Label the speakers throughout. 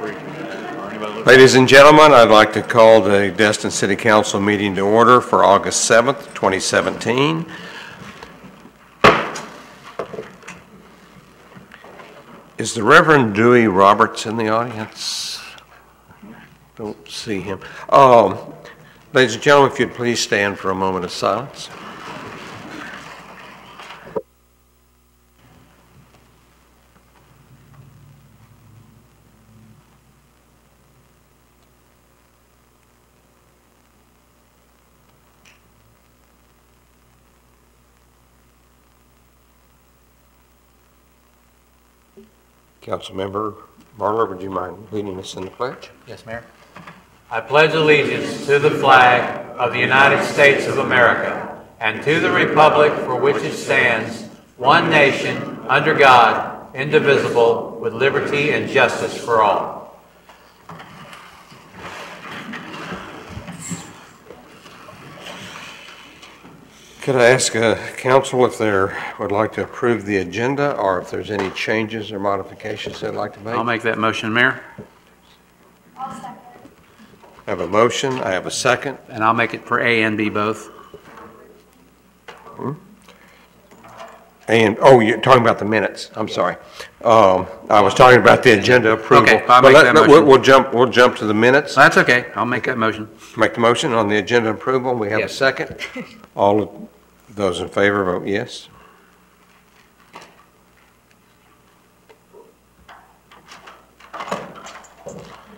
Speaker 1: Ladies and gentlemen, I'd like to call the Destin City Council meeting to order for August 7th, 2017. Is the Reverend Dewey Roberts in the audience? Don't see him. Ladies and gentlemen, if you'd please stand for a moment of silence. Councilmember Marler, would you mind leading us in the pledge?
Speaker 2: Yes, Mayor. I pledge allegiance to the flag of the United States of America and to the republic for which it stands, one nation, under God, indivisible, with liberty and justice for all.
Speaker 1: Could I ask council if they would like to approve the agenda or if there's any changes or modifications they'd like to make?
Speaker 2: I'll make that motion, Mayor.
Speaker 3: I'll second.
Speaker 1: I have a motion. I have a second.
Speaker 2: And I'll make it for A and B both.
Speaker 1: And, oh, you're talking about the minutes. I'm sorry. I was talking about the agenda approval.
Speaker 2: Okay, I'll make that motion.
Speaker 1: We'll jump to the minutes.
Speaker 2: That's okay. I'll make that motion.
Speaker 1: Make the motion on the agenda approval. We have
Speaker 2: Yes.
Speaker 1: a second. All of those in favor vote yes.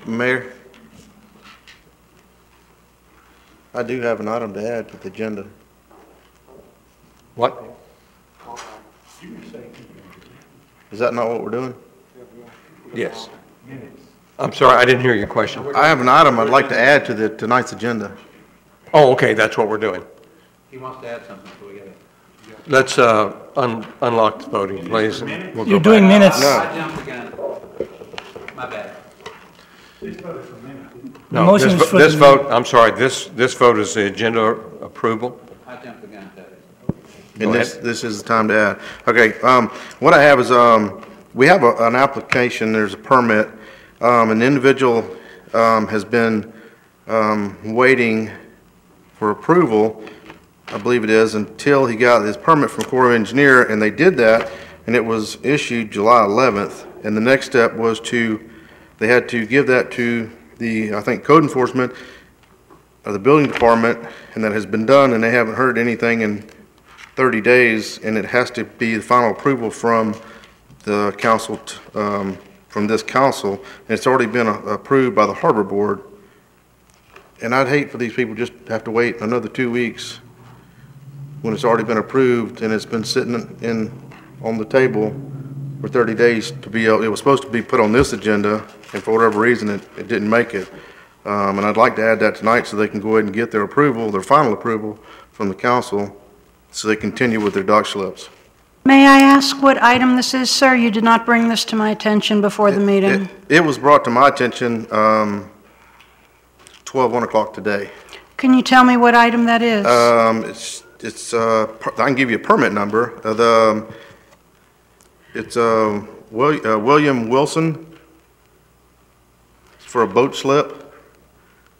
Speaker 4: Mayor, I do have an item to add to the agenda.
Speaker 1: What?
Speaker 4: Is that not what we're doing?
Speaker 1: Yes. I'm sorry, I didn't hear your question.
Speaker 4: I have an item I'd like to add to tonight's agenda.
Speaker 1: Oh, okay, that's what we're doing.
Speaker 2: He wants to add something, so we get it.
Speaker 1: Let's unlock the voting, please. And we'll
Speaker 5: You're
Speaker 1: go
Speaker 5: doing
Speaker 1: back.
Speaker 5: minutes.
Speaker 4: No.
Speaker 2: I jumped the gun. My bad.
Speaker 1: No,
Speaker 5: motion is for
Speaker 1: this
Speaker 5: the-
Speaker 1: vote, I'm sorry, this vote is the agenda approval.
Speaker 2: I jumped the gun.
Speaker 4: And this is the time to add. Okay, what I have is, we have an application, there's a permit. An individual has been waiting for approval, I believe it is, until he got his permit from Corps of Engineer, and they did that, and it was issued July 11th. And the next step was they had to give that to the, I think, code enforcement of the building department, and that has been done, and they haven't heard anything in 30 days, and it has to be the final approval from the council, from this council, and it's already been approved by the Harbor Board. And I'd hate for these people just to have to wait another 2 weeks when it's already been approved and it's been sitting on the table for 30 days to be, it was supposed to be put on this agenda, and for whatever reason, it didn't make it. And I'd like to add that tonight so they can go ahead and get their approval, their final approval from the council, so they continue with their dock slips.
Speaker 3: May I ask what item this is, sir? You did not bring this to my attention before the meeting.
Speaker 4: It was brought to my attention 1 o'clock today.
Speaker 3: Can you tell me what item that is?
Speaker 4: I can give you a permit number. It's William Wilson. It's for a boat slip,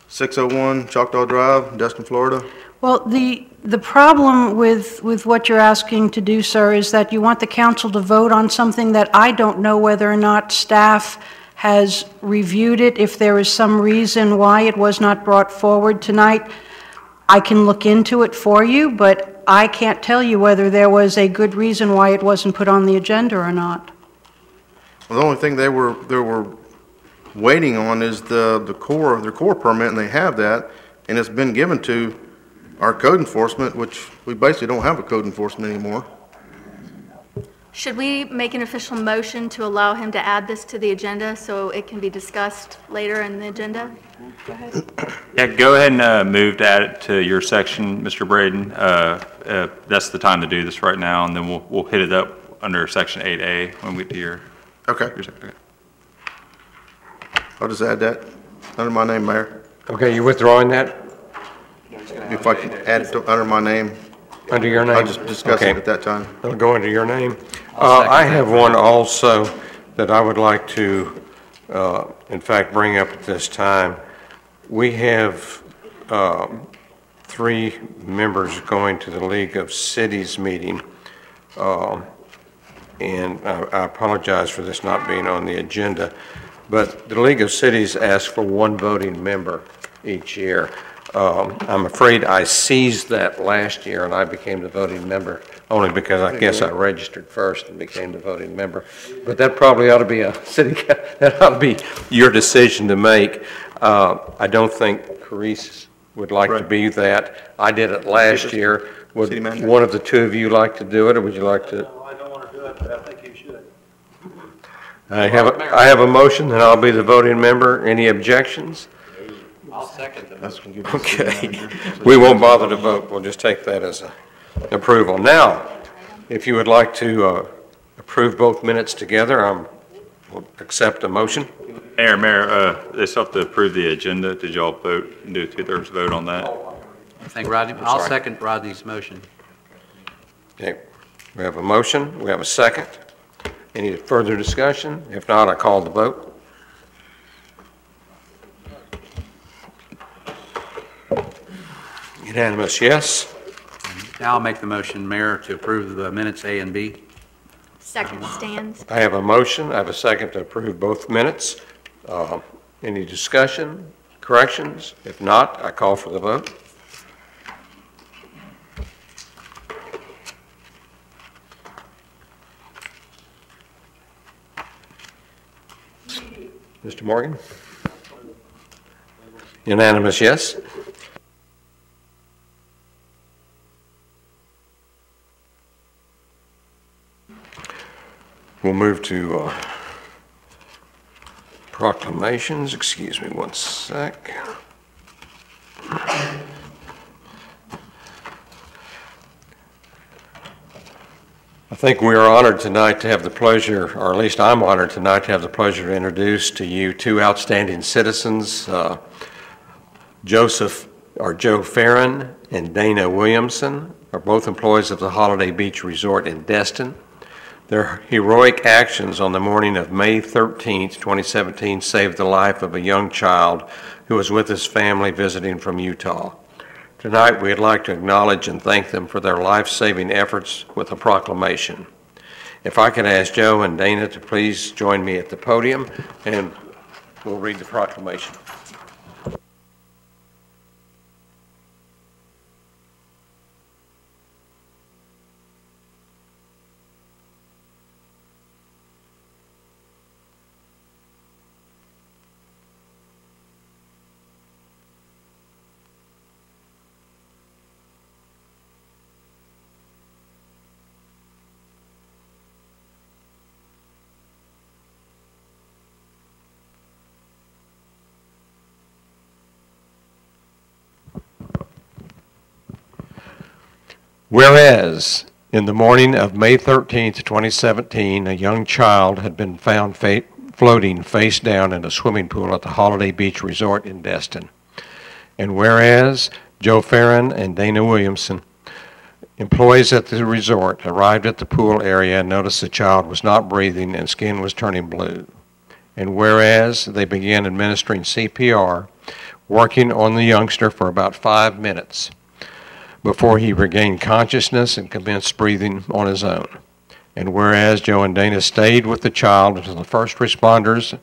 Speaker 4: 601 Choctaw Drive, Destin, Florida.
Speaker 3: Well, the problem with what you're asking to do, sir, is that you want the council to vote on something that I don't know whether or not staff has reviewed it. If there is some reason why it was not brought forward tonight, I can look into it for you, but I can't tell you whether there was a good reason why it wasn't put on the agenda or not.
Speaker 4: Well, the only thing they were waiting on is their core permit, and they have that, and it's been given to our code enforcement, which we basically don't have a code enforcement anymore.
Speaker 6: Should we make an official motion to allow him to add this to the agenda so it can be discussed later in the agenda? Go ahead.
Speaker 7: Yeah, go ahead and move to add it to your section, Mr. Braden. That's the time to do this right now, and then we'll hit it up under section 8A when we get to your.
Speaker 4: Okay. I'll just add that under my name, Mayor.
Speaker 1: Okay, you withdrawing that?
Speaker 4: If I can add it under my name.
Speaker 1: Under your name?
Speaker 4: I'll just discuss it at that time.
Speaker 1: It'll go under your name. I have one also that I would like to in fact, bring up at this time. We have 3 members going to the League of Cities meeting, and I apologize for this not being on the agenda, but the League of Cities asks for 1 voting member each year. I'm afraid I seized that last year, and I became the voting member only because I guess I registered first and became the voting member. But that probably ought to be that ought to be your decision to make. I don't think Carice would like to be that. I did it last year. Would one of the 2 of you like to do it, or would you like to?
Speaker 5: No, I don't want to do it, but I think you should.
Speaker 1: I have a motion, and I'll be the voting member. Any objections?
Speaker 2: I'll second the
Speaker 1: Okay. We won't bother to vote. We'll just take that as an approval. Now, if you would like to approve both minutes together, we'll accept a motion.
Speaker 7: Mayor, they still have to approve the agenda. Did y'all vote and do a 2/3 vote on that?
Speaker 2: I think Rodney, I'll second Rodney's motion.
Speaker 1: Okay. We have a motion. We have a second. Any further discussion? If not, I call the vote. Unanimous, yes.
Speaker 2: Now I'll make the motion, Mayor, to approve the minutes A and B.
Speaker 6: Second stands.
Speaker 1: I have a motion. I have a second to approve both minutes. Any discussion, corrections? If not, I call for the vote. Mr. Morgan? Unanimous, yes. We'll move to proclamations. Excuse me one sec. I think we are honored tonight to have the pleasure, or at least I'm honored tonight to have the pleasure to introduce to you 2 outstanding citizens, Joe Farron and Dana Williamson, are both employees of the Holiday Beach Resort in Destin. Their heroic actions on the morning of May 13th, 2017 saved the life of a young child who was with his family visiting from Utah. Tonight, we'd like to acknowledge and thank them for their life-saving efforts with a proclamation. If I could ask Joe and Dana to please join me at the podium, and we'll read the proclamation. Whereas, in the morning of May 13th, 2017, a young child had been found floating face down in a swimming pool at the Holiday Beach Resort in Destin. And whereas, Joe Farron and Dana Williamson, employees at the resort, arrived at the pool area and noticed the child was not breathing and skin was turning blue. And whereas, they began administering CPR, working on the youngster for about 5 minutes before he regained consciousness and commenced breathing on his own. And whereas Joe and Dana stayed with the child until the first responders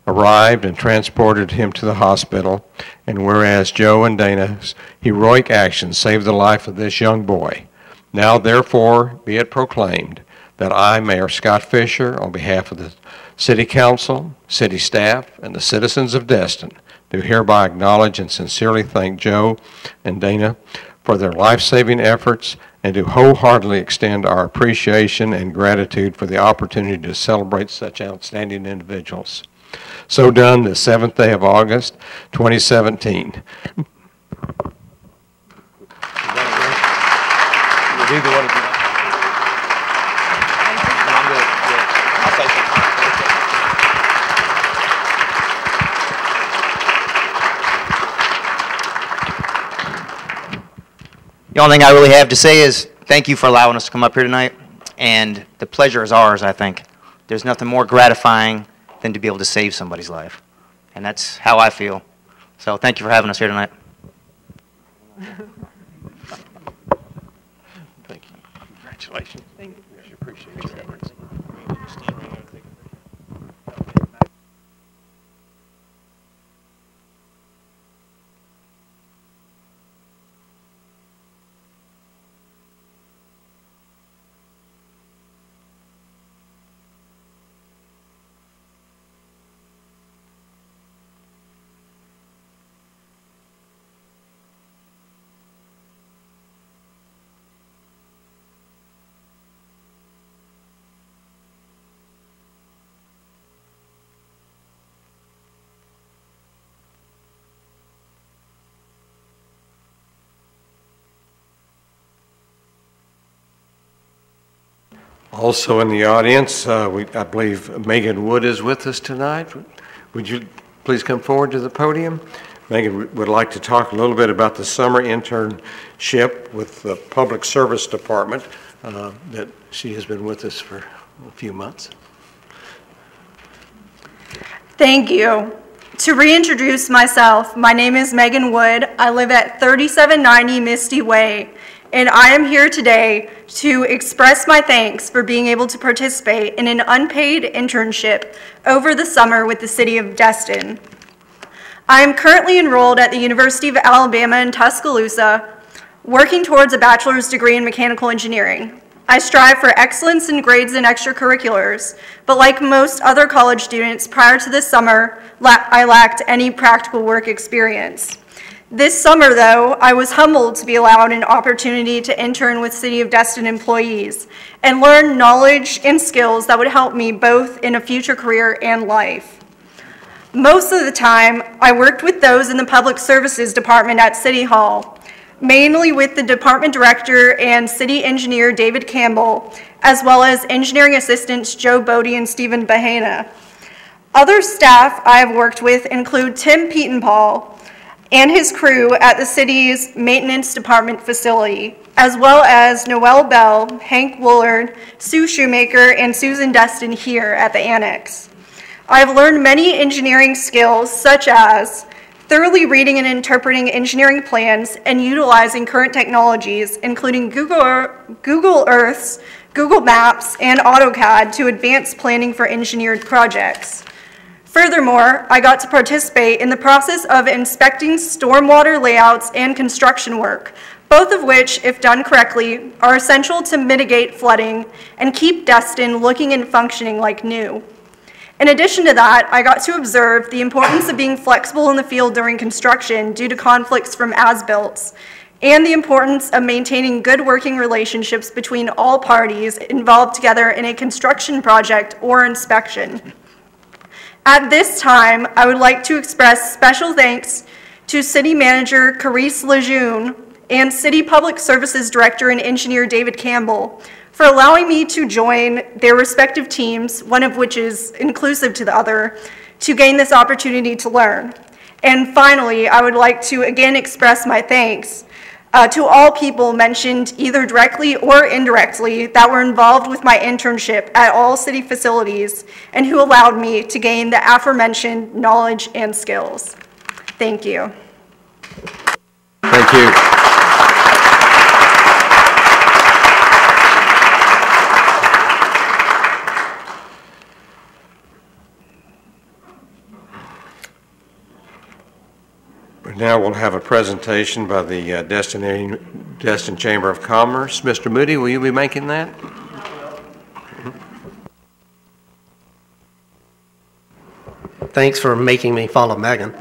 Speaker 1: arrived and transported him to the hospital, and whereas Joe and Dana's heroic actions saved the life of this young boy, now therefore be it proclaimed that I, Mayor Scott Fisher, on behalf of the City Council, city staff, and the citizens of Destin, do hereby acknowledge and sincerely thank Joe and Dana for their life-saving efforts, and to wholeheartedly extend our appreciation and gratitude for the opportunity to celebrate such outstanding individuals. So done this 7th day of August, 2017.
Speaker 8: The only thing I really have to say is thank you for allowing us to come up here tonight, and the pleasure is ours, I think. There's nothing more gratifying than to be able to save somebody's life. And that's how I feel. So thank you for having us here tonight.
Speaker 1: Thank you. Congratulations. Thank you. We appreciate your efforts. Also in the audience, I believe Megan Wood is with us tonight. Would you please come forward to the podium? Megan would like to talk a little bit about the summer internship with the Public Service Department that she has been with us for a few months.
Speaker 9: Thank you. To reintroduce myself, my name is Megan Wood. I live at 3790 Misty Way, and I am here today to express my thanks for being able to participate in an unpaid internship over the summer with the City of Destin. I am currently enrolled at the University of Alabama in Tuscaloosa, working towards a bachelor's degree in mechanical engineering. I strive for excellence in grades and extracurriculars, but like most other college students, prior to this summer, I lacked any practical work experience. This summer, though, I was humbled to be allowed an opportunity to intern with City of Destin employees and learn knowledge and skills that would help me both in a future career and life. Most of the time, I worked with those in the Public Services Department at City Hall, mainly with the Department Director and City Engineer David Campbell, as well as Engineering Assistants Joe Bodie and Stephen Bahena. Other staff I have worked with include Tim Petenpaul and his crew at the city's Maintenance Department facility, as well as Noel Bell, Hank Woolard, Sue Shoemaker, and Susan Destin here at the Annex. I have learned many engineering skills, such as thoroughly reading and interpreting engineering plans and utilizing current technologies, including Google Earths, Google Maps, and AutoCAD to advance planning for engineered projects. Furthermore, I got to participate in the process of inspecting stormwater layouts and construction work, both of which, if done correctly, are essential to mitigate flooding and keep Destin looking and functioning like new. In addition to that, I got to observe the importance of being flexible in the field during construction due to conflicts from as-builts, and the importance of maintaining good working relationships between all parties involved together in a construction project or inspection. At this time, I would like to express special thanks to City Manager Carice Lejeune and City Public Services Director and Engineer David Campbell for allowing me to join their respective teams, one of which is inclusive to the other, to gain this opportunity to learn. And finally, I would like to again express my thanks to all people mentioned either directly or indirectly that were involved with my internship at all city facilities and who allowed me to gain the aforementioned knowledge and skills. Thank you.
Speaker 1: Thank you. Now we'll have a presentation by the Destin Chamber of Commerce. Mr. Moody, will you be making that?
Speaker 10: Thanks for making me follow Megan.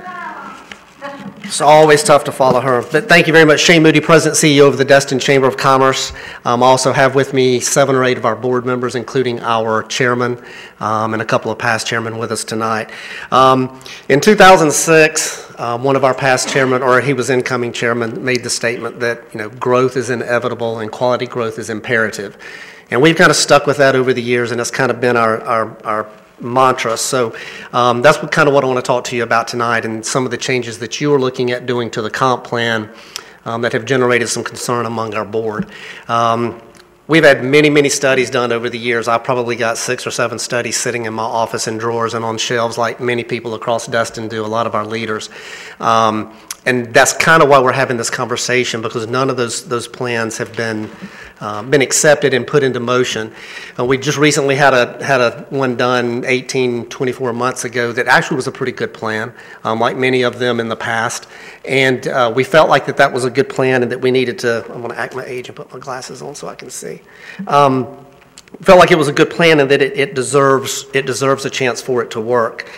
Speaker 10: It's always tough to follow her. But thank you very much. Shane Moody, President and CEO of the Destin Chamber of Commerce. I also have with me 7 or 8 of our board members, including our chairman and a couple of past chairmen with us tonight. In 2006, one of our past chairmen, or he was incoming chairman, made the statement that growth is inevitable and quality growth is imperative. And we've kind of stuck with that over the years, and it's kind of been our mantra. So that's kind of what I want to talk to you about tonight, and some of the changes that you are looking at doing to the comp plan that have generated some concern among our board. We've had many, many studies done over the years. I've probably got 6 or 7 studies sitting in my office in drawers and on shelves like many people across Destin do, a lot of our leaders. And that's kind of why we're having this conversation, because none of those plans have been accepted and put into motion. We just recently had a one done 18, 24 months ago that actually was a pretty good plan, like many of them in the past. And we felt like that was a good plan and that we needed to, I'm going to act my age and put my glasses on so I can see. Felt like it was a good plan and that it deserves a chance for it to work.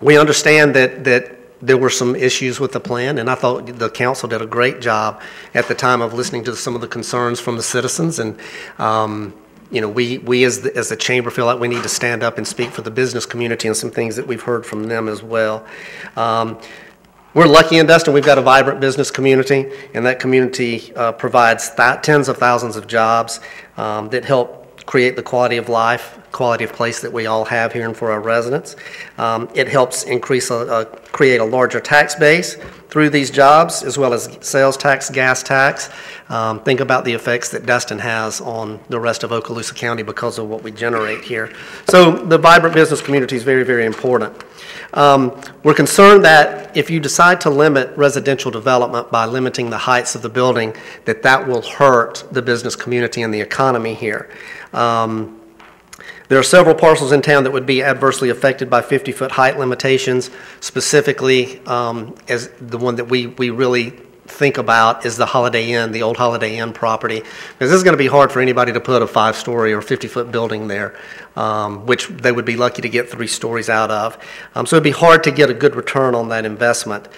Speaker 10: We understand that there were some issues with the plan, and I thought the council did a great job at the time of listening to some of the concerns from the citizens. And we as the chamber feel like we need to stand up and speak for the business community and some things that we've heard from them as well. We're lucky in Destin. We've got a vibrant business community, and that community provides tens of thousands of jobs that help create the quality of life, quality of place that we all have here and for our residents. It helps create a larger tax base through these jobs, as well as sales tax, gas tax. Think about the effects that Destin has on the rest of Okaloosa County because of what we generate here. So the vibrant business community is very, very important. We're concerned that if you decide to limit residential development by limiting the heights of the building, that will hurt the business community and the economy here. There are several parcels in town that would be adversely affected by 50-foot height limitations. Specifically, as the one that we really think about is the Holiday Inn, the old Holiday Inn property. Because this is going to be hard for anybody to put a 5-story or 50-foot building there, which they would be lucky to get 3 stories out of. So it'd be hard to get a good return on that investment.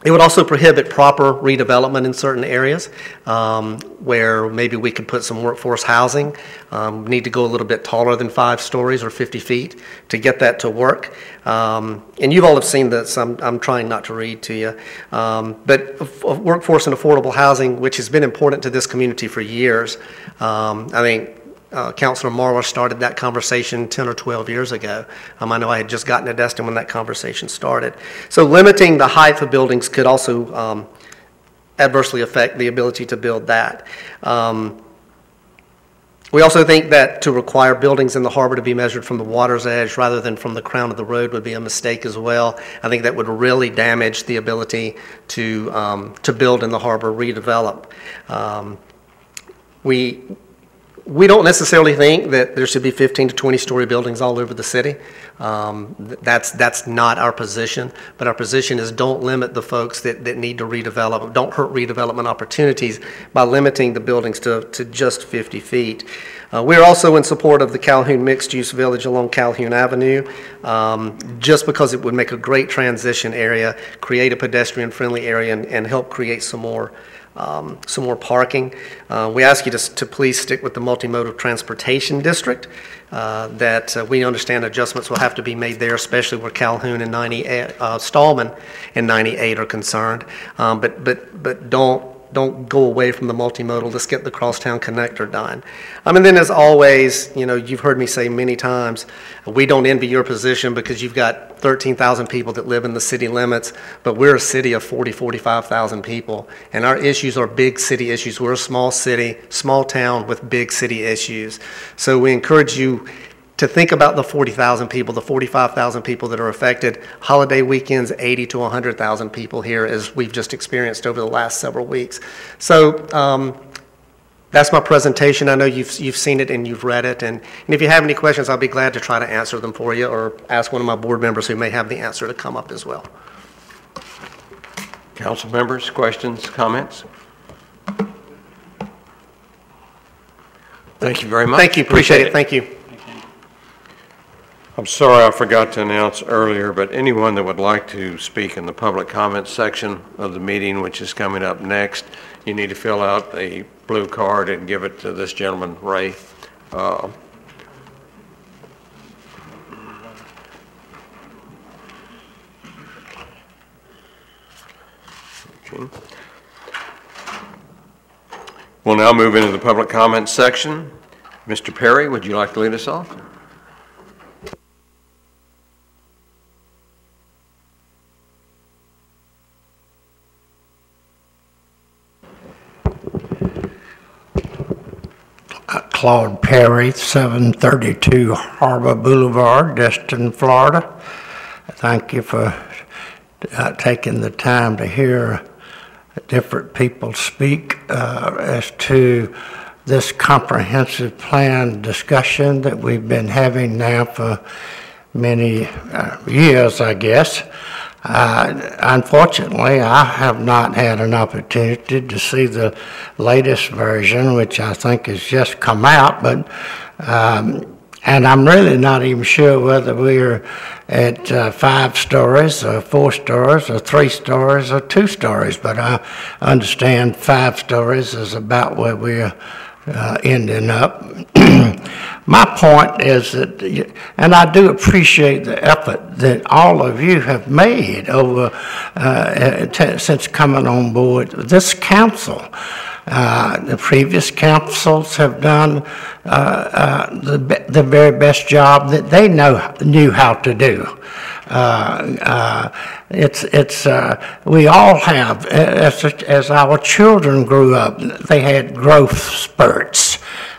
Speaker 10: It would also prohibit proper redevelopment in certain areas where maybe we could put some workforce housing. We need to go a little bit taller than 5 stories or 50 feet to get that to work. And you've all have seen this. I'm trying not to read to you. But workforce and affordable housing, which has been important to this community for years. I think Councilor Marler started that conversation 10 or 12 years ago. I know I had just gotten to Destin when that conversation started. So limiting the height of buildings could also adversely affect the ability to build that. We also think that to require buildings in the harbor to be measured from the water's edge rather than from the crown of the road would be a mistake as well. I think that would really damage the ability to build in the harbor, redevelop. We don't necessarily think that there should be 15 to 20-story buildings all over the city. That's not our position, but our position is don't limit the folks that need to redevelop. Don't hurt redevelopment opportunities by limiting the buildings to just 50 feet. We're also in support of the Calhoun mixed-use village along Calhoun Avenue, just because it would make a great transition area, create a pedestrian-friendly area, and help create some more parking. We ask you to please stick with the multimodal transportation district, that we understand adjustments will have to be made there, especially where Calhoun and Stallman and 98 are concerned. But don't go away from the multimodal. Let's get the crosstown connector done. And then as always, you've heard me say many times, we don't envy your position because you've got 13,000 people that live in the city limits, but we're a city of 45,000 people, and our issues are big city issues. We're a small city, small town with big city issues. So we encourage you to think about the 40,000 people, the 45,000 people that are affected. Holiday weekends, 80 to 100,000 people here, as we've just experienced over the last several weeks. So that's my presentation. I know you've seen it and you've read it. And if you have any questions, I'll be glad to try to answer them for you, or ask one of my board members who may have the answer to come up as well.
Speaker 1: Council members, questions, comments? Thank you very much.
Speaker 10: Thank you. Appreciate it. Thank you.
Speaker 1: I'm sorry I forgot to announce earlier, but anyone that would like to speak in the public comments section of the meeting, which is coming up next, you need to fill out a blue card and give it to this gentleman, Ray. Okay. We'll now move into the public comments section. Mr. Perry, would you like to lead us off?
Speaker 11: Claude Perry, 732 Harbor Boulevard, Destin, Florida. Thank you for taking the time to hear different people speak as to this comprehensive plan discussion that we've been having now for many years, I guess. Unfortunately, I have not had an opportunity to see the latest version, which I think has just come out, but and I'm really not even sure whether we're at 5 stories or 4 stories or 3 stories or 2 stories, but I understand 5 stories is about where we're ending up. My point is that, and I do appreciate the effort that all of you have made over since coming on board this council. The previous councils have done the very best job that they knew how to do. We all have, as our children grew up, they had growth spurts.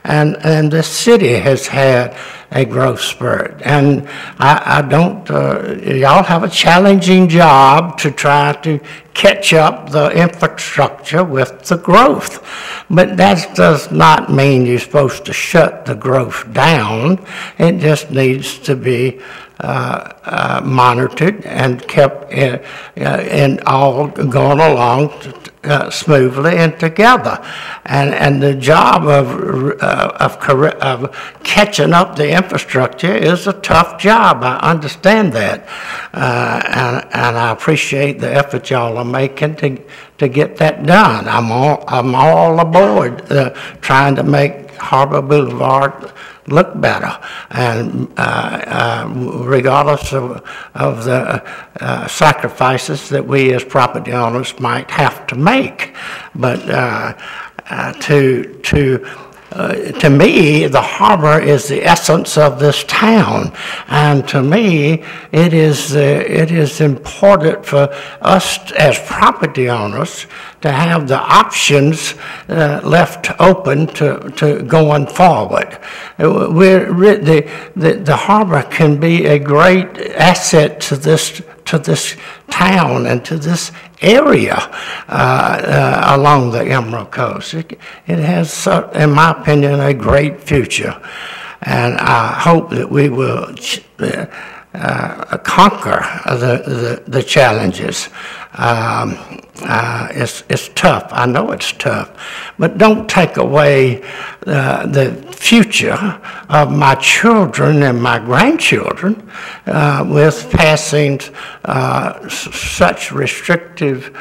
Speaker 11: And the city has had a growth spurt. And I don't, y'all have a challenging job to try to catch up the infrastructure with the growth. But that does not mean you're supposed to shut the growth down. It just needs to be monitored and kept and all going along smoothly and together. And the job of catching up the infrastructure is a tough job. I understand that. And I appreciate the effort y'all are making to get that done. I'm all aboard trying to make Harbor Boulevard look better, and regardless of the sacrifices that we as property owners might have to make. But to me, the harbor is the essence of this town, and to me, it is important for us as property owners to have the options left open to going forward. The harbor can be a great asset to this town and to this area along the Emerald Coast. It has, in my opinion, a great future, and I hope that we will conquer the challenges. It's tough. I know it's tough, but don't take away the future of my children and my grandchildren with passing such restrictive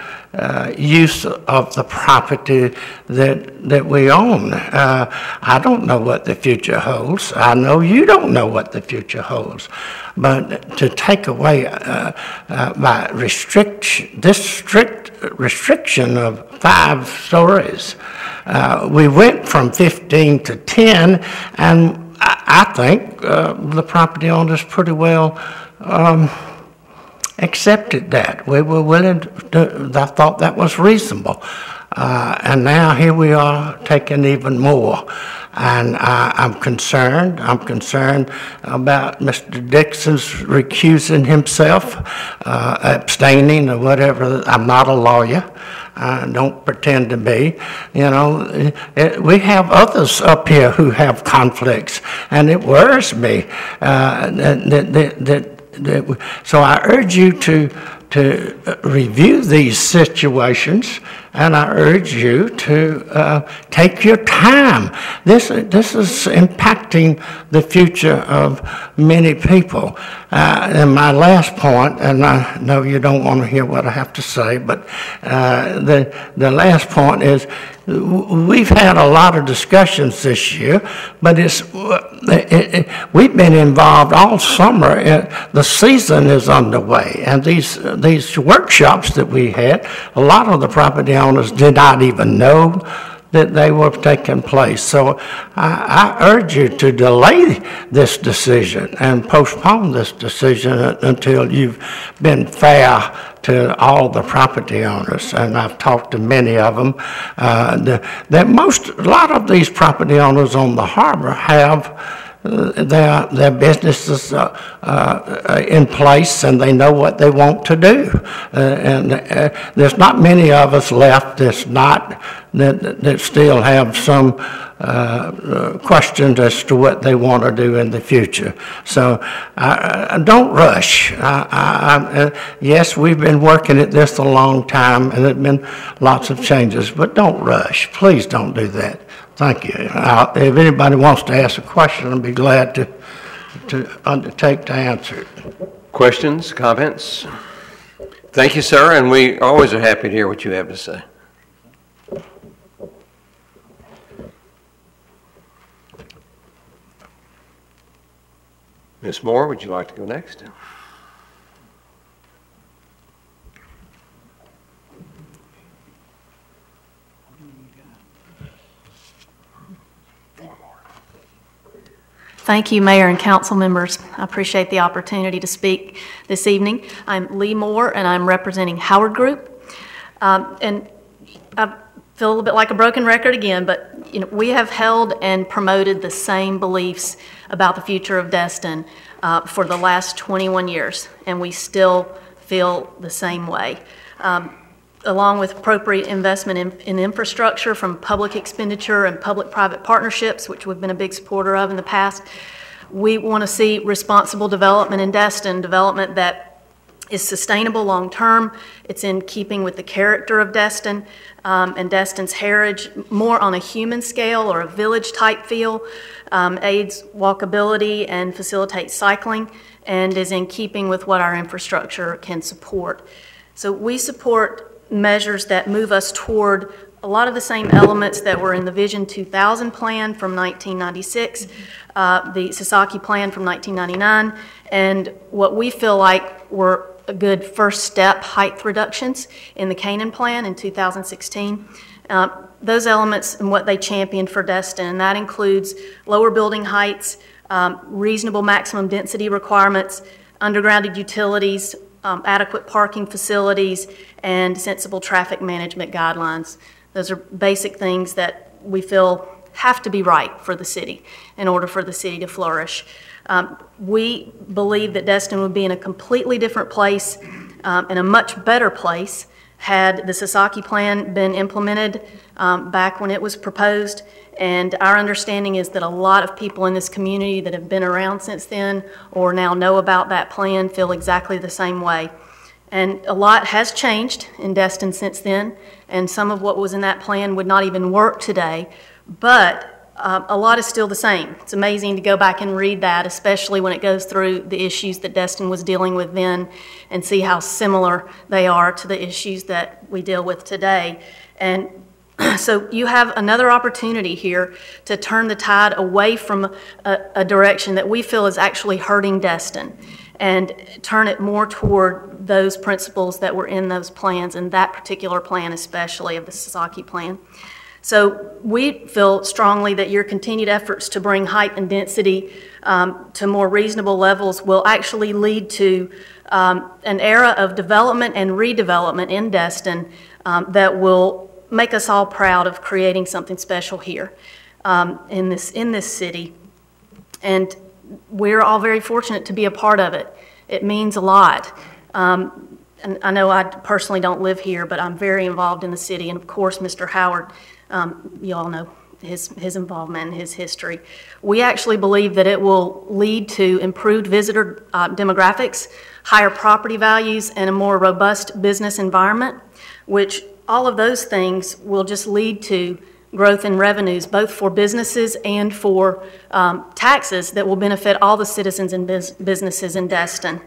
Speaker 11: use of the property that we own. I don't know what the future holds. I know you don't know what the future holds. But to take away by this strict restriction of 5 stories, we went from 15 to 10, and I think the property owners pretty well accepted that. We were willing to, I thought that was reasonable. And now here we are taking even more. And I'm concerned about Mr. Dixon's recusing himself, abstaining or whatever. I'm not a lawyer. I don't pretend to be. You know, we have others up here who have conflicts, and it worries me so I urge you to review these situations, and I urge you to take your time. This is impacting the future of many people. And my last point, and I know you don't want to hear what I have to say, but the last point is we've had a lot of discussions this year, but we've been involved all summer. The season is underway, and these workshops that we had, a lot of the property owners did not even know that they were taking place. So I urge you to delay this decision and postpone this decision until you've been fair to all the property owners, and I've talked to many of them. A lot of these property owners on the harbor have their businesses in place, and they know what they want to do. There's not many of us left that still have some questions as to what they want to do in the future. So don't rush. Yes, we've been working at this a long time, and there have been lots of changes, but don't rush. Please don't do that. Thank you. If anybody wants to ask a question, I'd be glad to undertake to answer it.
Speaker 1: Questions, comments? Thank you, sir, and we always are happy to hear what you have to say. Ms. Moore, would you like to go next?
Speaker 12: Thank you, Mayor and council members. I appreciate the opportunity to speak this evening. I'm Lee Moore, and I'm representing Howard Group. And I feel a little bit like a broken record again, but we have held and promoted the same beliefs about the future of Destin for the last 21 years, and we still feel the same way. Along with appropriate investment in infrastructure from public expenditure and public-private partnerships, which we've been a big supporter of in the past, we want to see responsible development in Destin, development that is sustainable long-term. It's in keeping with the character of Destin and Destin's heritage, more on a human scale or a village-type feel, aids walkability and facilitates cycling, and is in keeping with what our infrastructure can support. So we support measures that move us toward a lot of the same elements that were in the Vision 2000 plan from 1996, the Sasaki plan from 1999, and what we feel like were a good first step height reductions in the Canaan plan in 2016. Those elements and what they championed for Destin, and that includes lower building heights, reasonable maximum density requirements, undergrounded utilities, adequate parking facilities, and sensible traffic management guidelines. Those are basic things that we feel have to be right for the city in order for the city to flourish. We believe that Destin would be in a completely different place, in a much better place, had the Sasaki plan been implemented back when it was proposed. And our understanding is that a lot of people in this community that have been around since then or now know about that plan feel exactly the same way. And a lot has changed in Destin since then, and some of what was in that plan would not even work today, but a lot is still the same. It's amazing to go back and read that, especially when it goes through the issues that Destin was dealing with then and see how similar they are to the issues that we deal with today. And so you have another opportunity here to turn the tide away from a direction that we feel is actually hurting Destin and turn it more toward those principles that were in those plans, and that particular plan especially of the Sasaki plan. So we feel strongly that your continued efforts to bring height and density to more reasonable levels will actually lead to an era of development and redevelopment in Destin that will make us all proud of creating something special here in this city. And we're all very fortunate to be a part of it. It means a lot. And I know I personally don't live here, but I'm very involved in the city. And of course, Mr. Howard, you all know his involvement and his history. We actually believe that it will lead to improved visitor demographics, higher property values, and a more robust business environment, which all of those things will just lead to growth in revenues, both for businesses and for taxes that will benefit all the citizens and businesses in Destin.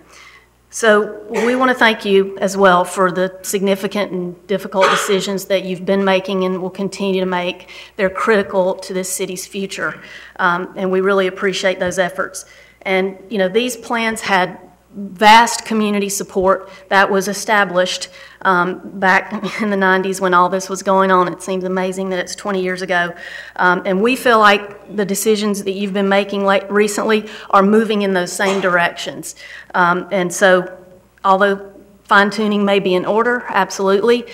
Speaker 12: So we want to thank you as well for the significant and difficult decisions that you've been making and will continue to make. They're critical to this city's future, and we really appreciate those efforts. And, you know, these plans had vast community support that was established back in the 90s when all this was going on. It seems amazing that it's 20 years ago. And we feel like the decisions that you've been making recently are moving in those same directions. And so, although fine-tuning may be in order, absolutely,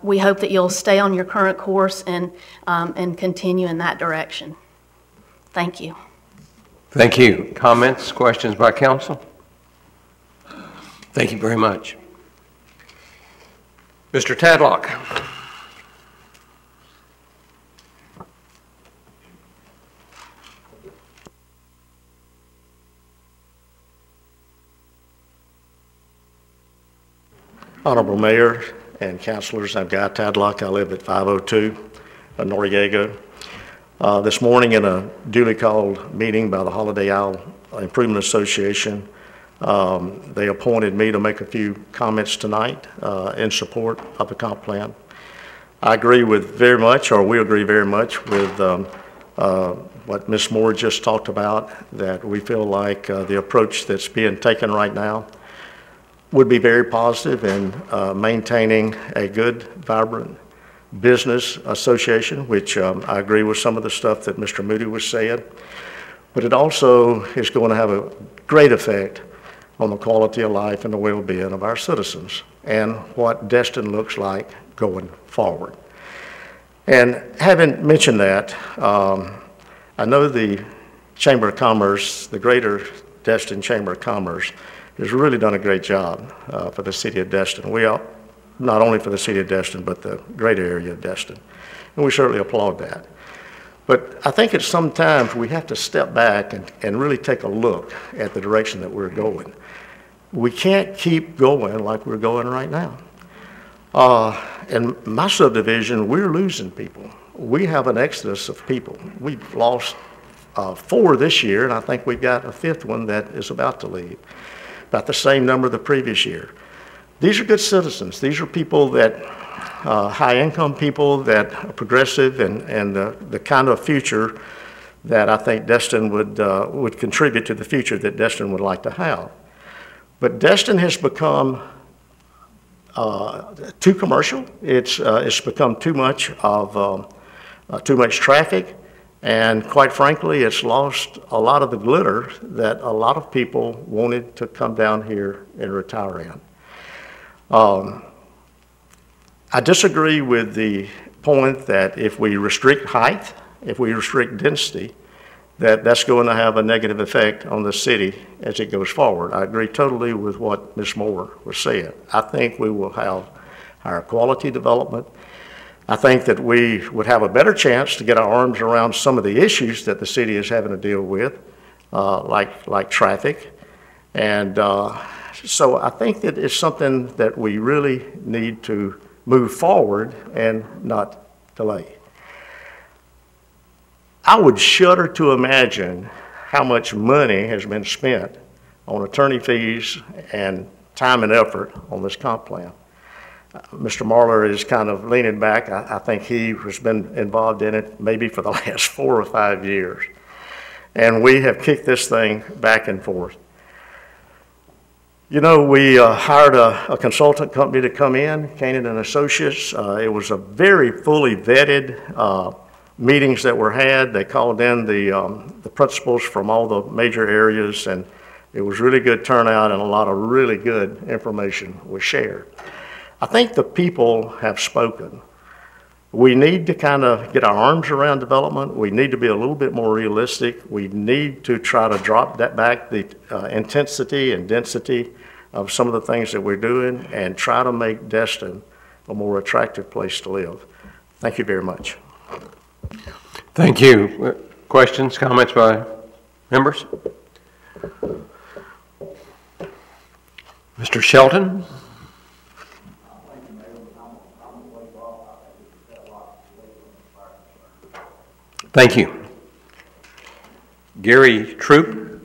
Speaker 12: we hope that you'll stay on your current course and continue in that direction. Thank you.
Speaker 1: Thank you. Comments, questions by council? Thank you very much. Mr. Tadlock.
Speaker 5: Honorable Mayor and councilors, I'm Guy Tadlock. I live at 502 Noriega. This morning in a duly called meeting by the Holiday Isle Improvement Association, they appointed me to make a few comments tonight in support of the comp plan. I agree with very much, or we agree very much with what Ms. Moore just talked about, that we feel like the approach that's being taken right now would be very positive in maintaining a good, vibrant business association, which I agree with some of the stuff that Mr. Moody was saying, but it also is going to have a great effect on the quality of life and the well-being of our citizens and what Destin looks like going forward. And having mentioned that, I know the Chamber of Commerce, the Greater Destin Chamber of Commerce, has really done a great job for the city of Destin. We are, not only for the city of Destin, but the greater area of Destin. And we certainly applaud that. But I think at some times we have to step back and really take a look at the direction that we're going. We can't keep going like we're going right now. In my subdivision, we're losing people. We have an exodus of people. We've lost 4 this year, and I think we've got a 5th one that is about to leave. About the same number the previous year. These are good citizens. These are people that, high-income people that are progressive and the kind of future that I think Destin would contribute to the future that Destin would like to have. But Destin has become too commercial. It's become too much traffic. And quite frankly, it's lost a lot of the glitter that a lot of people wanted to come down here and retire in. I disagree with the point that if we restrict height, if we restrict density, that's going to have a negative effect on the city as it goes forward. I agree totally with what Ms. Moore was saying. I think we will have higher quality development. I think that we would have a better chance to get our arms around some of the issues that the city is having to deal with, like traffic. And so I think that it's something that we really need to move forward and not delay. I would shudder to imagine how much money has been spent on attorney fees and time and effort on this comp plan. Mr. Marler is kind of leaning back. I think he has been involved in it maybe for the last 4 or 5 years. And we have kicked this thing back and forth. You know, we hired a consultant company to come in, Canaan and Associates. It was a very fully vetted meetings that were had. They called in the principals from all the major areas, and it was really good turnout and a lot of really good information was shared. I think the people have spoken. We need to kind of get our arms around development. We need to be a little bit more realistic. We need to try to drop that back, the intensity and density of some of the things that we're doing, and try to make Destin a more attractive place to live. Thank you very much.
Speaker 1: Thank you. Questions, comments by members? Mr. Shelton? Thank you. Gary Troop?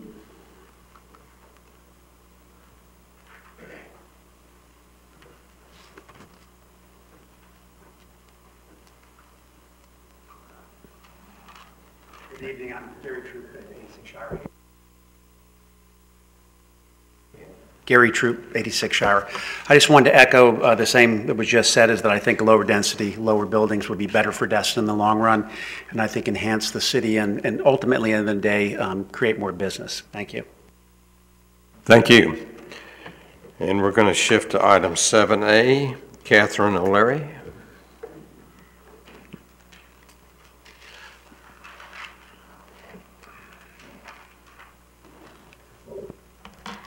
Speaker 13: Good evening, I'm Gary Troop at Shire. Gary Troop, 86 Shire. I just wanted to echo the same that was just said, is that I think lower density, lower buildings would be better for Destin in the long run, and I think enhance the city and ultimately, at the end of the day, create more business. Thank you.
Speaker 1: Thank you. And we're going to shift to item 7A, Catherine O'Leary.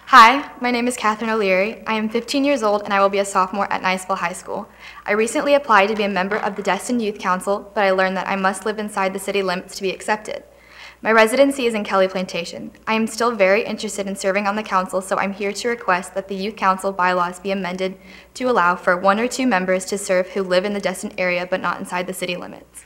Speaker 14: Hi, my name is Catherine O'Leary. I am 15 years old and I will be a sophomore at Niceville High School. I recently applied to be a member of the Destin Youth Council, but I learned that I must live inside the city limits to be accepted. My residency is in Kelly Plantation. I am still very interested in serving on the council, so I'm here to request that the Youth Council bylaws be amended to allow for 1 or 2 members to serve who live in the Destin area but not inside the city limits.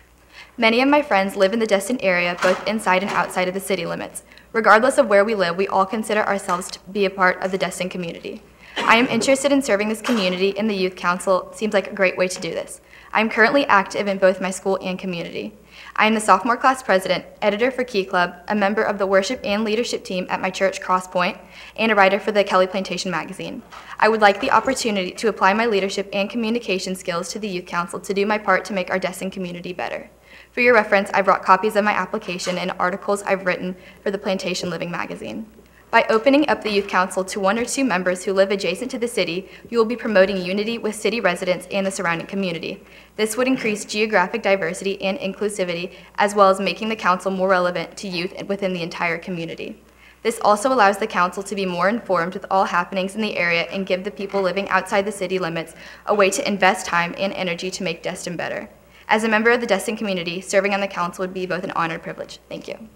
Speaker 14: Many of my friends live in the Destin area, both inside and outside of the city limits. Regardless of where we live, we all consider ourselves to be a part of the Destin community. I am interested in serving this community, and the Youth Council seems like a great way to do this. I am currently active in both my school and community. I am the sophomore class president, editor for Key Club, a member of the worship and leadership team at my church, Cross Point, and a writer for the Kelly Plantation magazine. I would like the opportunity to apply my leadership and communication skills to the Youth Council to do my part to make our Destin community better. For your reference, I brought copies of my application and articles I've written for the Plantation Living magazine. By opening up the Youth Council to 1 or 2 members who live adjacent to the city, you will be promoting unity with city residents and the surrounding community. This would increase geographic diversity and inclusivity, as well as making the council more relevant to youth within the entire community. This also allows the council to be more informed with all happenings in the area and give the people living outside the city limits a way to invest time and energy to make Destin better. As a member of the Destin community, serving on the council would be both an honor and privilege. Thank you.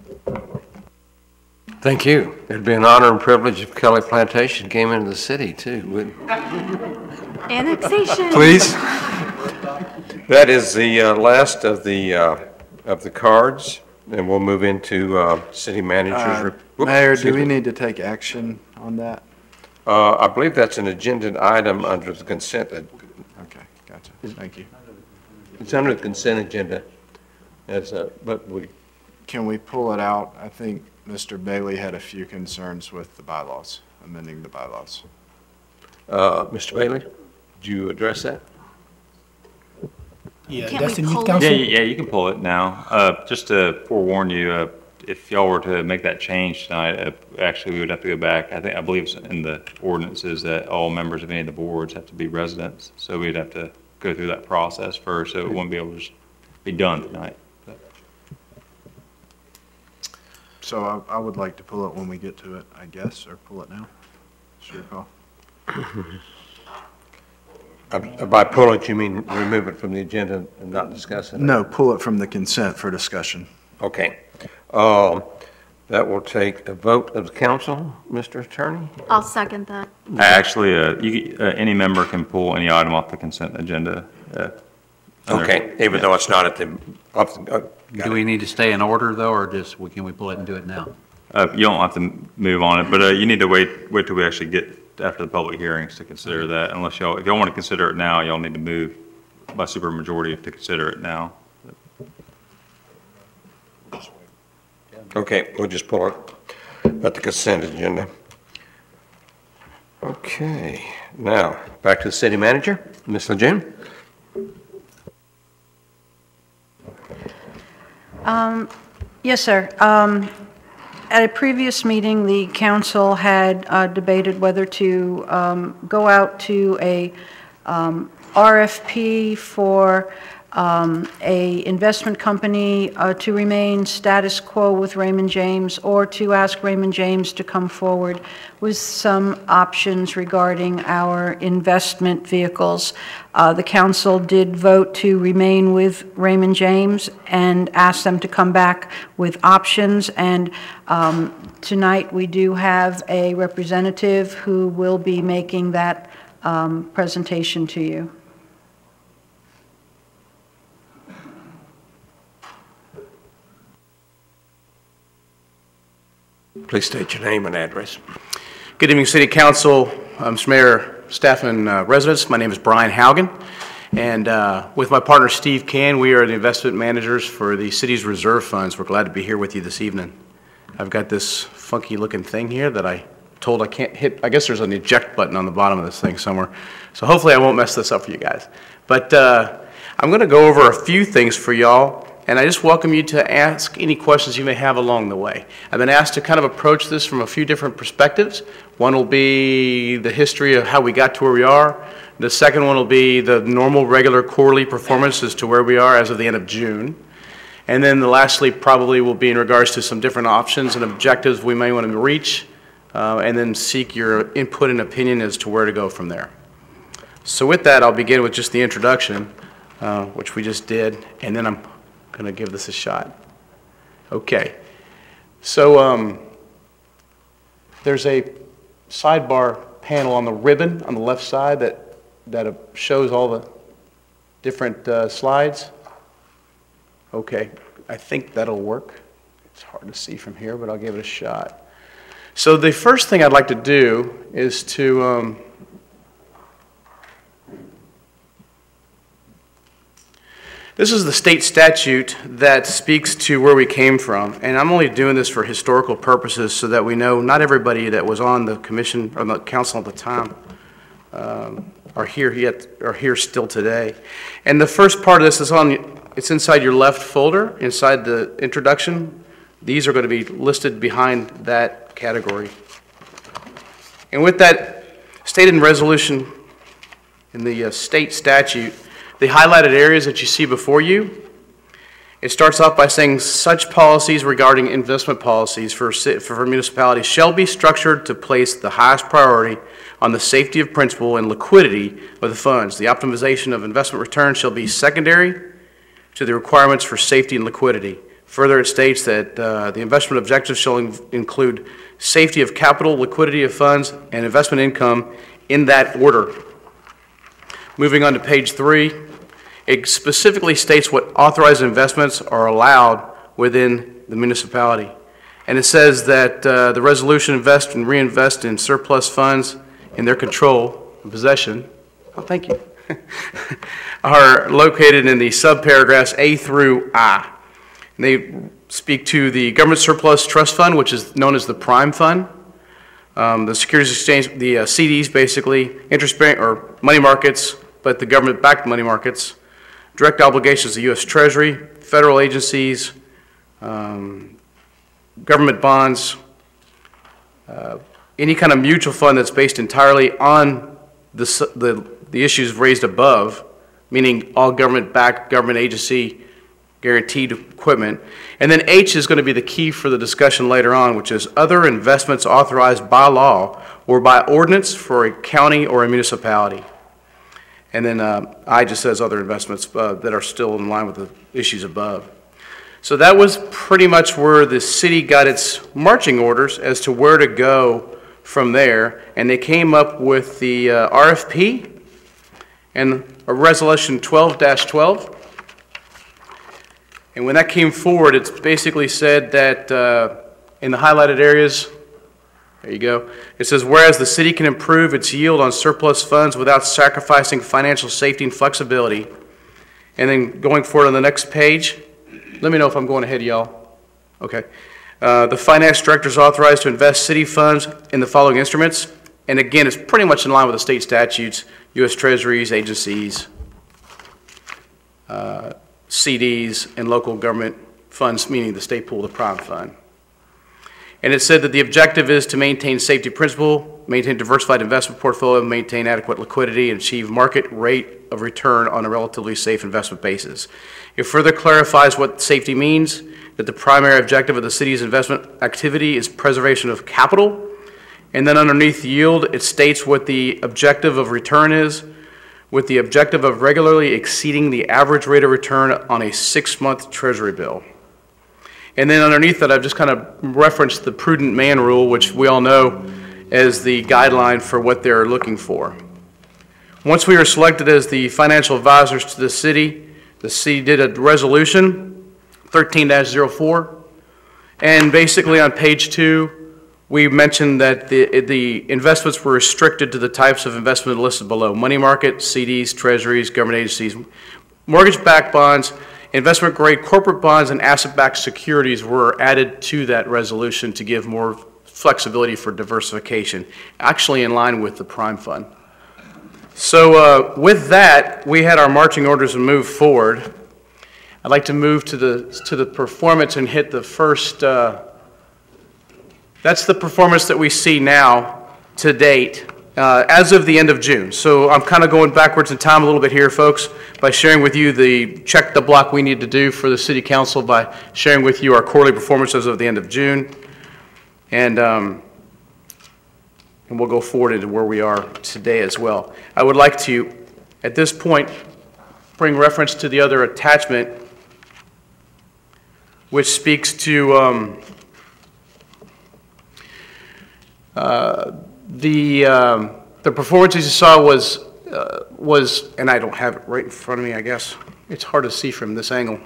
Speaker 1: Thank you. It'd be an honor and privilege if Kelly Plantation came into the city, too.
Speaker 6: Annexation.
Speaker 1: Please. That is the last of the cards, and we'll move into city manager's report.
Speaker 15: Mayor, do we need to take action on that?
Speaker 1: I believe that's an agenda item under the consent.
Speaker 15: Okay, gotcha. Thank you.
Speaker 1: It's under the consent agenda. But
Speaker 15: can we pull it out? I think Mr. Bailey had a few concerns with the bylaws, amending the bylaws.
Speaker 1: Mr. Bailey, did you address that?
Speaker 16: Yeah, Destin Youth Council?
Speaker 7: Yeah, you can pull it now. Just to forewarn you, if y'all were to make that change tonight, actually we would have to go back. I believe it's in the ordinances that all members of any of the boards have to be residents, so we'd have to go through that process first, so it wouldn't be able to just be done tonight.
Speaker 15: So I would like to pull it when we get to it, I guess, or pull it now. It's your call.
Speaker 1: By pull it, you mean remove it from the agenda and not discuss it?
Speaker 15: No, pull it from the consent for discussion.
Speaker 1: Okay. That will take a vote of the council, Mr. Attorney.
Speaker 6: I'll second that.
Speaker 7: Actually, any member can pull any item off the consent agenda.
Speaker 1: Okay, even though it's not at the.
Speaker 17: Do we need to stay in order though, or can we pull it and do it now?
Speaker 7: You don't have to move on it, but you need to wait till we actually get after the public hearings to consider that. Unless if y'all want to consider it now, y'all need to move by supermajority to consider it now.
Speaker 1: Okay, we'll just pull it at the consent agenda. Okay, now back to the city manager, Ms. Lejeune.
Speaker 3: Yes, sir. At a previous meeting, the council had debated whether to go out to a RFP for a investment company to remain status quo with Raymond James, or to ask Raymond James to come forward with some options regarding our investment vehicles. The council did vote to remain with Raymond James and ask them to come back with options, and tonight we do have a representative who will be making that presentation to you.
Speaker 1: Please state your name and address.
Speaker 18: Good evening, City Council, Mr. Mayor, staff, and residents. My name is Brian Haugen, and with my partner Steve Can, we are the investment managers for the city's reserve funds. We're glad to be here with you this evening. I've got this funky looking thing here that I told I can't hit, I guess there's an eject button on the bottom of this thing somewhere. So hopefully I won't mess this up for you guys. But I'm going to go over a few things for y'all, and I just welcome you to ask any questions you may have along the way. I've been asked to kind of approach this from a few different perspectives. One will be the history of how we got to where we are. The second one will be the normal, regular, quarterly performance as to where we are as of the end of June. And then lastly probably will be in regards to some different options and objectives we may want to reach, and then seek your input and opinion as to where to go from there. So with that, I'll begin with just the introduction, which we just did, and then I'm going to give this a shot. Okay. So there's a sidebar panel on the ribbon on the left side that shows all the different slides. Okay, I think that'll work. It's hard to see from here, but I'll give it a shot. So the first thing I'd like to do is to this is the state statute that speaks to where we came from, and I'm only doing this for historical purposes so that we know not everybody that was on the commission or the council at the time are here still today. And the first part of this is it's inside your left folder, inside the introduction. These are going to be listed behind that category. And with that stated in resolution in the state statute, the highlighted areas that you see before you, it starts off by saying such policies regarding investment policies for municipalities shall be structured to place the highest priority on the safety of principal and liquidity of the funds. The optimization of investment returns shall be secondary to the requirements for safety and liquidity. Further, it states that the investment objectives shall include safety of capital, liquidity of funds, and investment income in that order. Moving on to page 3, it specifically states what authorized investments are allowed within the municipality. And it says that the resolution invest and reinvest in surplus funds in their control and possession, oh, thank you, are located in the subparagraphs A through I. And they speak to the government surplus trust fund, which is known as the prime fund, the securities exchange, the CDs basically, interest-bearing or money markets, but the government-backed money markets, direct obligations to U.S. Treasury, federal agencies, government bonds, any kind of mutual fund that's based entirely on the issues raised above, meaning all government-backed, government agency guaranteed equipment. And then H is going to be the key for the discussion later on, which is other investments authorized by law or by ordinance for a county or a municipality. And then I just says other investments that are still in line with the issues above. So that was pretty much where the city got its marching orders as to where to go from there. And they came up with the RFP and a resolution 12-12. And when that came forward, it's basically said that in the highlighted areas, there you go. It says, whereas the city can improve its yield on surplus funds without sacrificing financial safety and flexibility. And then going forward on the next page, let me know if I'm going ahead, y'all. Okay. The finance director is authorized to invest city funds in the following instruments. And again, it's pretty much in line with the state statutes, U.S. Treasuries, agencies, CDs, and local government funds, meaning the state pool, the prime fund. And it said that the objective is to maintain safety principle, maintain diversified investment portfolio, maintain adequate liquidity, and achieve market rate of return on a relatively safe investment basis. It further clarifies what safety means, that the primary objective of the city's investment activity is preservation of capital. And then underneath yield, it states what the objective of return is, with the objective of regularly exceeding the average rate of return on a 6-month treasury bill. And then underneath that, I've just kind of referenced the prudent man rule, which we all know as the guideline for what they're looking for. Once we were selected as the financial advisors to the city did a resolution, 13-04, and basically on page 2, we mentioned that the investments were restricted to the types of investment listed below: money market, CDs, treasuries, government agencies, mortgage-backed bonds, investment-grade corporate bonds, and asset-backed securities were added to that resolution to give more flexibility for diversification, actually in line with the prime fund. So with that, we had our marching orders and move forward. I'd like to move to the performance and hit the first, that's the performance that we see now to date as of the end of June. So I'm kind of going backwards in time a little bit here, folks, by sharing with you the check the block we need to do for the City Council by sharing with you our quarterly performance as of the end of June. And we'll go forward into where we are today as well. I would like to, at this point, bring reference to the other attachment, which speaks to the performance as you saw was, and I don't have it right in front of me, I guess. It's hard to see from this angle.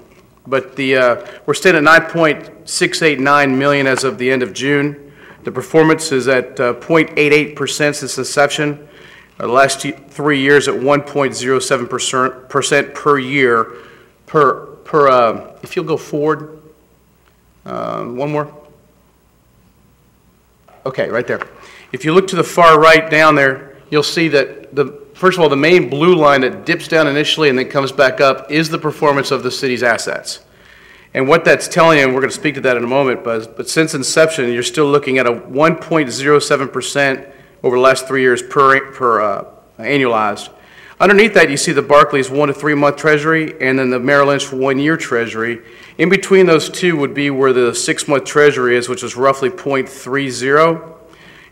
Speaker 18: But we're staying at 9.689 million as of the end of June. The performance is at 0.88% since inception. The last 3 years at 1.07% per year if you'll go forward, one more. Okay, right there. If you look to the far right down there, you'll see that first of all, the main blue line that dips down initially and then comes back up is the performance of the city's assets. And what that's telling you, and we're going to speak to that in a moment, but since inception, you're still looking at a 1.07% over the last 3 years per annualized. Underneath that, you see the Barclays 1 to 3 month treasury and then the Merrill Lynch 1 year treasury. In between those two would be where the 6 month treasury is, which is roughly 0.30.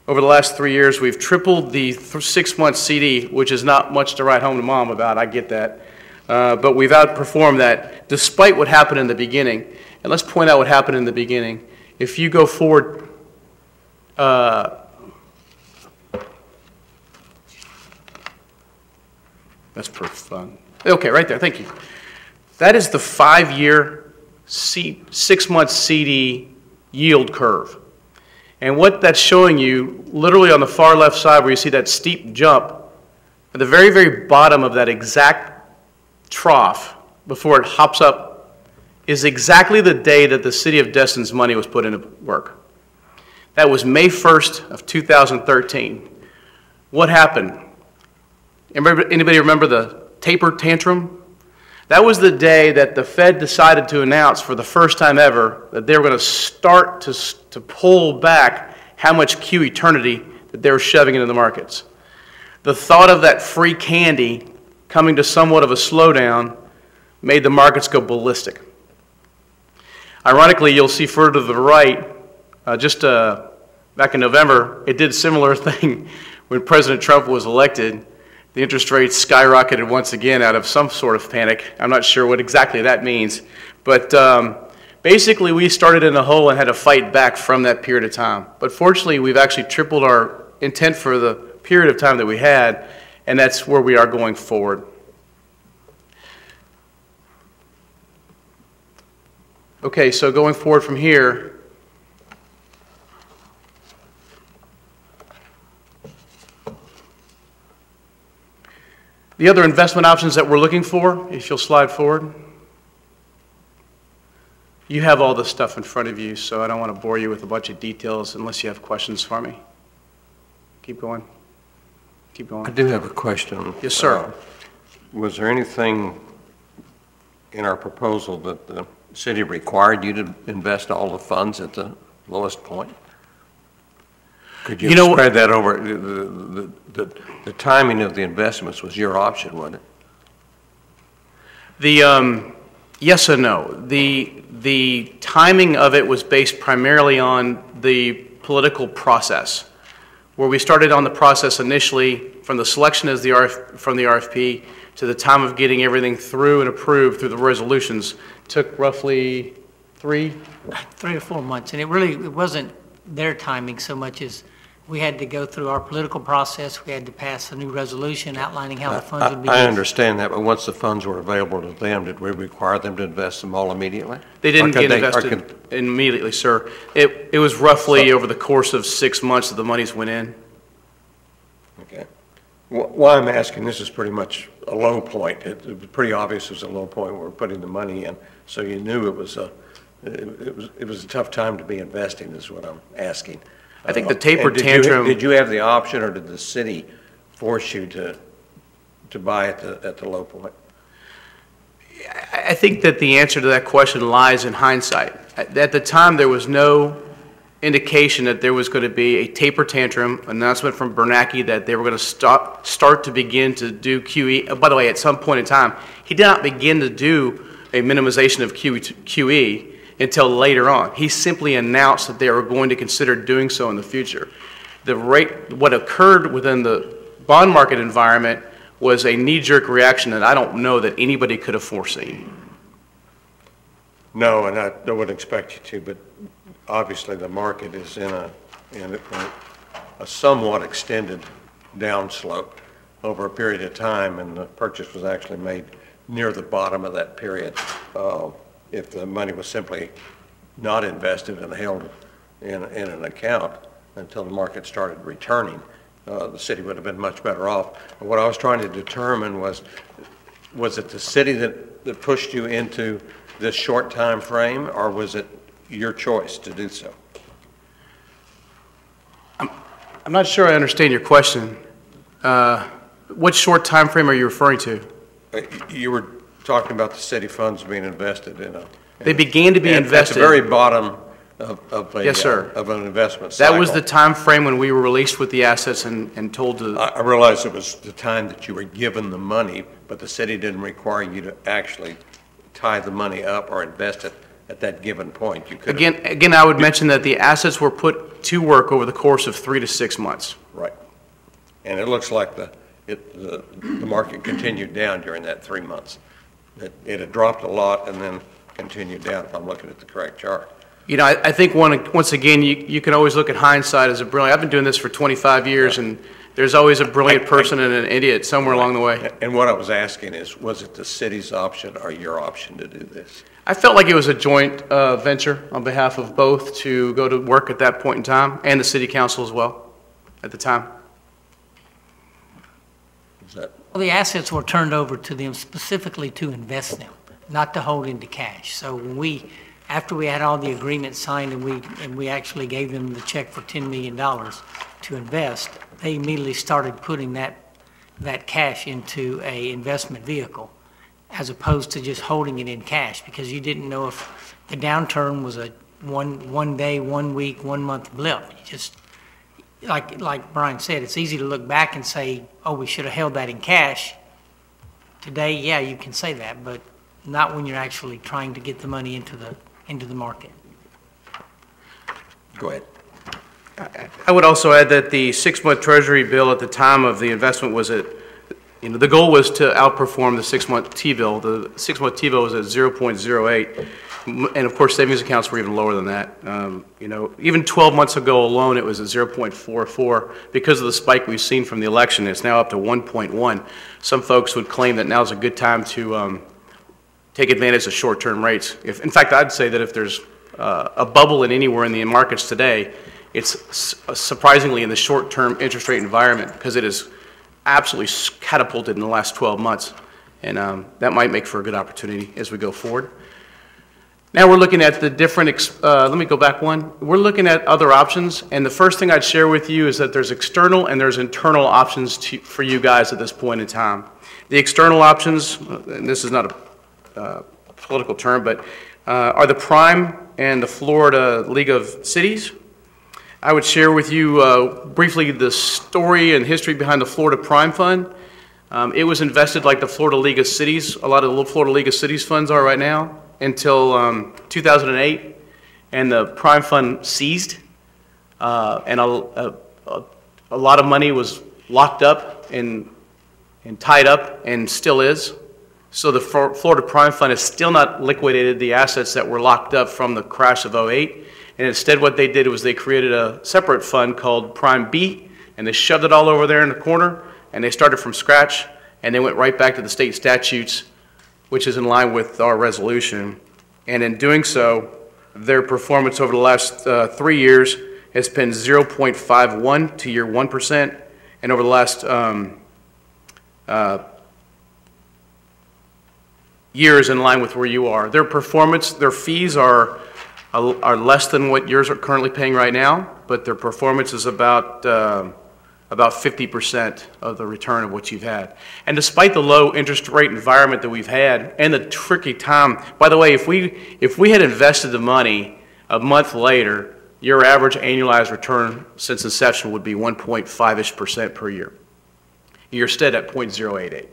Speaker 18: Over the last 3 years, we've tripled the 6 month CD, which is not much to write home to mom about, I get that. But we've outperformed that despite what happened in the beginning. And let's point out what happened in the beginning. If you go forward, that's per fund. Okay, right there, thank you. That is the 5 year 6 month CD yield curve. And what that's showing you, literally on the far left side where you see that steep jump, at the very, very bottom of that exact trough, before it hops up, is exactly the day that the City of Destin's money was put into work. That was May 1st of 2013. What happened? Anybody remember the taper tantrum? That was the day that the Fed decided to announce for the first time ever that they were going to start to pull back how much Q eternity that they were shoving into the markets. The thought of that free candy coming to somewhat of a slowdown made the markets go ballistic. Ironically, you'll see further to the right, back in November, it did a similar thing when President Trump was elected. The interest rates skyrocketed once again out of some sort of panic. I'm not sure what exactly that means. But basically, we started in a hole and had to fight back from that period of time. But fortunately, we've actually tripled our intent for the period of time that we had, and that's where we are going forward. Okay, so going forward from here, the other investment options that we're looking for, if you'll slide forward. You have all this stuff in front of you, so I don't want to bore you with a bunch of details unless you have questions for me. Keep going. Keep going.
Speaker 1: I do have a question.
Speaker 18: Yes, sir.
Speaker 1: Was there anything in our proposal that the city required you to invest all the funds at the lowest point? Could you spread that over? The timing of the investments was your option, wasn't it?
Speaker 18: Yes and no. The timing of it was based primarily on the political process, where we started on the process initially from the selection as from the RFP to the time of getting everything through and approved through the resolutions took roughly 3
Speaker 16: or 4 months, and it wasn't their timing so much as we had to go through our political process. We had to pass a new resolution outlining how the funds would be used.
Speaker 1: I understand that, but once the funds were available to them, did we require them to invest them all immediately?
Speaker 18: They didn't get invested immediately, sir. It was roughly over the course of 6 months that the monies went in.
Speaker 1: Okay. Why I'm asking, this is pretty much a low point. It was pretty obvious it was a low point where we're putting the money in, so you knew it was a tough time to be investing is what I'm asking.
Speaker 18: I think the taper
Speaker 1: And
Speaker 18: tantrum.
Speaker 1: Did you have the option, or did the city force you to buy at the low point?
Speaker 18: I think that the answer to that question lies in hindsight. At the time, there was no indication that there was going to be a taper tantrum announcement from Bernanke that they were going to start to begin to do QE. By the way, at some point in time, he did not begin to do a minimization of QE until later on. He simply announced that they were going to consider doing so in the future. What occurred within the bond market environment was a knee-jerk reaction that I don't know that anybody could have foreseen.
Speaker 1: No, and I wouldn't expect you to, but obviously the market is in a somewhat extended downslope over a period of time, and the purchase was actually made near the bottom of that period. If the money was simply not invested and held in an account until the market started returning, the city would have been much better off. But what I was trying to determine was it the city that pushed you into this short time frame, or was it your choice to do so?
Speaker 18: I'm not sure I understand your question. What short time frame are you referring to?
Speaker 1: You were talking about the city funds being invested in a...
Speaker 18: They began to be invested.
Speaker 1: At the very bottom of
Speaker 18: Yes, sir.
Speaker 1: Of an investment cycle.
Speaker 18: That was the time frame when we were released with the assets and told to...
Speaker 1: I realized it was the time that you were given the money, but the city didn't require you to actually tie the money up or invest it at that given point. You could
Speaker 18: Again, I would mention that the assets were put to work over the course of 3 to 6 months.
Speaker 1: Right. And it looks like the market continued down during that 3 months. It had dropped a lot and then continued down, if I'm looking at the correct chart.
Speaker 18: You know, I think once again, you can always look at hindsight as a brilliant... I've been doing this for 25 years, and there's always a brilliant person and an idiot somewhere along the way.
Speaker 1: And what I was asking is, was it the city's option or your option to do this?
Speaker 18: I felt like it was a joint venture on behalf of both to go to work at that point in time, and the city council as well at the time.
Speaker 16: Well, the assets were turned over to them specifically to invest them, not to hold into cash. So when after we had all the agreements signed and we actually gave them the check for $10 million to invest, they immediately started putting that cash into a investment vehicle, as opposed to just holding it in cash, because you didn't know if the downturn was a one day, 1 week, 1 month blip. You just, like Brian said, it's easy to look back and say, oh, we should have held that in cash. Today, yeah, you can say that, but not when you're actually trying to get the money into the market.
Speaker 1: Go ahead.
Speaker 18: I would also add that the 6-month Treasury bill at the time of the investment was at, the goal was to outperform the 6-month T-bill. The 6-month T-bill was at 0.08, and of course savings accounts were even lower than that. Even 12 months ago alone, it was at 0.44. Because of the spike we've seen from the election, it's now up to 1.1. Some folks would claim that now's a good time to take advantage of short-term rates. In fact, I'd say that if there's a bubble anywhere in the markets today, it's surprisingly in the short-term interest rate environment, because it is absolutely catapulted in the last 12 months. And that might make for a good opportunity as we go forward. Now we're looking at the different, let me go back one. We're looking at other options, and the first thing I'd share with you is that there's external and there's internal options for you guys at this point in time. The external options, and this is not a political term, but are the Prime and the Florida League of Cities. I would share with you briefly the story and history behind the Florida Prime Fund. It was invested like the Florida League of Cities, a lot of the Florida League of Cities funds are right now, until 2008, and the Prime Fund seized, and a lot of money was locked up and tied up and still is. So the Florida Prime Fund has still not liquidated the assets that were locked up from the crash of 08. And instead what they did was they created a separate fund called Prime B, and they shoved it all over there in the corner, and they started from scratch, and they went right back to the state statutes, which is in line with our resolution. And in doing so, their performance over the last 3 years has been 0.51 to year 1%, and over the last years in line with where you are. Their performance, their fees are are less than what yours are currently paying right now, but their performance is about 50% of the return of what you've had. And despite the low interest rate environment that we've had and the tricky time, by the way, if we had invested the money a month later, your average annualized return since inception would be 1.5-ish% per year. You're instead at 0.088.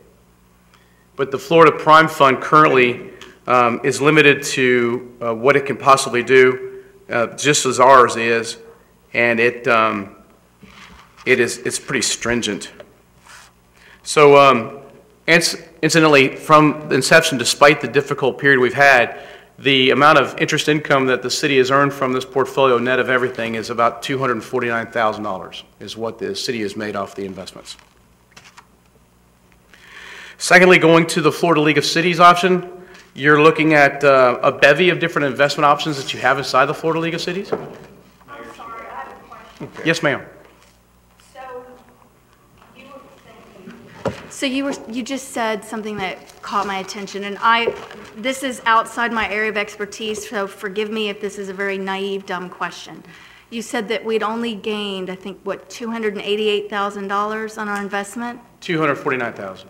Speaker 18: But the Florida Prime Fund currently is limited to what it can possibly do, just as ours is, and it's pretty stringent. So, incidentally, from inception, despite the difficult period we've had, the amount of interest income that the city has earned from this portfolio, net of everything, is about $249,000, is what the city has made off the investments. Secondly, going to the Florida League of Cities option, you're looking at a bevy of different investment options that you have inside the Florida League of Cities.
Speaker 6: I'm sorry, I have a question.
Speaker 18: Okay. Yes, ma'am.
Speaker 6: So you just said something that caught my attention, and this is outside my area of expertise, so forgive me if this is a very naive, dumb question. You said that we'd only gained, I think, what, $288,000 on our investment?
Speaker 18: $249,000.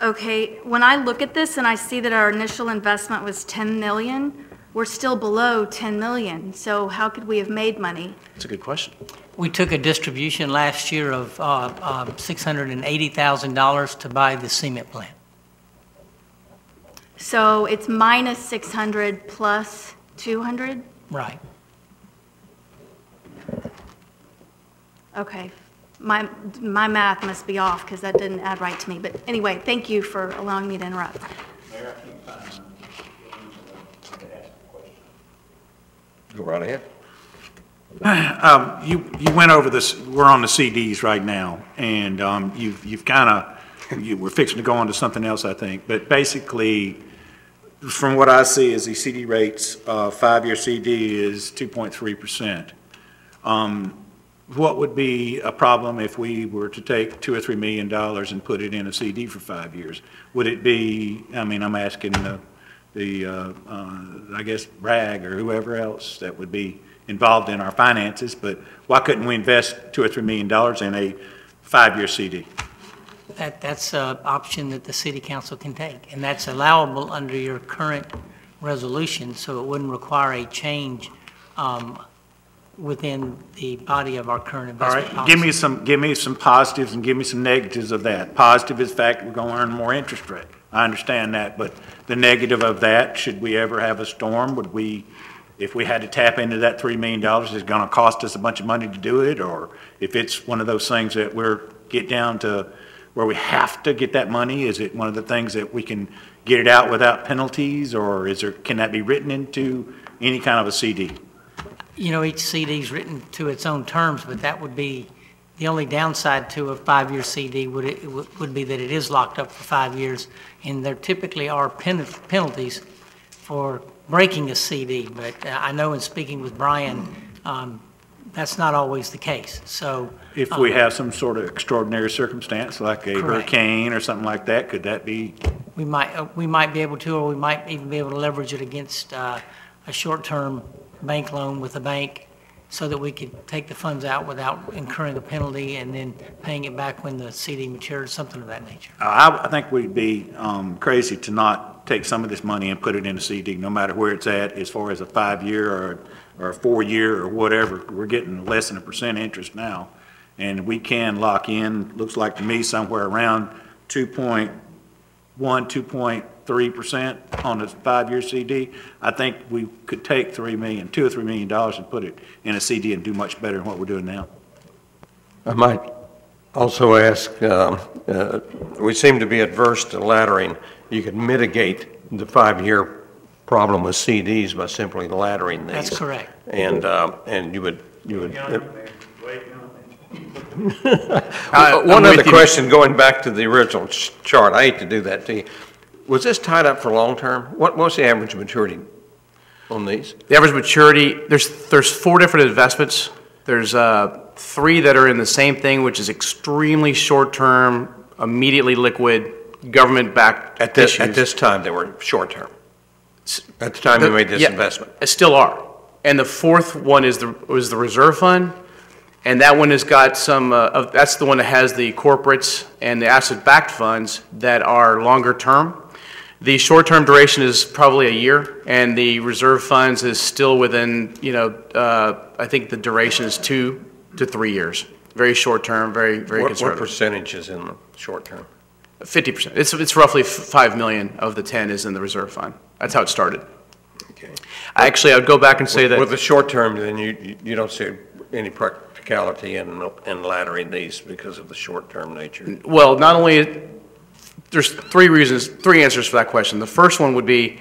Speaker 6: Okay, when I look at this and I see that our initial investment was $10 million, we're still below $10 million. So how could we have made money?
Speaker 18: That's a good question.
Speaker 16: We took a distribution last year of $680,000 to buy the cement plant.
Speaker 6: So it's minus 600 plus 200?
Speaker 16: Right.
Speaker 6: Okay. My math must be off because that didn't add right to me. But anyway, thank you for allowing me to interrupt.
Speaker 19: Mayor, I can't find
Speaker 1: Go right ahead.
Speaker 19: You went over this. We're on the CDs right now, and you've kind of we're fixing to go on to something else, I think. But basically, from what I see, is the CD rates, 5-year CD is 2.3%. What would be a problem if we were to take $2 or $3 million and put it in a CD for 5 years? Would it be? I mean, I'm asking I guess RAG or whoever else that would be involved in our finances, but why couldn't we invest $2 or $3 million in a 5-year CD?
Speaker 16: That's an option that the city council can take, and that's allowable under your current resolution, so it wouldn't require a change within the body of our current investment policy.
Speaker 19: Give me some positives and give me some negatives of that. Positive is the fact we're going to earn more interest rate. I understand that, but the negative of that, should we ever have a storm, would we, if we had to tap into that $3 million, is it going to cost us a bunch of money to do it? Or if it's one of those things that we're get down to where we have to get that money, is it one of the things that we can get it out without penalties, or can that be written into any kind of a CD?
Speaker 16: You know, each CD is written to its own terms, but that would be the only downside to a 5-year CD would be that it is locked up for 5 years, and there typically are penalties for breaking a CD. But I know in speaking with Brian, that's not always the case. So
Speaker 19: if we have some sort of extraordinary circumstance, like a
Speaker 16: correct.
Speaker 19: hurricane or something like that, could that be?
Speaker 16: We might be able to, or we might even be able to leverage it against a short-term bank loan with a bank, so that we could take the funds out without incurring a penalty and then paying it back when the CD matures, something of that nature.
Speaker 19: I think we'd be crazy to not take some of this money and put it in a CD, no matter where it's at, as far as a 5-year or a 4-year or whatever. We're getting less than 1% interest now, and we can lock in, looks like to me, somewhere around 2.1, 2.3% on a 5-year CD. I think we could take $2 or $3 million and put it in a CD and do much better than what we're doing now.
Speaker 1: I might also ask, we seem to be adverse to laddering. You could mitigate the 5-year problem with CDs by simply laddering these.
Speaker 16: That's correct.
Speaker 1: And you would.
Speaker 18: One
Speaker 1: other question, going back to the original chart. I hate to do that to you. Was this tied up for long term? What's the average maturity on these?
Speaker 18: The average maturity, there's 4 different investments. There's 3 that are in the same thing, which is extremely short term, immediately liquid, government-backed issues.
Speaker 1: At this time, they were short term. At the time you made this investment.
Speaker 18: Still are. And the fourth one is the reserve fund. And that one has got some, that's the one that has the corporates and the asset-backed funds that are longer term. The short-term duration is probably a year, and the reserve funds is still within, I think the duration is 2 to 3 years. Very short-term, very conservative.
Speaker 1: What percentage is in the short-term?
Speaker 18: 50%. It's roughly 5 million of the 10 is in the reserve fund. That's how it started.
Speaker 1: Okay.
Speaker 18: Actually, I would go back and say that
Speaker 1: with the short-term, then you don't see any practicality in laddering these because of the short-term nature.
Speaker 18: Well, not only, there's three answers for that question. The first one would be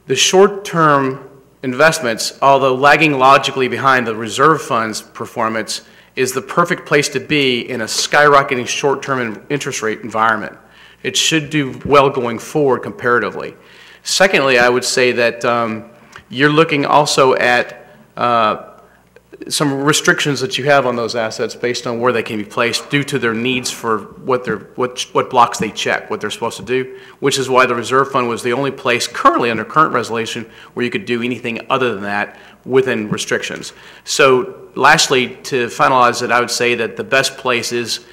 Speaker 18: the short-term investments, although lagging logically behind the reserve fund's performance, is the perfect place to be in a skyrocketing short-term interest rate environment. It should do well going forward comparatively. Secondly, I would say that you're looking also at some restrictions that you have on those assets based on where they can be placed due to their needs for what blocks they check, what they're supposed to do, which is why the reserve fund was the only place currently under current resolution where you could do anything other than that within restrictions. So lastly, to finalize it, I would say that the best place is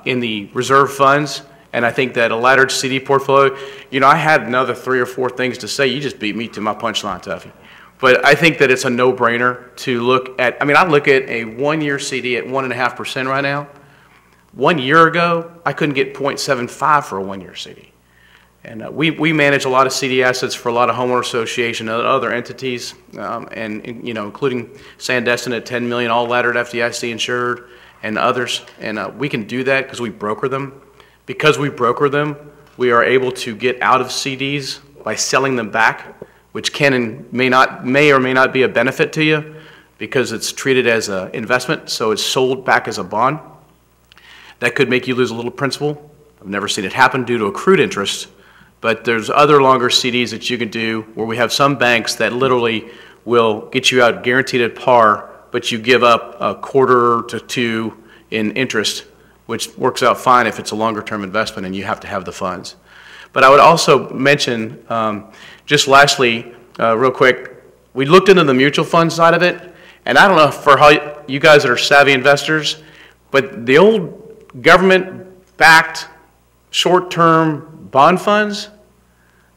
Speaker 18: in the reserve funds, and I think that a laddered CD portfolio, I had another 3 or 4 things to say. You just beat me to my punchline, Tuffy. But I think that it's a no-brainer to look at, I look at a 1-year CD at 1.5% right now. 1 year ago, I couldn't get 0.75 for a 1-year CD. And we manage a lot of CD assets for a lot of homeowner association and other entities, including Destin at 10 million, all laddered FDIC insured, and others. And we can do that because we broker them. Because we broker them, we are able to get out of CDs by selling them back, which can and may or may not be a benefit to you because it's treated as an investment, so it's sold back as a bond. That could make you lose a little principal. I've never seen it happen due to accrued interest, but there's other longer CDs that you can do where we have some banks that literally will get you out guaranteed at par, but you give up 1/4 to 2 in interest, which works out fine if it's a longer term investment and you have to have the funds. But I would also mention, just lastly, real quick, we looked into the mutual fund side of it, and I don't know for how you guys that are savvy investors, but the old government-backed short-term bond funds,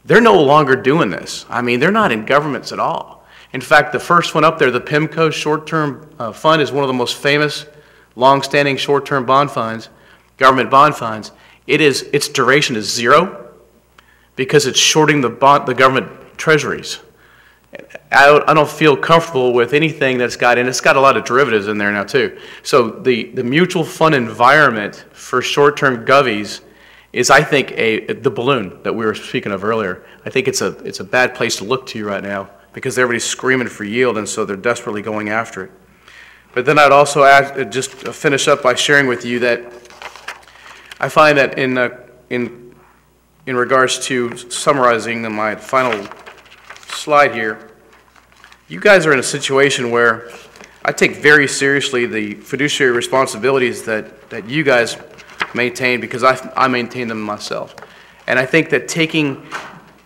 Speaker 18: they're no longer doing this. They're not in governments at all. In fact, the first one up there, the PIMCO short-term fund, is one of the most famous long-standing short-term bond funds, government bond funds. Its duration is 0. Because it's shorting the government treasuries. I don't feel comfortable with anything that's got, and it's got a lot of derivatives in there now too. So the mutual fund environment for short-term govies is, I think, the balloon that we were speaking of earlier. I think it's a bad place to look to right now because everybody's screaming for yield, and so they're desperately going after it. But then I'd also just finish up by sharing with you that I find that in regards to summarizing my final slide here, you guys are in a situation where I take very seriously the fiduciary responsibilities that you guys maintain because I maintain them myself. And I think that taking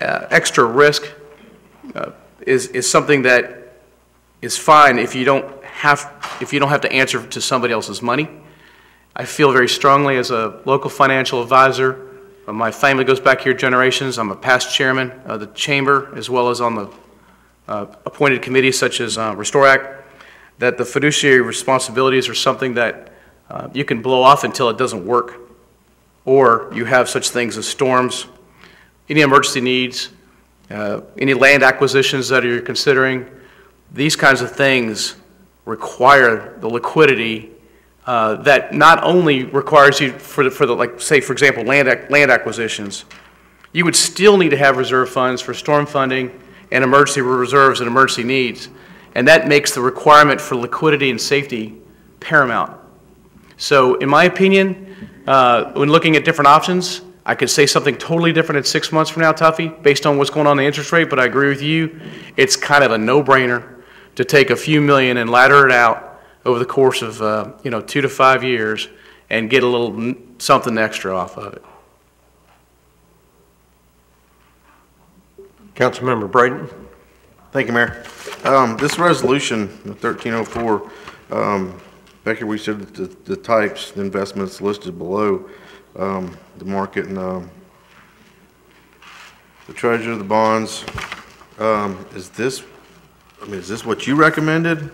Speaker 18: extra risk is something that is fine if you don't have to answer to somebody else's money. I feel very strongly as a local financial advisor. My family goes back here generations. I'm a past chairman of the chamber as well as on the appointed committees such as Restore Act, that the fiduciary responsibilities are something that you can blow off until it doesn't work, or you have such things as storms, any emergency needs, any land acquisitions that you're considering. These kinds of things require the liquidity that not only requires you for like, say, for example, land acquisitions, you would still need to have reserve funds for storm funding and emergency reserves and emergency needs. And that makes the requirement for liquidity and safety paramount. So in my opinion, when looking at different options, I could say something totally different in 6 months from now, Tuffy, based on what's going on in the interest rate, but I agree with you. It's kind of a no-brainer to take a few million and ladder it out over the course of 2 to 5 years and get a little something extra off of it.
Speaker 1: Councilmember Braden.
Speaker 4: Thank you, Mayor. This resolution, 1304, back here we said that the types, the investments listed below, the market and the treasurer, the bonds, is this what you recommended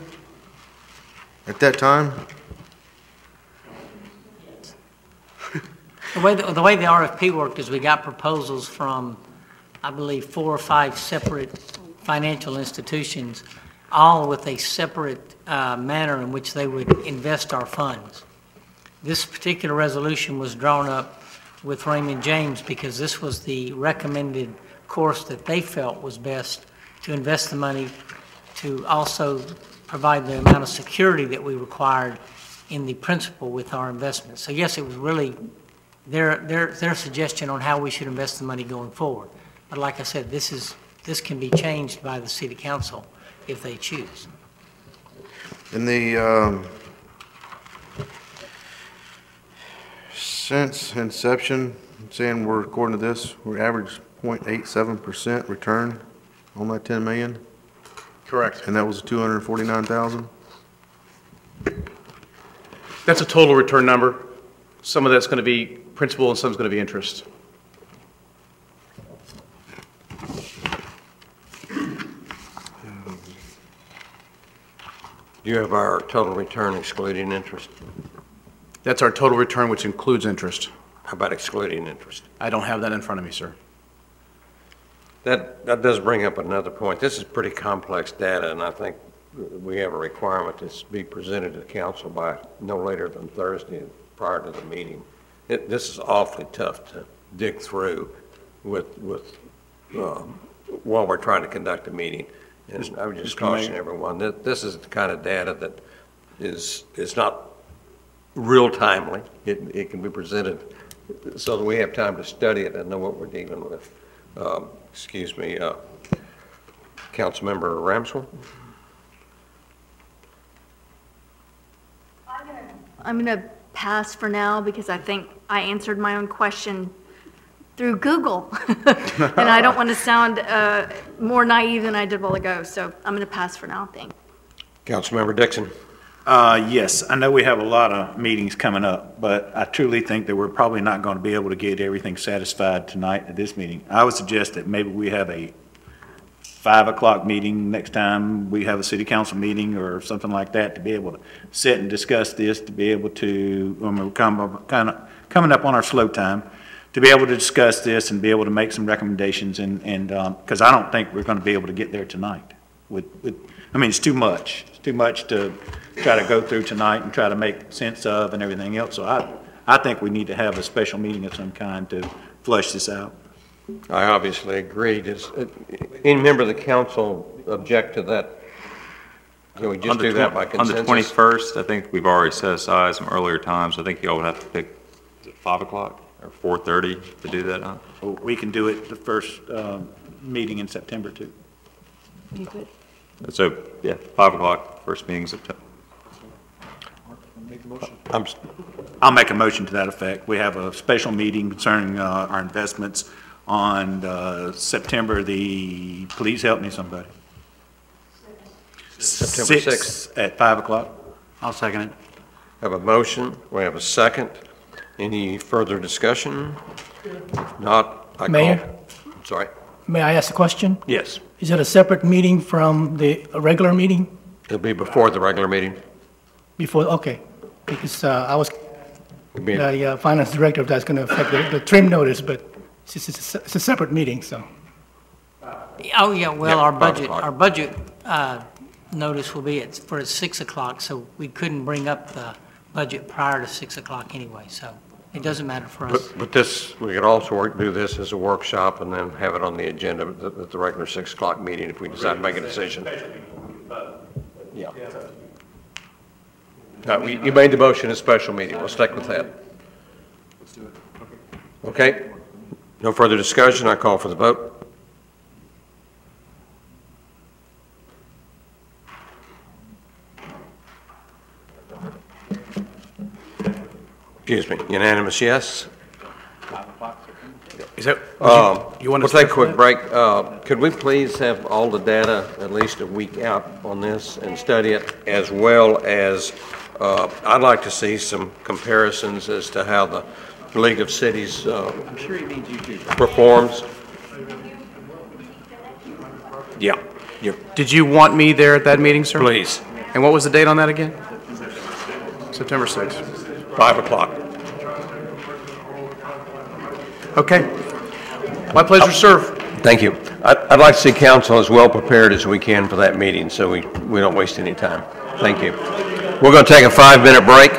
Speaker 4: at that time?
Speaker 16: The way the RFP worked is we got proposals from, I believe, 4 or 5 separate financial institutions, all with a separate manner in which they would invest our funds. This particular resolution was drawn up with Raymond James because this was the recommended course that they felt was best to invest the money, to also provide the amount of security that we required in the principal with our investments. So yes, it was really their suggestion on how we should invest the money going forward. But like I said, this can be changed by the city council if they choose.
Speaker 4: In the since inception, saying we're according to this, we're average 0.87% return on that 10 million.
Speaker 18: Correct.
Speaker 4: And that was 249,000.
Speaker 18: That's a total return number. Some of that's going to be principal and some is going to be interest.
Speaker 1: You have our total return excluding interest.
Speaker 18: That's our total return, which includes interest.
Speaker 1: How about excluding interest?
Speaker 18: I don't have that in front of me, sir.
Speaker 1: That does bring up another point. This is pretty complex data, and I think we have a requirement to be presented to the council by no later than Thursday prior to the meeting. This is awfully tough to dig through while we're trying to conduct a meeting. And I would just caution everyone that this is the kind of data that is not real timely. It can be presented so that we have time to study it and know what we're dealing with. Excuse me, Councilmember Ramswell.
Speaker 6: I'm going to pass for now because I think I answered my own question through Google. And I don't want to sound more naive than I did a while ago. So I'm going to pass for now. Thanks.
Speaker 1: Councilmember Dixon.
Speaker 19: Yes, I know we have a lot of meetings coming up, but I truly think that we're probably not going to be able to get everything satisfied tonight at this meeting. I would suggest that maybe we have a 5 o'clock meeting next time we have a city council meeting or something like that to be able to sit and discuss this, to be able to, when we're coming up on our slow time, to be able to discuss this and be able to make some recommendations and because I don't think we're going to be able to get there tonight. I mean, it's too much. It's too much to try to go through tonight and try to make sense of and everything else. So I think we need to have a special meeting of some kind to flush this out.
Speaker 1: I obviously agree. Does any member of the council object to that? Can we just do that by consensus?
Speaker 7: On the 21st, I think we've already set aside some earlier times. I think y'all would have to pick 5 o'clock or 4:30 to do that, huh?
Speaker 19: Well, we can do it the first meeting in September too.
Speaker 6: You good?
Speaker 7: So, yeah, 5 o'clock, first meeting in September.
Speaker 19: I'll make a motion to that effect. We have a special meeting concerning our investments on September the, please help me somebody.
Speaker 1: September 6th.
Speaker 19: At 5 o'clock.
Speaker 17: I'll second it.
Speaker 1: Have a motion. We have a second. Any further discussion? If not, I call.
Speaker 20: Mayor?
Speaker 1: Sorry.
Speaker 20: May I ask a question?
Speaker 1: Yes.
Speaker 20: Is it a separate meeting from the regular meeting?
Speaker 1: It'll be before the regular meeting.
Speaker 20: Before, okay. Because I was the finance director, if that's going to affect the trim notice, but it's a separate meeting, so.
Speaker 16: Oh, yeah, well,
Speaker 1: Yeah,
Speaker 16: our budget notice will be for 6 o'clock, so we couldn't bring up the budget prior to 6 o'clock anyway, so it doesn't matter for us.
Speaker 1: But this, we could also do this as a workshop and then have it on the agenda at the regular 6 o'clock meeting if we decide to make a decision. Yeah. You made the motion a special meeting. We'll stick with that.
Speaker 18: Let's do it.
Speaker 1: Okay. No further discussion. I call for the vote. Excuse me. Unanimous, yes.
Speaker 19: 5 o'clock.
Speaker 18: Is that, you want to
Speaker 1: We'll take a
Speaker 18: start
Speaker 1: quick
Speaker 18: that?
Speaker 1: break. Could we please have all the data at least a week out on this and study it, as well as, I'd like to see some comparisons as to how the League of Cities
Speaker 17: I'm sure he means you too.
Speaker 1: performs. Yeah.
Speaker 18: Did you want me there at that meeting, sir?
Speaker 1: Please.
Speaker 18: And what was the date on that again? September 6th.
Speaker 1: 5 o'clock.
Speaker 18: Okay. My pleasure to serve.
Speaker 1: Thank you. I'd like to see council as well prepared as we can for that meeting, so we don't waste any time. Thank you. We're going to take a 5-minute break.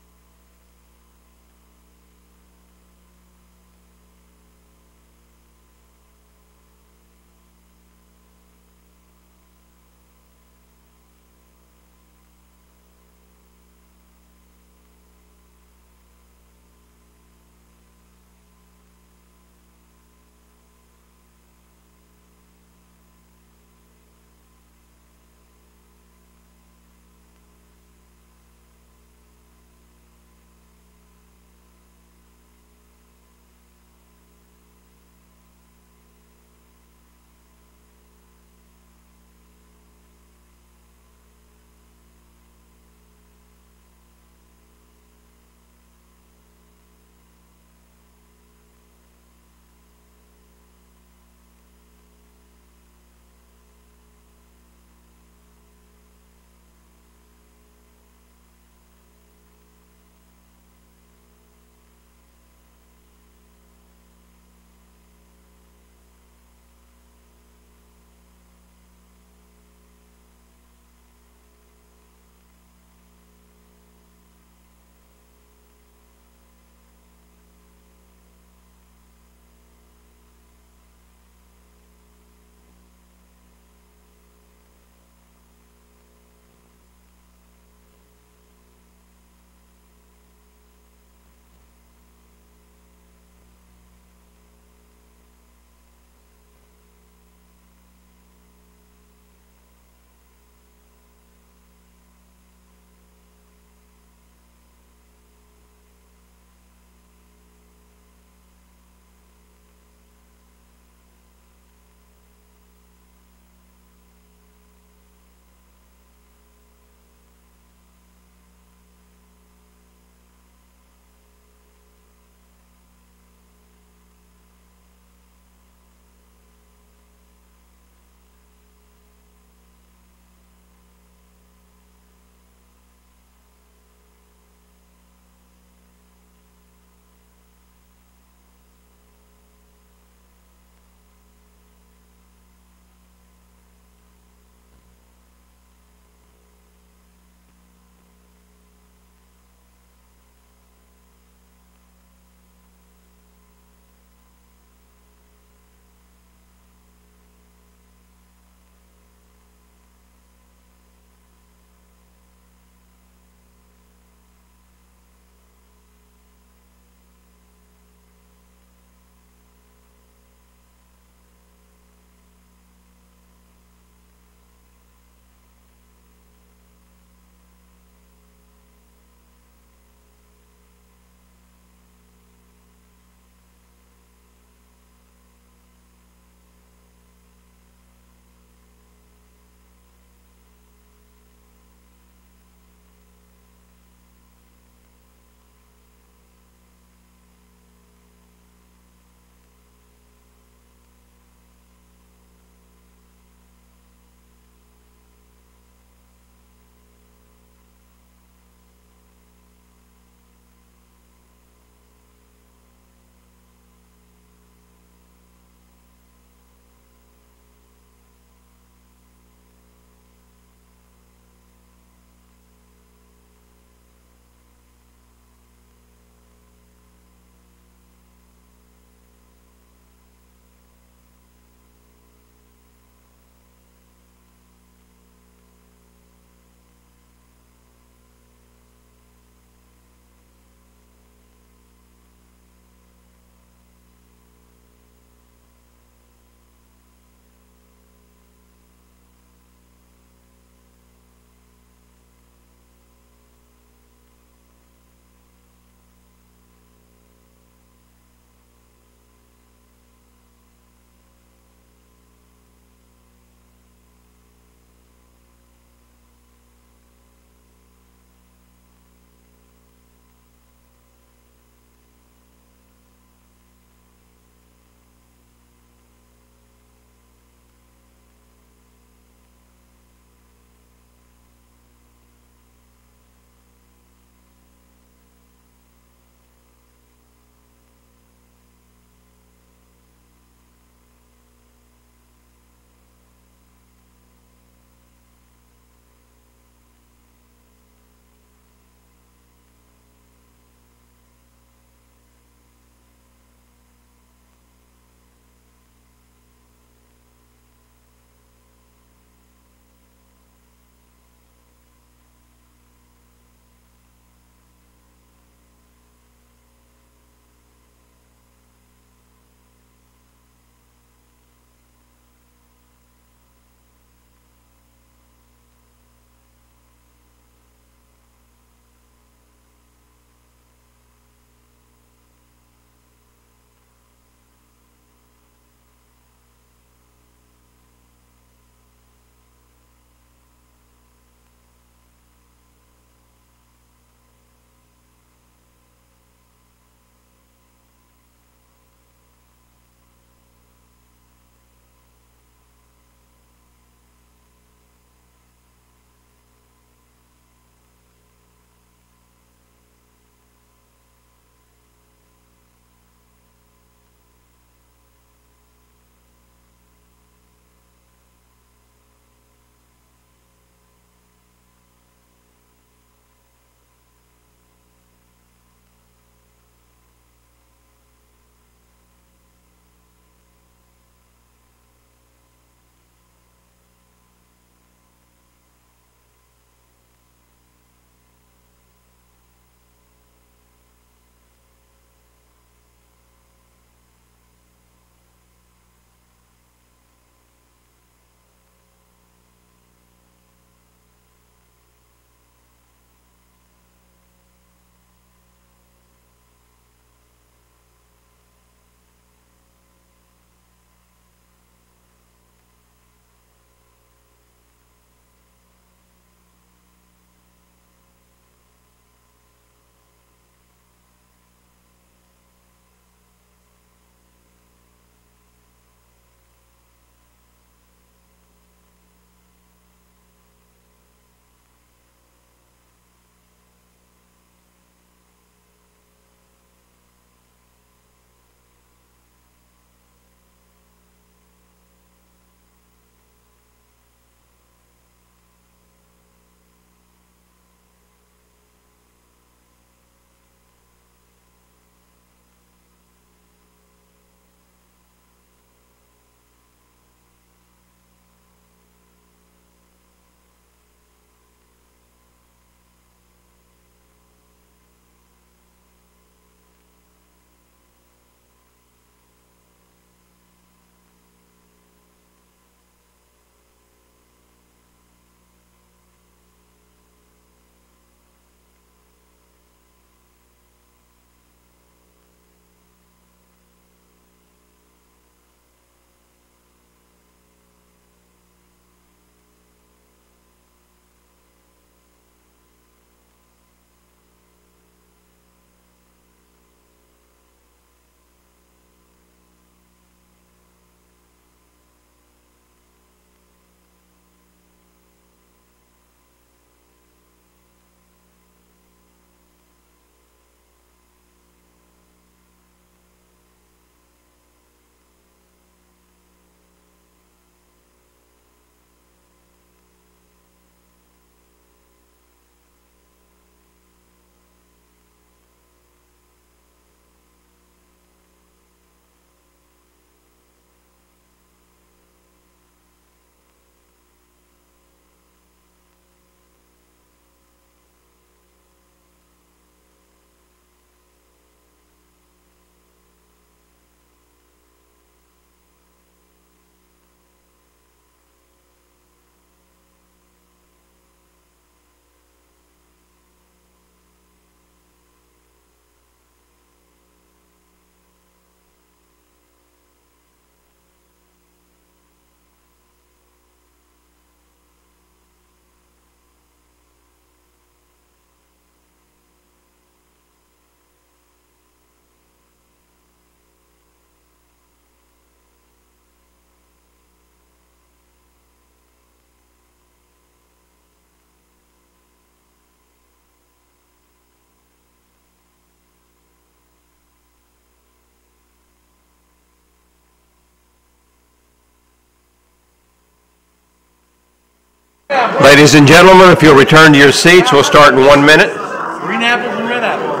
Speaker 1: Ladies and gentlemen, if you'll return to your seats, we'll start in 1 minute.
Speaker 17: Green apples and red apples.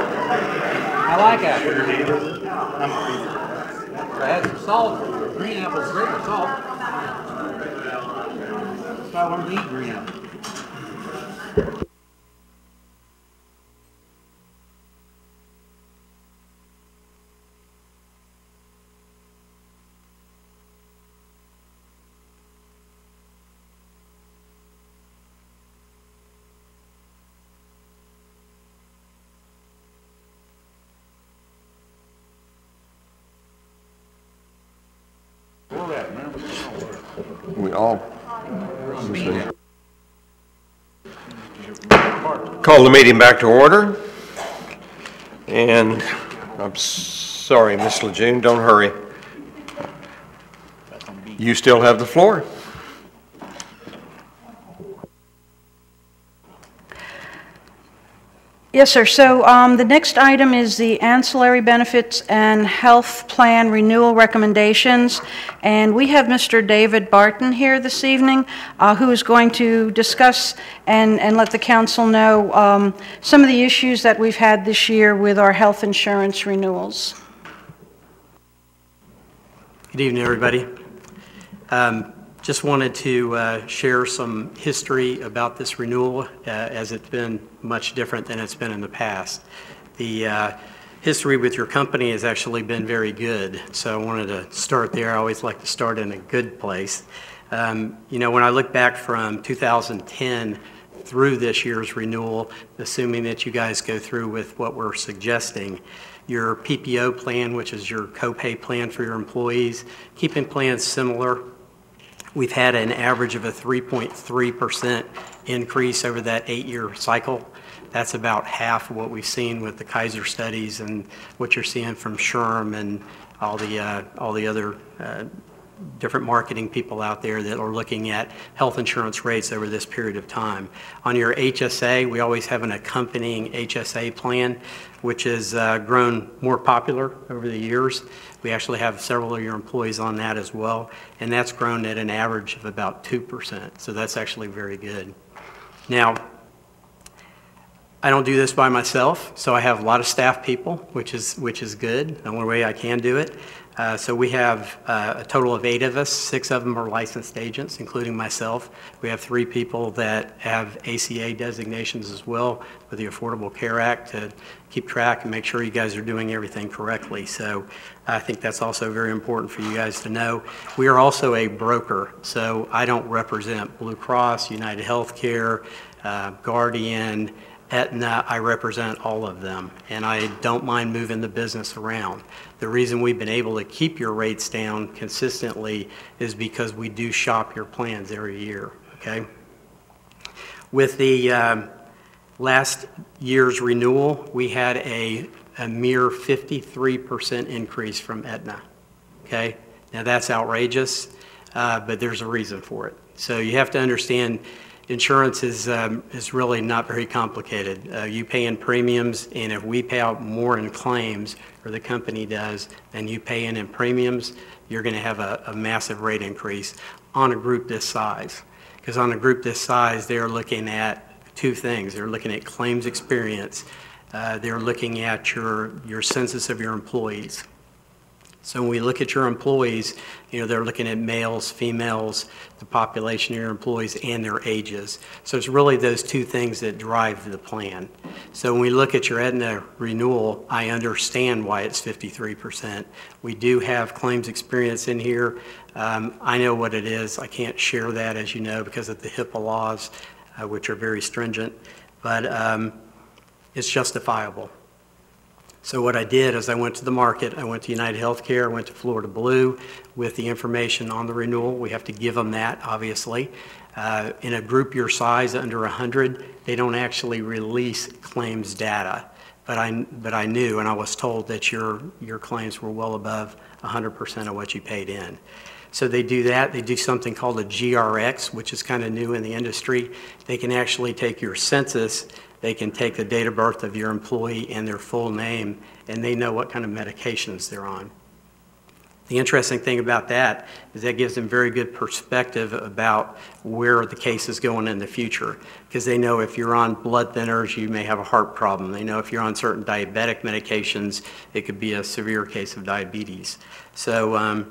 Speaker 17: I like apples. Add some salt. Green apples great with salt. That's why I wanted to eat green apples.
Speaker 1: We all call the meeting back to order. And I'm sorry, Ms. Lejeune, don't hurry. You still have the floor.
Speaker 3: Yes, sir. So the next item is the ancillary benefits and health plan renewal recommendations. And we have Mr. David Barton here this evening, who is going to discuss and let the council know some of the issues that we've had this year with our health insurance renewals.
Speaker 21: Good evening, everybody. Just wanted to share some history about this renewal, as it's been much different than it's been in the past. The history with your company has actually been very good, so I wanted to start there. I always like to start in a good place. You know, when I look back from 2010 through this year's renewal, assuming that you guys go through with what we're suggesting, your PPO plan, which is your copay plan for your employees, keeping plans similar. We've had an average of a 3.3% increase over that 8-year cycle. That's about half of what we've seen with the Kaiser studies and what you're seeing from SHRM and all the other different marketing people out there that are looking at health insurance rates over this period of time. On your HSA, we always have an accompanying HSA plan, which has grown more popular over the years. We actually have several of your employees on that as well, and that's grown at an average of about 2%, so that's actually very good. Now, I don't do this by myself, so I have a lot of staff people, which is good. The only way I can do it. So we have a total of 8 of us. 6 of them are licensed agents, including myself. We have 3 people that have ACA designations as well with the Affordable Care Act to keep track and make sure you guys are doing everything correctly. So I think that's also very important for you guys to know. We are also a broker, so I don't represent Blue Cross, United Healthcare, Guardian, Aetna. I represent all of them, and I don't mind moving the business around. The reason we've been able to keep your rates down consistently is because we do shop your plans every year, okay? With the last year's renewal, we had a mere 53% increase from Aetna, okay? Now that's outrageous, but there's a reason for it. So you have to understand insurance is really not very complicated. You pay in premiums, and if we pay out more in claims, or the company does, than you pay in premiums, you're going to have a massive rate increase on a group this size. Because on a group this size, they're looking at 2 things. They're looking at claims experience. They're looking at your census of your employees. So when we look at your employees, you know, they're looking at males, females, the population of your employees, and their ages. So it's really those 2 things that drive the plan. So when we look at your Aetna renewal, I understand why it's 53%. We do have claims experience in here. I know what it is. I can't share that, as you know, because of the HIPAA laws, which are very stringent, but it's justifiable. So what I did is I went to the market, I went to United Healthcare, I went to Florida Blue with the information on the renewal. We have to give them that, obviously. In a group your size, under 100, they don't actually release claims data. But I knew, and I was told that your claims were well above 100% of what you paid in. So they do that. They do something called a GRX, which is kind of new in the industry. They can actually take your census, they can take the date of birth of your employee and their full name, and they know what kind of medications they're on. The interesting thing about that is that gives them very good perspective about where the case is going in the future, because they know if you're on blood thinners, you may have a heart problem. They know if you're on certain diabetic medications, it could be a severe case of diabetes. So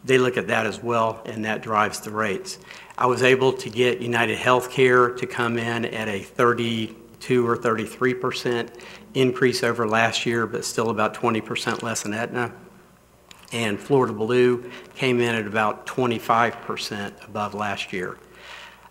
Speaker 21: they look at that as well, and that drives the rates. I was able to get United Healthcare to come in at a 32 or 33% increase over last year, but still about 20% less than Aetna. And Florida Blue came in at about 25% above last year.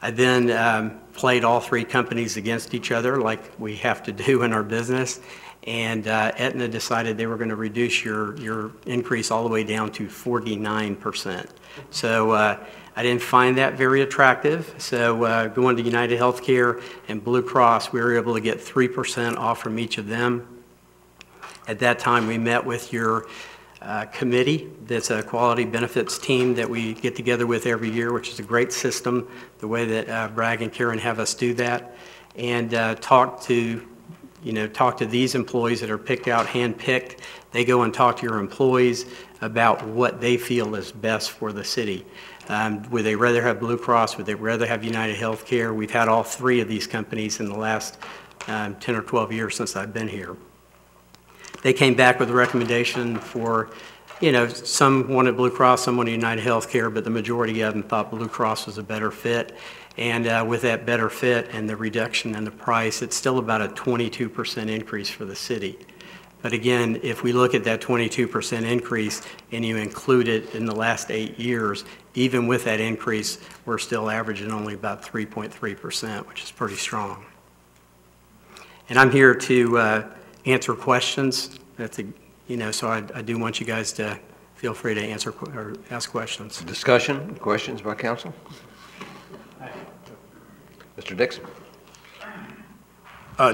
Speaker 21: I then played all three companies against each other like we have to do in our business, and Aetna decided they were going to reduce your increase all the way down to 49%. So I didn't find that very attractive. So going to United Healthcare and Blue Cross, we were able to get 3% off from each of them. At that time, we met with your committee. That's a quality benefits team that we get together with every year, which is a great system, the way that Bragg and Karen have us do that, and talk to these employees that are picked out, hand-picked. They go and talk to your employees about what they feel is best for the city. Would they rather have Blue Cross? Would they rather have United Healthcare? We've had all three of these companies in the last 10 or 12 years since I've been here. They came back with a recommendation for, some wanted Blue Cross, some wanted United Healthcare, but the majority of them thought Blue Cross was a better fit. And with that better fit and the reduction in the price, it's still about a 22% increase for the city. But again, if we look at that 22% increase and you include it in the last 8 years, even with that increase, we're still averaging only about 3.3%, which is pretty strong. And I'm here to answer questions. So I do want you guys to feel free to answer or ask questions.
Speaker 1: Discussion, questions by council? Mr. Dixon.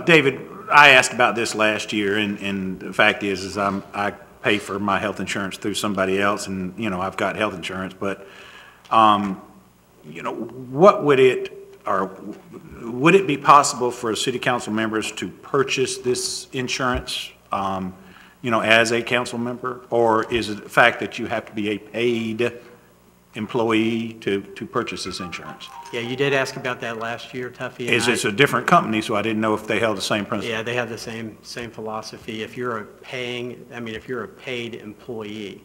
Speaker 19: David, I asked about this last year, and the fact is I pay for my health insurance through somebody else, and I've got health insurance, but what would it be possible for city council members to purchase this insurance, as a council member, or is it the fact that you have to be a paid employee to purchase this insurance?
Speaker 21: Yeah, you did ask about that last year, Tuffy.
Speaker 19: It's a different company, so I didn't know if they held the same principle.
Speaker 21: Yeah, they have the same philosophy. If you're a paid employee,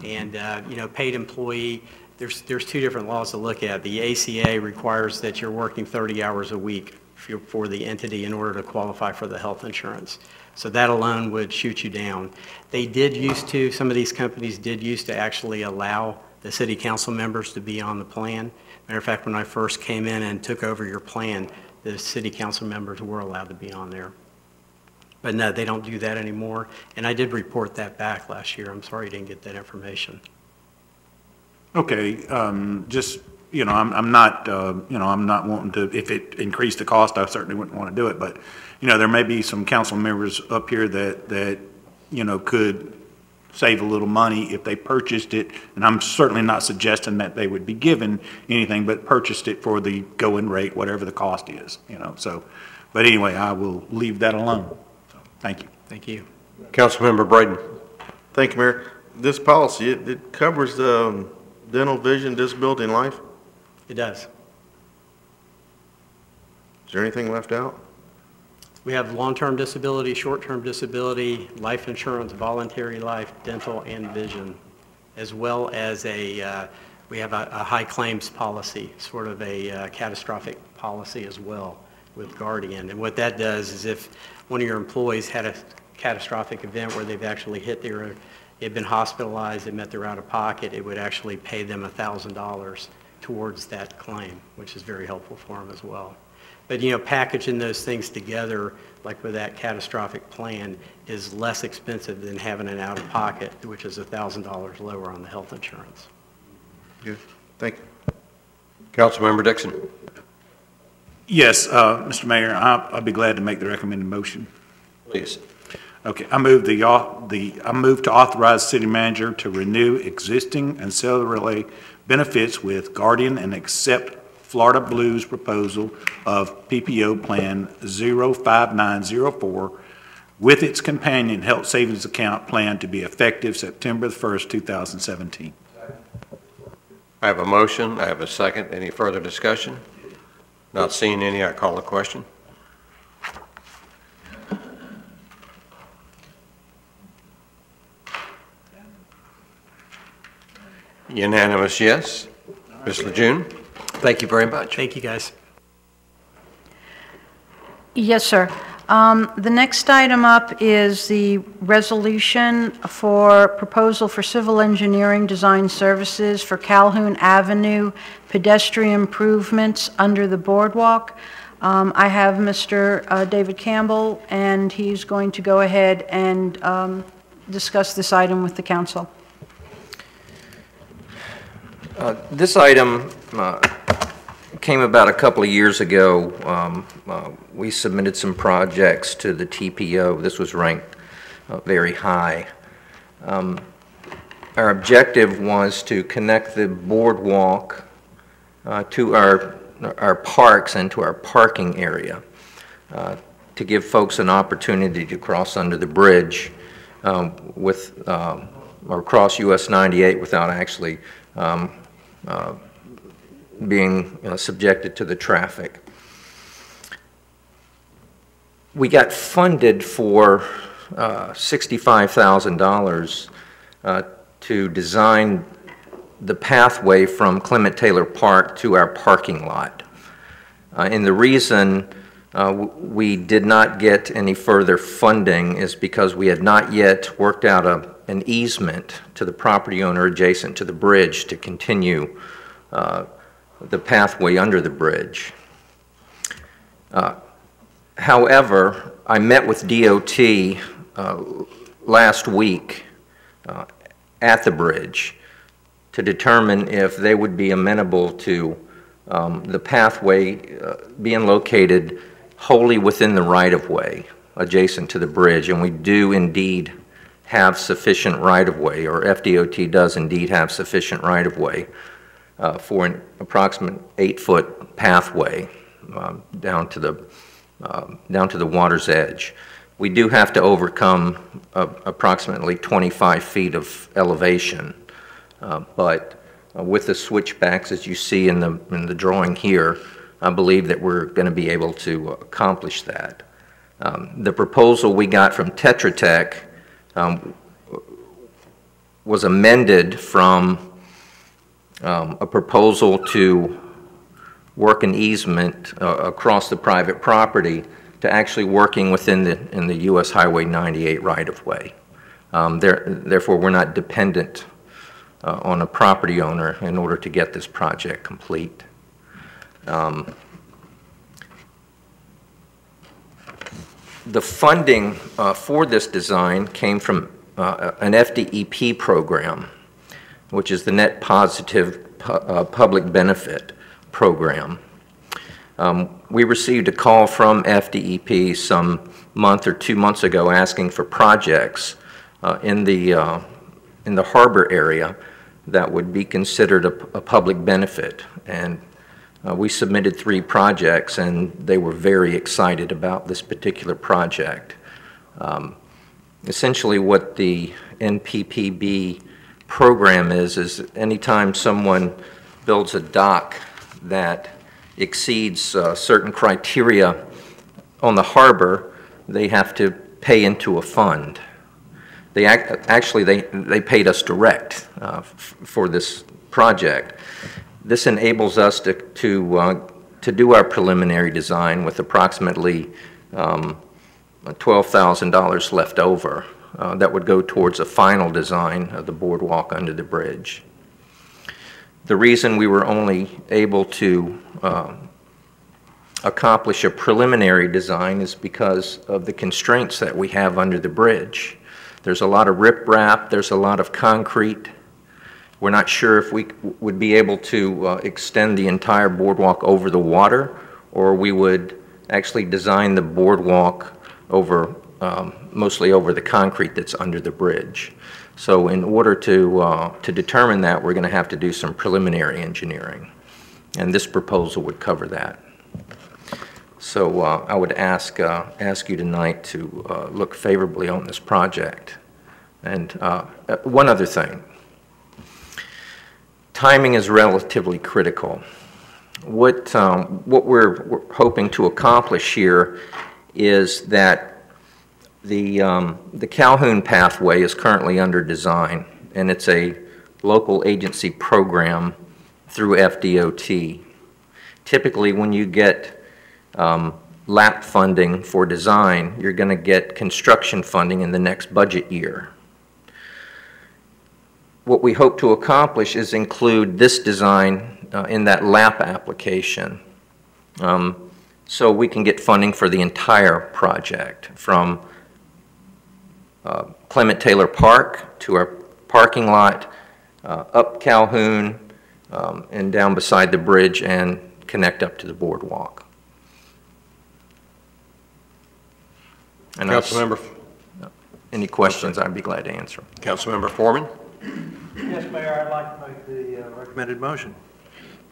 Speaker 21: and paid employee, there's two different laws to look at. The ACA requires that you're working 30 hours a week for the entity in order to qualify for the health insurance. So that alone would shoot you down. Some of these companies did used to actually allow the city council members to be on the plan. Matter of fact, when I first came in and took over your plan, the city council members were allowed to be on there. But no, they don't do that anymore. And I did report that back last year. I'm sorry you didn't get that information.
Speaker 19: Okay, I'm not wanting to, if it increased the cost, I certainly wouldn't want to do it, but, there may be some council members up here that could save a little money if they purchased it, and I'm certainly not suggesting that they would be given anything, but purchased it for the going rate, whatever the cost is, but anyway, I will leave that alone. So, thank you.
Speaker 21: Thank you.
Speaker 1: Councilmember Braden.
Speaker 4: Thank you, Mayor. This policy, it covers dental, vision, disability, and life?
Speaker 21: It does.
Speaker 4: Is there anything left out?
Speaker 21: We have long-term disability, short-term disability, life insurance, voluntary life, dental, and vision, as well as we have a high claims policy, sort of a catastrophic policy as well with Guardian. And what that does is if one of your employees had a catastrophic event where they've actually they've been hospitalized, they met their out-of-pocket, it would actually pay them $1,000 towards that claim, which is very helpful for them as well. But, packaging those things together, like with that catastrophic plan, is less expensive than having an out-of-pocket, which is $1,000 lower on the health insurance.
Speaker 4: Good. Thank you.
Speaker 1: Councilmember Dixon.
Speaker 19: Yes, Mr. Mayor, I'll be glad to make the recommended motion.
Speaker 1: Please.
Speaker 19: Okay, I move to authorize city manager to renew existing ancillary benefits with Guardian and accept Florida Blue's proposal of PPO Plan 05904 with its companion health savings account plan to be effective September the 1st, 2017.
Speaker 1: I have a motion. I have a second. Any further discussion? Not seeing any, I call the question. Unanimous yes. Ms. Lejeune, thank you very much.
Speaker 21: Thank you, guys.
Speaker 3: Yes, sir. The next item up is the resolution for proposal for civil engineering design services for Calhoun Avenue pedestrian improvements under the boardwalk. I have Mr. David Campbell, and he's going to go ahead and discuss this item with the council.
Speaker 2: This item came about a couple of years ago. We submitted some projects to the TPO. This was ranked very high. Our objective was to connect the boardwalk to our parks and to our parking area to give folks an opportunity to cross under the bridge or cross US 98 without actually being subjected to the traffic. We got funded for $65,000 to design the pathway from Clement Taylor Park to our parking lot. And the reason we did not get any further funding is because we had not yet worked out an easement to the property owner adjacent to the bridge to continue the pathway under the bridge. However, I met with DOT last week at the bridge to determine if they would be amenable to the pathway being located wholly within the right-of-way adjacent to the bridge. And we do indeed have sufficient right-of-way, or FDOT does indeed have sufficient right-of-way for an approximate 8-foot pathway down to the water's edge. We do have to overcome approximately 25 feet of elevation, but with the switchbacks, as you see in the drawing here, I believe that we're going to be able to accomplish that. The proposal we got from Tetra Tech was amended from a proposal to work an easement across the private property to actually working within the US Highway 98 right-of-way. Therefore, we're not dependent on a property owner in order to get this project complete. The funding for this design came from an FDEP program, which is the Net Positive Public Benefit Program. We received a call from FDEP some month or 2 months ago asking for projects in the harbor area that would be considered a public benefit. And we submitted 3 projects, and they were very excited about this particular project. Essentially what the NPPB program is anytime someone builds a dock that exceeds certain criteria on the harbor, they have to pay into a fund. They paid us direct for this project. This enables us to do our preliminary design with approximately $12,000 left over. That would go towards a final design of the boardwalk under the bridge. The reason we were only able to accomplish a preliminary design is because of the constraints that we have under the bridge. There's a lot of riprap, there's a lot of concrete. We're not sure if we would be able to extend the entire boardwalk over the water, or we would actually design the boardwalk over mostly over the concrete that's under the bridge. So in order to determine that, we're going to have to do some preliminary engineering, and this proposal would cover that. So I would ask you tonight to look favorably on this project. And one other thing. Timing is relatively critical. What we're hoping to accomplish here is that the Calhoun pathway is currently under design, and it's a local agency program through FDOT. Typically, when you get LAP funding for design, you're going to get construction funding in the next budget year. What we hope to accomplish is include this design in that LAP application, so we can get funding for the entire project, from Clement Taylor Park to our parking lot, up Calhoun, and down beside the bridge and connect up to the boardwalk. And
Speaker 1: Councilmember,
Speaker 2: any questions, I'd be glad to answer.
Speaker 1: Councilmember Foreman?
Speaker 8: Yes, Mayor, I'd like to make the recommended motion.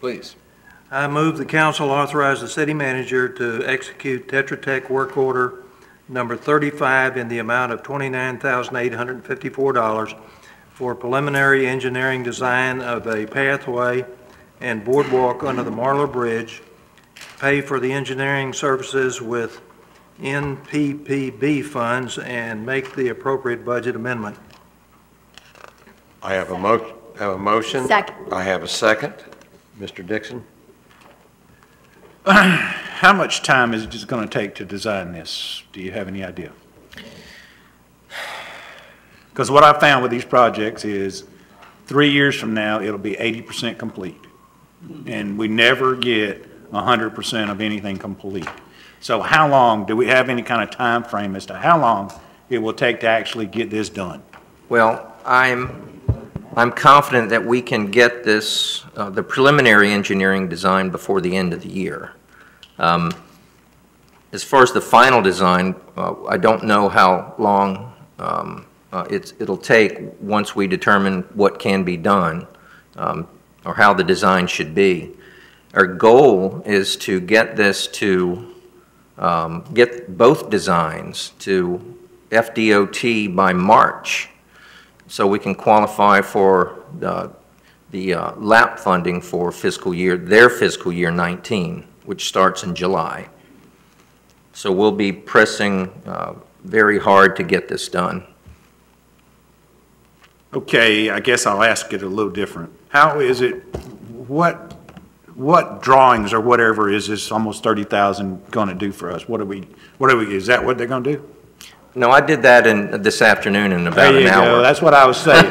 Speaker 1: Please.
Speaker 8: I move the council authorize the city manager to execute Tetra Tech work order number 35 in the amount of $29,854 for preliminary engineering design of a pathway and boardwalk under the Marler Bridge, pay for the engineering services with NPPB funds, and make the appropriate budget amendment.
Speaker 1: I have a motion.
Speaker 6: Second.
Speaker 1: I have a second. Mr. Dixon?
Speaker 19: How much time is it just going to take to design this? Do you have any idea? Because what I found with these projects is 3 years from now, it'll be 80% complete. And we never get 100% of anything complete. So how long, do we have any kind of time frame as to how long it will take to actually get this done?
Speaker 2: Well, I'm confident that we can get this, the preliminary engineering design before the end of the year. As far as the final design, I don't know how long it'll take once we determine what can be done, or how the design should be. Our goal is to get this to, get both designs to FDOT by March, so we can qualify for the LAP funding for their fiscal year 19, which starts in July. So we'll be pressing very hard to get this done.
Speaker 19: Okay, I guess I'll ask it a little different. How is it, what drawings or whatever is this almost 30,000 going to do for us? Is that what they're going to do?
Speaker 2: No, I did that this afternoon in about an hour.
Speaker 19: Go. That's what I was saying.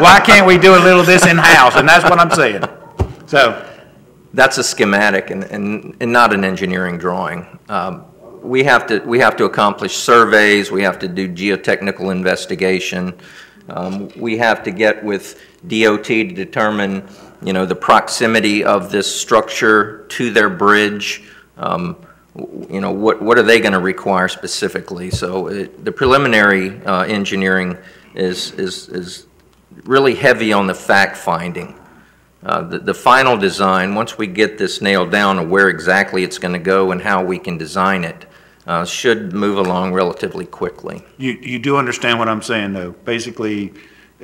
Speaker 19: why can't we do a little of this in-house? And that's what I'm saying. So
Speaker 2: that's a schematic and not an engineering drawing. We have to accomplish surveys. We have to do geotechnical investigation. We have to get with DOT to determine, the proximity of this structure to their bridge. What are they going to require specifically? So the preliminary engineering is really heavy on the fact finding. The final design, once we get this nailed down of where exactly it's going to go and how we can design it, should move along relatively quickly.
Speaker 19: You do understand what I'm saying, though. Basically,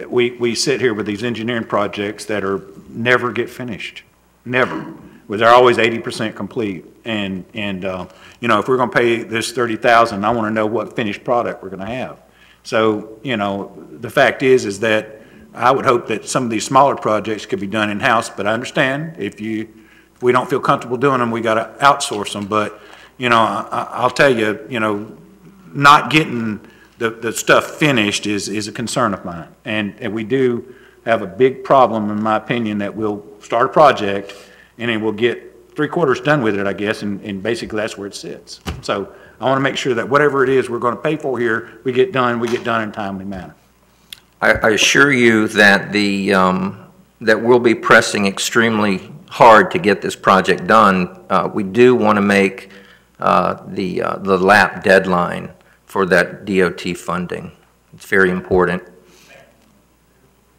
Speaker 19: we sit here with these engineering projects that never get finished, never. Where they're always 80% complete, and if we're going to pay this $30,000, I want to know what finished product we're going to have. So the fact is that I would hope that some of these smaller projects could be done in-house, but I understand if we don't feel comfortable doing them, we got to outsource them. But I'll tell you, not getting the stuff finished is a concern of mine, and we do have a big problem, in my opinion, that we'll start a project and then we'll get 3/4 done with it, I guess, and basically that's where it sits. So I want to make sure that whatever it is we're going to pay for here, we get done in a timely manner.
Speaker 2: I assure you that that we'll be pressing extremely hard to get this project done. We do want to make the LAP deadline for that DOT funding. It's very important.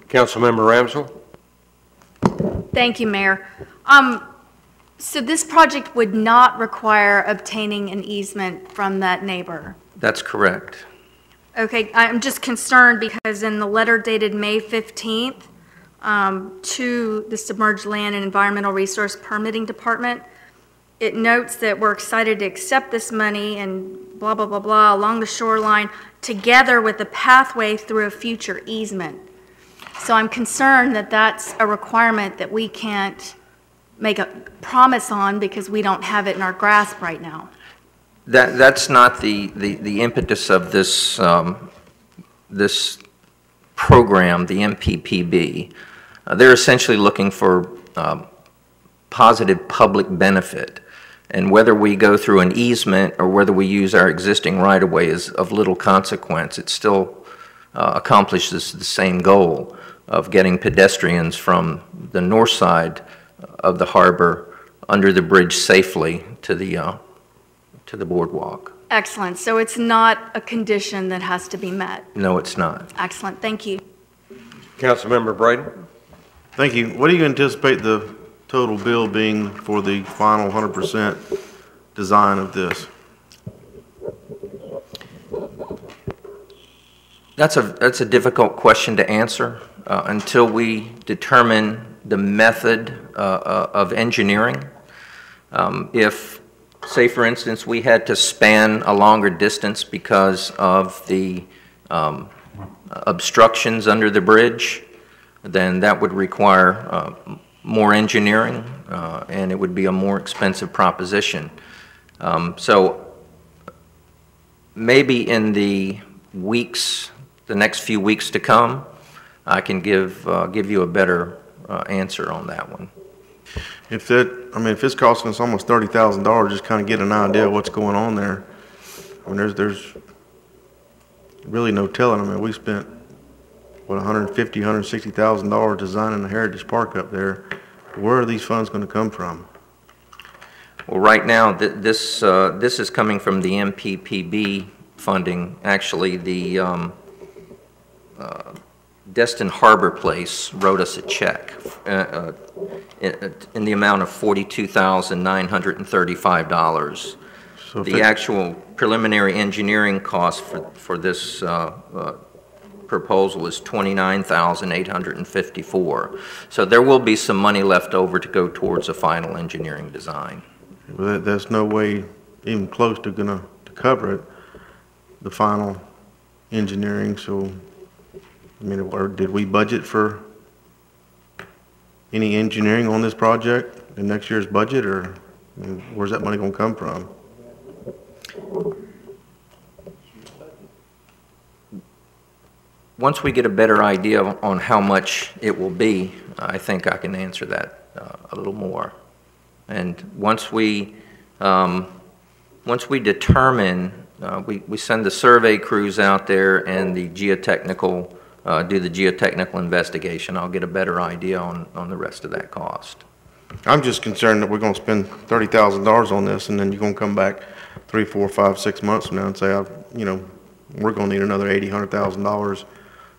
Speaker 1: Councilmember Ramsell?
Speaker 6: Thank you, Mayor. So this project would not require obtaining an easement from that neighbor?
Speaker 2: That's correct.
Speaker 6: Okay, I'm just concerned because in the letter dated May 15th to the Submerged Land and Environmental Resource Permitting Department, it notes that we're excited to accept this money and blah, blah, blah, blah, along the shoreline, together with a pathway through a future easement. So I'm concerned that that's a requirement that we can't make a promise on because we don't have it in our grasp right now.
Speaker 2: That's not the impetus of this, this program, the MPPB. They're essentially looking for positive public benefit. And whether we go through an easement or whether we use our existing right-of-way is of little consequence. It still accomplishes the same goal of getting pedestrians from the north side of the harbor under the bridge safely to the boardwalk.
Speaker 6: Excellent. So it's not a condition that has to be met?
Speaker 2: No, it's not.
Speaker 6: Excellent. Thank you.
Speaker 1: Councilmember Braden.
Speaker 4: Thank you. What do you anticipate the total bill being for the final 100% design of this?
Speaker 2: That's a difficult question to answer until we determine the method of engineering. If, say for instance, we had to span a longer distance because of the obstructions under the bridge, then that would require more engineering, and it would be a more expensive proposition. So maybe in the next few weeks to come, I can give you a better answer on that one.
Speaker 4: If it's costing us almost $30,000, just kind of get an idea of what's going on there. I mean, there's really no telling. I mean, we spent what, $160,000 designing the Heritage Park up there. Where are these funds going to come from?
Speaker 2: Well, right now, this is coming from the MPPB funding. Actually, the Destin Harbor Place wrote us a check in the amount of $42,935. So the actual preliminary engineering cost for this proposal is $29,854. So there will be some money left over to go towards a final engineering design.
Speaker 4: Well, there's no way even close to gonna cover it, the final engineering. So, I mean, did we budget for any engineering on this project in next year's budget, or I mean, where's that money gonna come from?
Speaker 2: Once we get a better idea on how much it will be, I think I can answer that a little more. And once we determine, we send the survey crews out there and the geotechnical, do the geotechnical investigation, I'll get a better idea on the rest of that cost.
Speaker 4: I'm just concerned that we're going to spend $30,000 on this, and then you're going to come back 3, 4, 5, 6 months from now and say, you know, we're going to need another $80,000, $100,000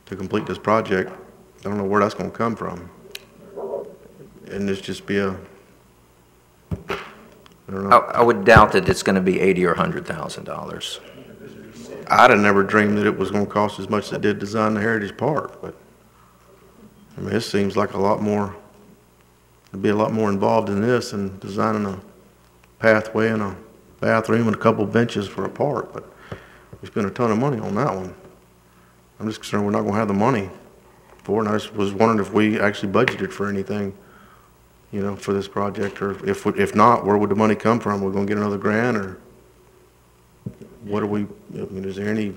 Speaker 4: to complete this project. I don't know where that's going to come from. And this just be a, I don't know.
Speaker 2: I would doubt that it's going to be $80,000 or $100,000.
Speaker 4: I'd have never dreamed that it was going to cost as much as it did to design the Heritage Park, but I mean, this seems like a lot more, there'd be a lot more involved in this than designing a pathway and a bathroom and a couple benches for a park, but we spent a ton of money on that one. I'm just concerned we're not going to have the money for it, and I just was wondering if we actually budgeted for anything, you know, for this project, or if not, where would the money come from? We're going to get another grant, or what are we, I mean, is there any?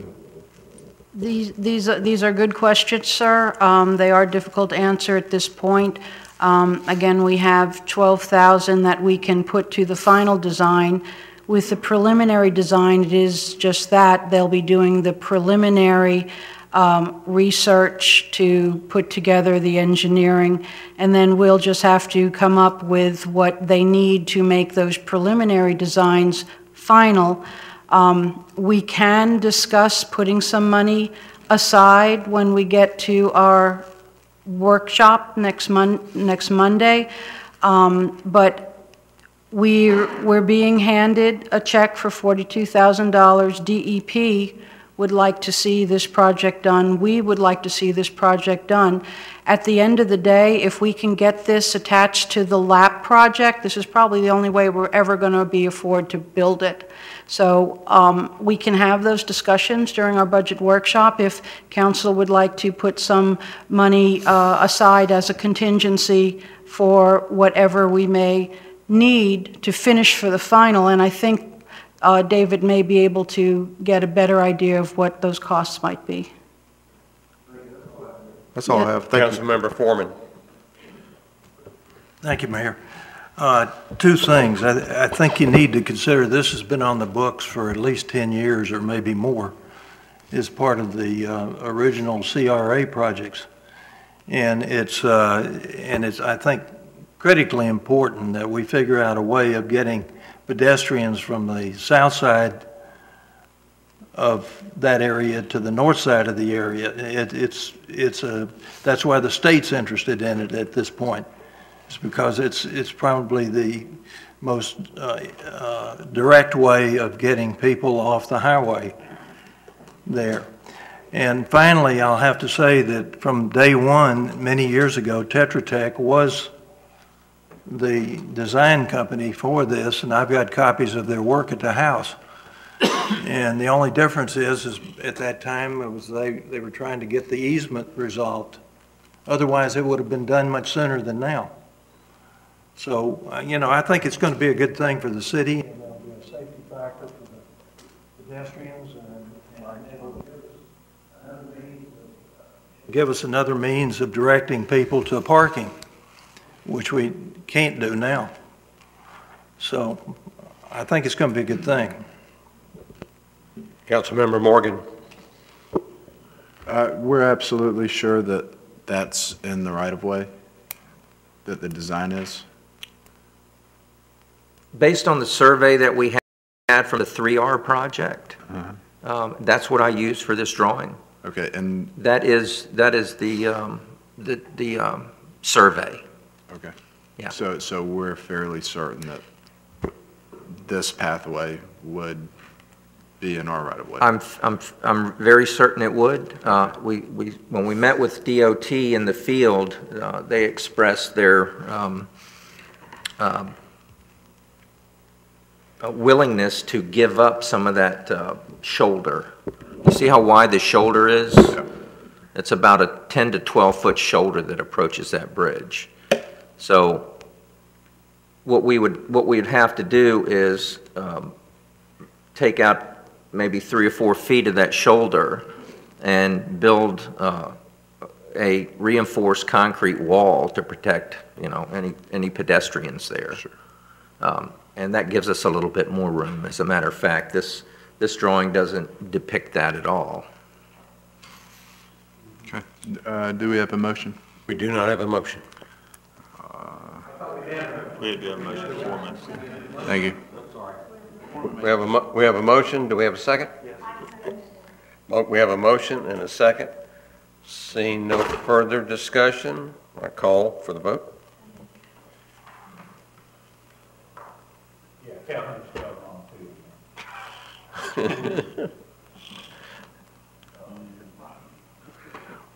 Speaker 3: These are good questions, sir. They are difficult to answer at this point. Again, we have $12,000 that we can put to the final design. With the preliminary design, it is just that. They'll be doing the preliminary research to put together the engineering, and then we'll just have to come up with what they need to make those preliminary designs final. We can discuss putting some money aside when we get to our workshop next Monday, but We're being handed a check for $42,000. DEP would like to see this project done. We would like to see this project done. At the end of the day, if we can get this attached to the LAP project, this is probably the only way we're ever going to be afford to build it. So we can have those discussions during our budget workshop if council would like to put some money aside as a contingency for whatever we may need to finish for the final. And I think David may be able to get a better idea of what those costs might be.
Speaker 4: That's all I have. Thank you.
Speaker 1: Councilmember Foreman.
Speaker 8: Thank you, Mayor. Two things. I think you need to consider this has been on the books for at least 10 years or maybe more as part of the original CRA projects. And it's I think, critically important that we figure out a way of getting pedestrians from the south side of that area to the north side of the area. That's why the state's interested in it at this point. It's because it's probably the most direct way of getting people off the highway there. And finally, I'll have to say that from day one, many years ago, Tetra Tech was the design company for this, and I've got copies of their work at the house. And the only difference is at that time it was they were trying to get the easement resolved. Otherwise, it would have been done much sooner than now. So, you know, I think it's going to be a good thing for the city, and it'll be a safety factor for the pedestrians, and it'll give us another means of directing people to parking, which we can't do now. So I think it's going to be a good thing.
Speaker 1: Councilmember Morgan.
Speaker 15: We're absolutely sure that that's in the right-of-way, that the design is?
Speaker 2: Based on the survey that we had from the 3R project, that's what I used for this drawing.
Speaker 15: Okay, and
Speaker 2: that is the survey.
Speaker 15: Okay.
Speaker 2: Yeah.
Speaker 15: So we're fairly certain that this pathway would be in our right of way.
Speaker 2: I'm very certain it would. When we met with DOT in the field, they expressed their willingness to give up some of that shoulder. You see how wide the shoulder is? Yeah. It's about a 10 to 12 foot shoulder that approaches that bridge. So what we'd have to do is take out maybe 3 or 4 feet of that shoulder and build a reinforced concrete wall to protect, you know, any pedestrians there. Sure. And that gives us a little bit more room. As a matter of fact, this drawing doesn't depict that at all.
Speaker 15: Okay. Do we have a motion?
Speaker 1: We do not have a motion.
Speaker 7: We have a motion in 4 minutes.
Speaker 15: Thank you.
Speaker 1: We have a motion. Do we have a second? Yes. We have a motion and a second. Seeing no further discussion, I call for the vote.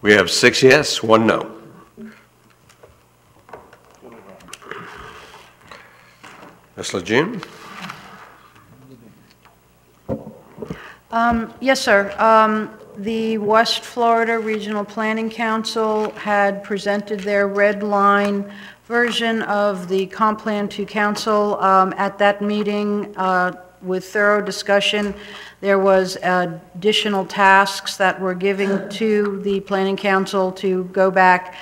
Speaker 1: We have 6 yes, 1 no. Ms. Lejeune?
Speaker 3: Yes, sir. The West Florida Regional Planning Council had presented their red line version of the comp plan to council. At that meeting, with thorough discussion, there was additional tasks that were given to the Planning Council to go back,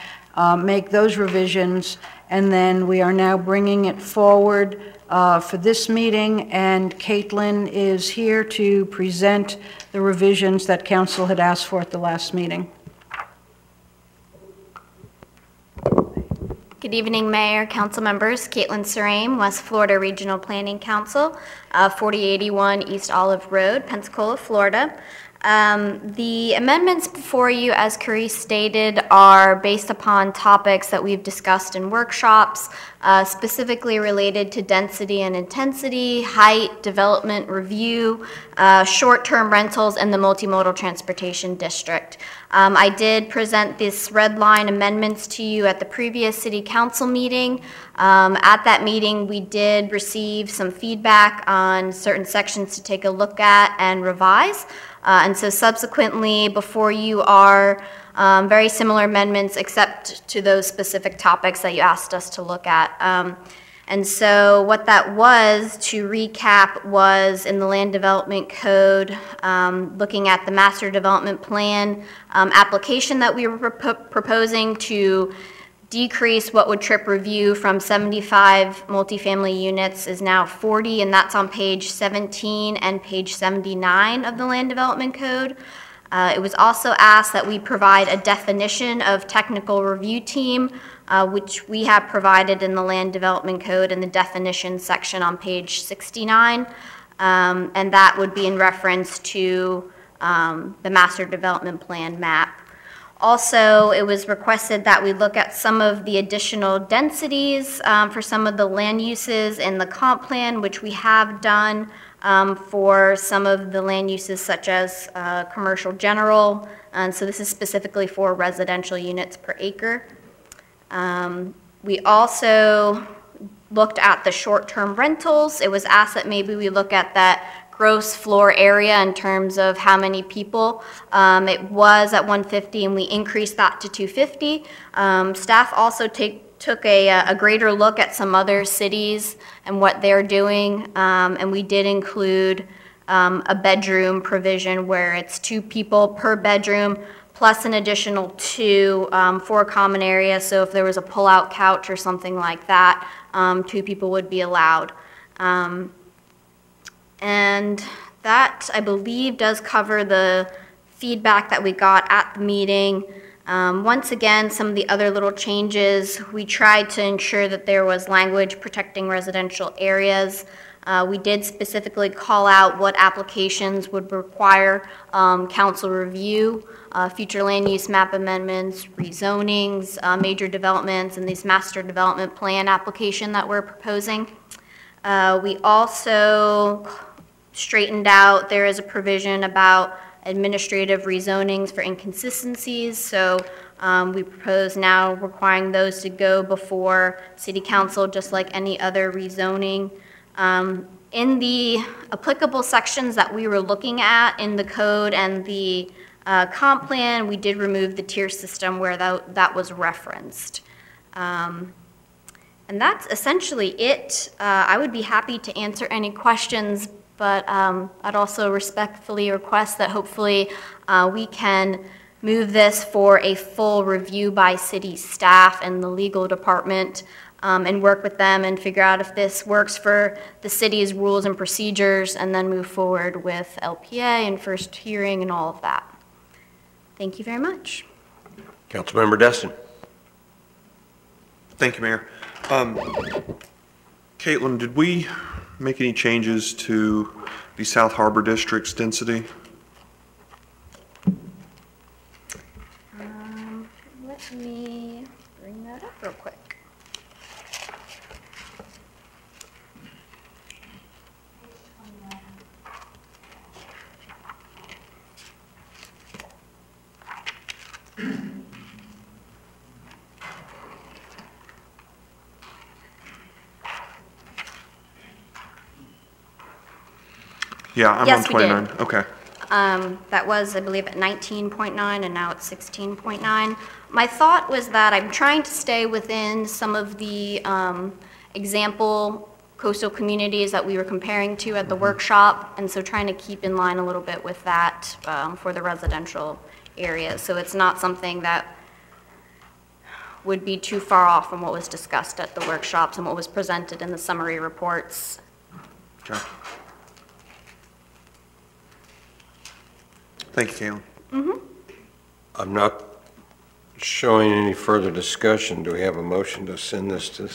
Speaker 3: make those revisions, and then we are now bringing it forward for this meeting, and Caitlin is here to present the revisions that council had asked for at the last meeting.
Speaker 9: Good evening, Mayor, council members. Caitlin Serame, West Florida Regional Planning Council, 4081 East Olive Road, Pensacola, Florida. The amendments before you, as Carice stated, are based upon topics that we've discussed in workshops, specifically related to density and intensity, height, development review, short-term rentals, and the multimodal transportation district. I did present this red line amendments to you at the previous city council meeting. At that meeting, we did receive some feedback on certain sections to take a look at and revise. And so subsequently, before you are very similar amendments except to those specific topics that you asked us to look at. And so what that was, to recap, was in the Land Development Code, looking at the Master Development Plan application that we were proposing to decrease what would trip review from 75 multifamily units is now 40, and that's on page 17 and page 79 of the Land Development Code. It was also asked that we provide a definition of technical review team, which we have provided in the Land Development Code in the definition section on page 69, and that would be in reference to the Master Development Plan map. Also, it was requested that we look at some of the additional densities for some of the land uses in the comp plan, which we have done for some of the land uses such as commercial general. And so this is specifically for residential units per acre. We also looked at the short-term rentals. It was asked that maybe we look at that gross floor area in terms of how many people. It was at 150 and we increased that to 250. Staff also took a greater look at some other cities and what they're doing, and we did include a bedroom provision where it's 2 people per bedroom plus an additional 2 for a common area. So if there was a pull-out couch or something like that, 2 people would be allowed. And that, I believe, does cover the feedback that we got at the meeting. Once again, some of the other little changes, we tried to ensure that there was language protecting residential areas. We did specifically call out what applications would require council review, future land use map amendments, rezonings, major developments, and this master development plan application that we're proposing. We also straightened out, there is a provision about administrative rezonings for inconsistencies. So we propose now requiring those to go before City Council just like any other rezoning. In the applicable sections that we were looking at in the code and the comp plan, we did remove the tier system where that was referenced. And that's essentially it. I would be happy to answer any questions, but I'd also respectfully request that hopefully we can move this for a full review by city staff and the legal department and work with them and figure out if this works for the city's rules and procedures, and then move forward with LPA and first hearing and all of that. Thank you very much.
Speaker 1: Councilmember Destin.
Speaker 10: Thank you, Mayor. Caitlin, did we make any changes to the South Harbor District's density?
Speaker 9: Let me bring that up real quick.
Speaker 10: Yeah, I'm
Speaker 9: Yes,
Speaker 10: on 29.
Speaker 9: we did.
Speaker 10: Okay.
Speaker 9: That was, I believe, at 19.9, and now it's 16.9. My thought was that I'm trying to stay within some of the example coastal communities that we were comparing to at the workshop, and so trying to keep in line a little bit with that for the residential areas. So it's not something that would be too far off from what was discussed at the workshops and what was presented in the summary reports.
Speaker 10: Okay. Thank you, Caitlin.
Speaker 9: Mm-hmm.
Speaker 1: I'm not showing any further discussion. Do we have a motion to send this to,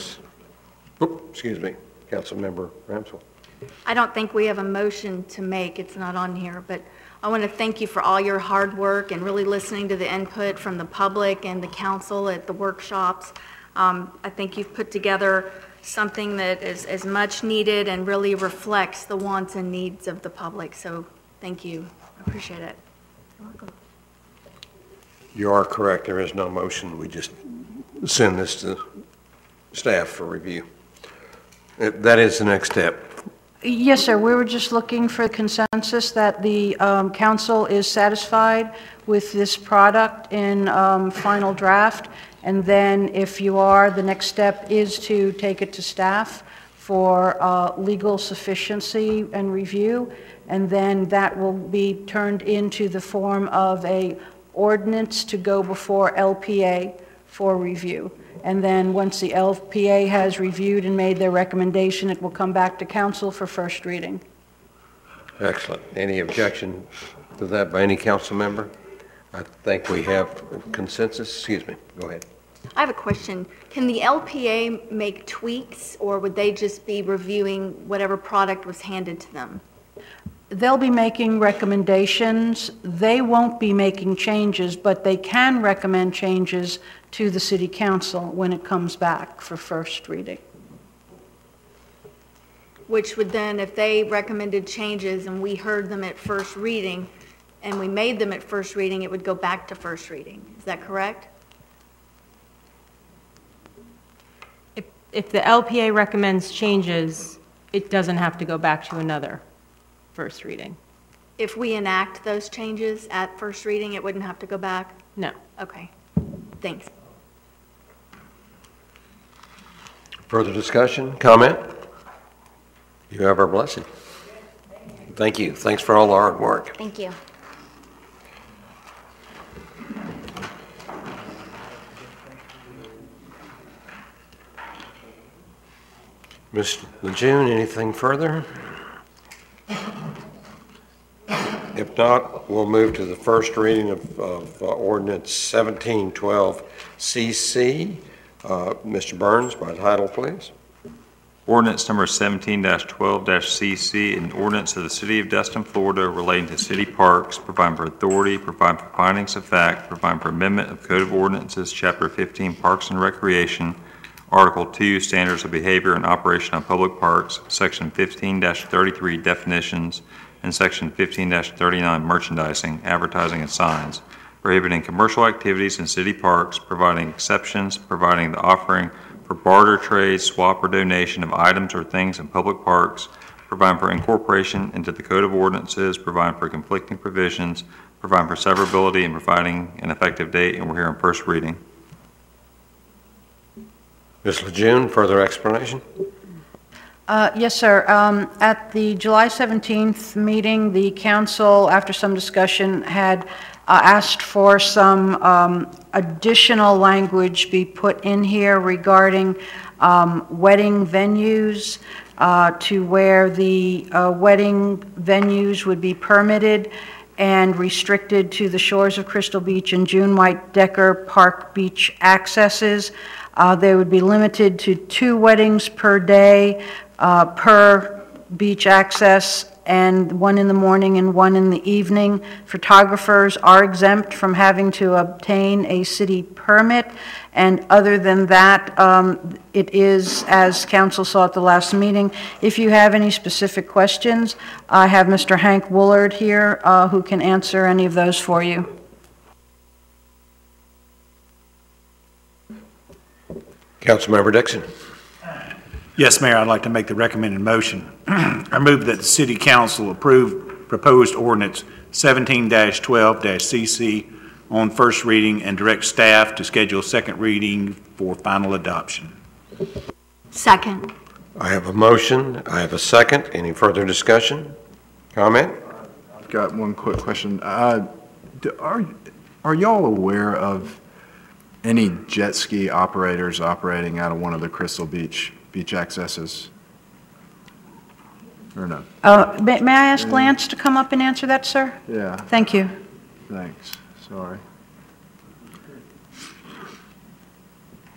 Speaker 1: excuse me, Councilmember Ramsell?
Speaker 6: I don't think we have a motion to make, it's not on here, but I want to thank you for all your hard work and really listening to the input from the public and the council at the workshops. I think you've put together something that is much needed and really reflects the wants and needs of the public, so thank you. I appreciate it. You're welcome.
Speaker 1: You are correct. There is no motion. We just send this to staff for review. That is the next step.
Speaker 3: Yes, sir. We were just looking for consensus that the council is satisfied with this product in final draft. And then if you are, the next step is to take it to staff for legal sufficiency and review. And then that will be turned into the form of a ordinance to go before LPA for review. And then once the LPA has reviewed and made their recommendation, it will come back to council for first reading.
Speaker 1: Excellent. Any objection to that by any council member? I think we have consensus. Excuse me. Go ahead.
Speaker 6: I have a question. Can the LPA make tweaks, or would they just be reviewing whatever product was handed to them?
Speaker 3: They'll be making recommendations. They won't be making changes, but they can recommend changes to the city council when it comes back for first reading.
Speaker 6: Which would then, if they recommended changes and we heard them at first reading and we made them at first reading, it would go back to first reading. Is that correct?
Speaker 11: If the LPA recommends changes, it doesn't have to go back to another first reading.
Speaker 6: If we enact those changes at first reading, it wouldn't have to go back?
Speaker 11: No.
Speaker 6: Okay. Thanks.
Speaker 1: Further discussion, comment? You have our blessing. Thank you. Thanks for all the hard work.
Speaker 9: Thank you.
Speaker 1: Ms. Lejeune, anything further? If not, we'll move to the first reading of ordinance 1712 CC. Mr. Burns, by title, please.
Speaker 7: Ordinance number 17-12-CC, an ordinance of the City of Destin, Florida relating to city parks, providing for authority, providing for findings of fact, providing for amendment of Code of Ordinances, Chapter 15, Parks and Recreation, Article 2, Standards of Behavior and Operation on Public Parks, Section 15-33, Definitions, and Section 15-39, Merchandising, Advertising, and Signs, prohibiting commercial activities in city parks, providing exceptions, providing the offering for barter trade, swap, or donation of items or things in public parks, providing for incorporation into the Code of Ordinances, providing for conflicting provisions, providing for severability, and providing an effective date, and we're here on first reading.
Speaker 1: Ms. Lejeune, further explanation?
Speaker 3: Yes, sir. At the July 17th meeting, the council, after some discussion, had asked for some additional language be put in here regarding wedding venues to where the wedding venues would be permitted and restricted to the shores of Crystal Beach and June White Decker Park Beach accesses. They would be limited to 2 weddings per day per beach access, and 1 in the morning and 1 in the evening. Photographers are exempt from having to obtain a city permit, and other than that, it is, as council saw at the last meeting. If you have any specific questions, I have Mr. Hank Woolard here who can answer any of those for you.
Speaker 1: Councilmember Dixon.
Speaker 19: Yes, Mayor, I'd like to make the recommended motion. I move that the City Council approve proposed ordinance 17-12-CC on first reading and direct staff to schedule second reading for final adoption.
Speaker 6: Second.
Speaker 1: I have a motion. I have a second. Any further discussion? Comment?
Speaker 15: I've got one quick question. Are y'all aware of any jet ski operators operating out of one of the Crystal Beach accesses? Or no?
Speaker 3: May I ask Lance to come up and answer that, sir?
Speaker 15: Yeah.
Speaker 3: Thank you.
Speaker 15: Thanks. Sorry.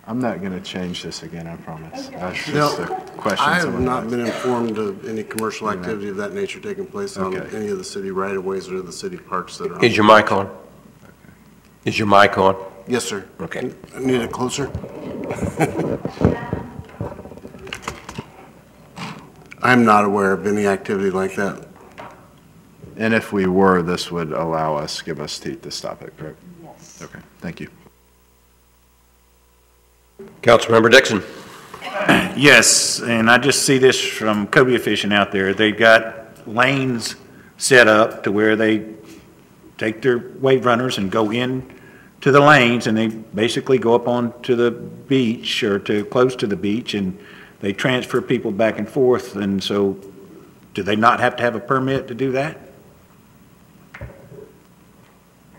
Speaker 15: I'm not going to change this again, I promise. That's just
Speaker 12: No,
Speaker 15: a question.
Speaker 12: I have
Speaker 15: someone
Speaker 12: not
Speaker 15: asked.
Speaker 12: been informed of any commercial activity of that nature taking place on
Speaker 15: Okay.
Speaker 12: any of the city right-of-ways or the city parks that are on.
Speaker 1: Is your mic on? Is your mic on?
Speaker 12: Yes, sir.
Speaker 1: Okay.
Speaker 12: I need it closer. I'm not aware of any activity like that.
Speaker 15: And if we were, this would allow us, give us teeth to stop it, correct? Yes. Okay, thank you.
Speaker 1: Councilmember Dixon.
Speaker 19: Yes, and I just see this from cobia fishing out there. They've got lanes set up to where they take their wave runners and go in to the lanes, and they basically go up onto the beach or to close to the beach, and they transfer people back and forth. And so do they not have to have a permit to do that?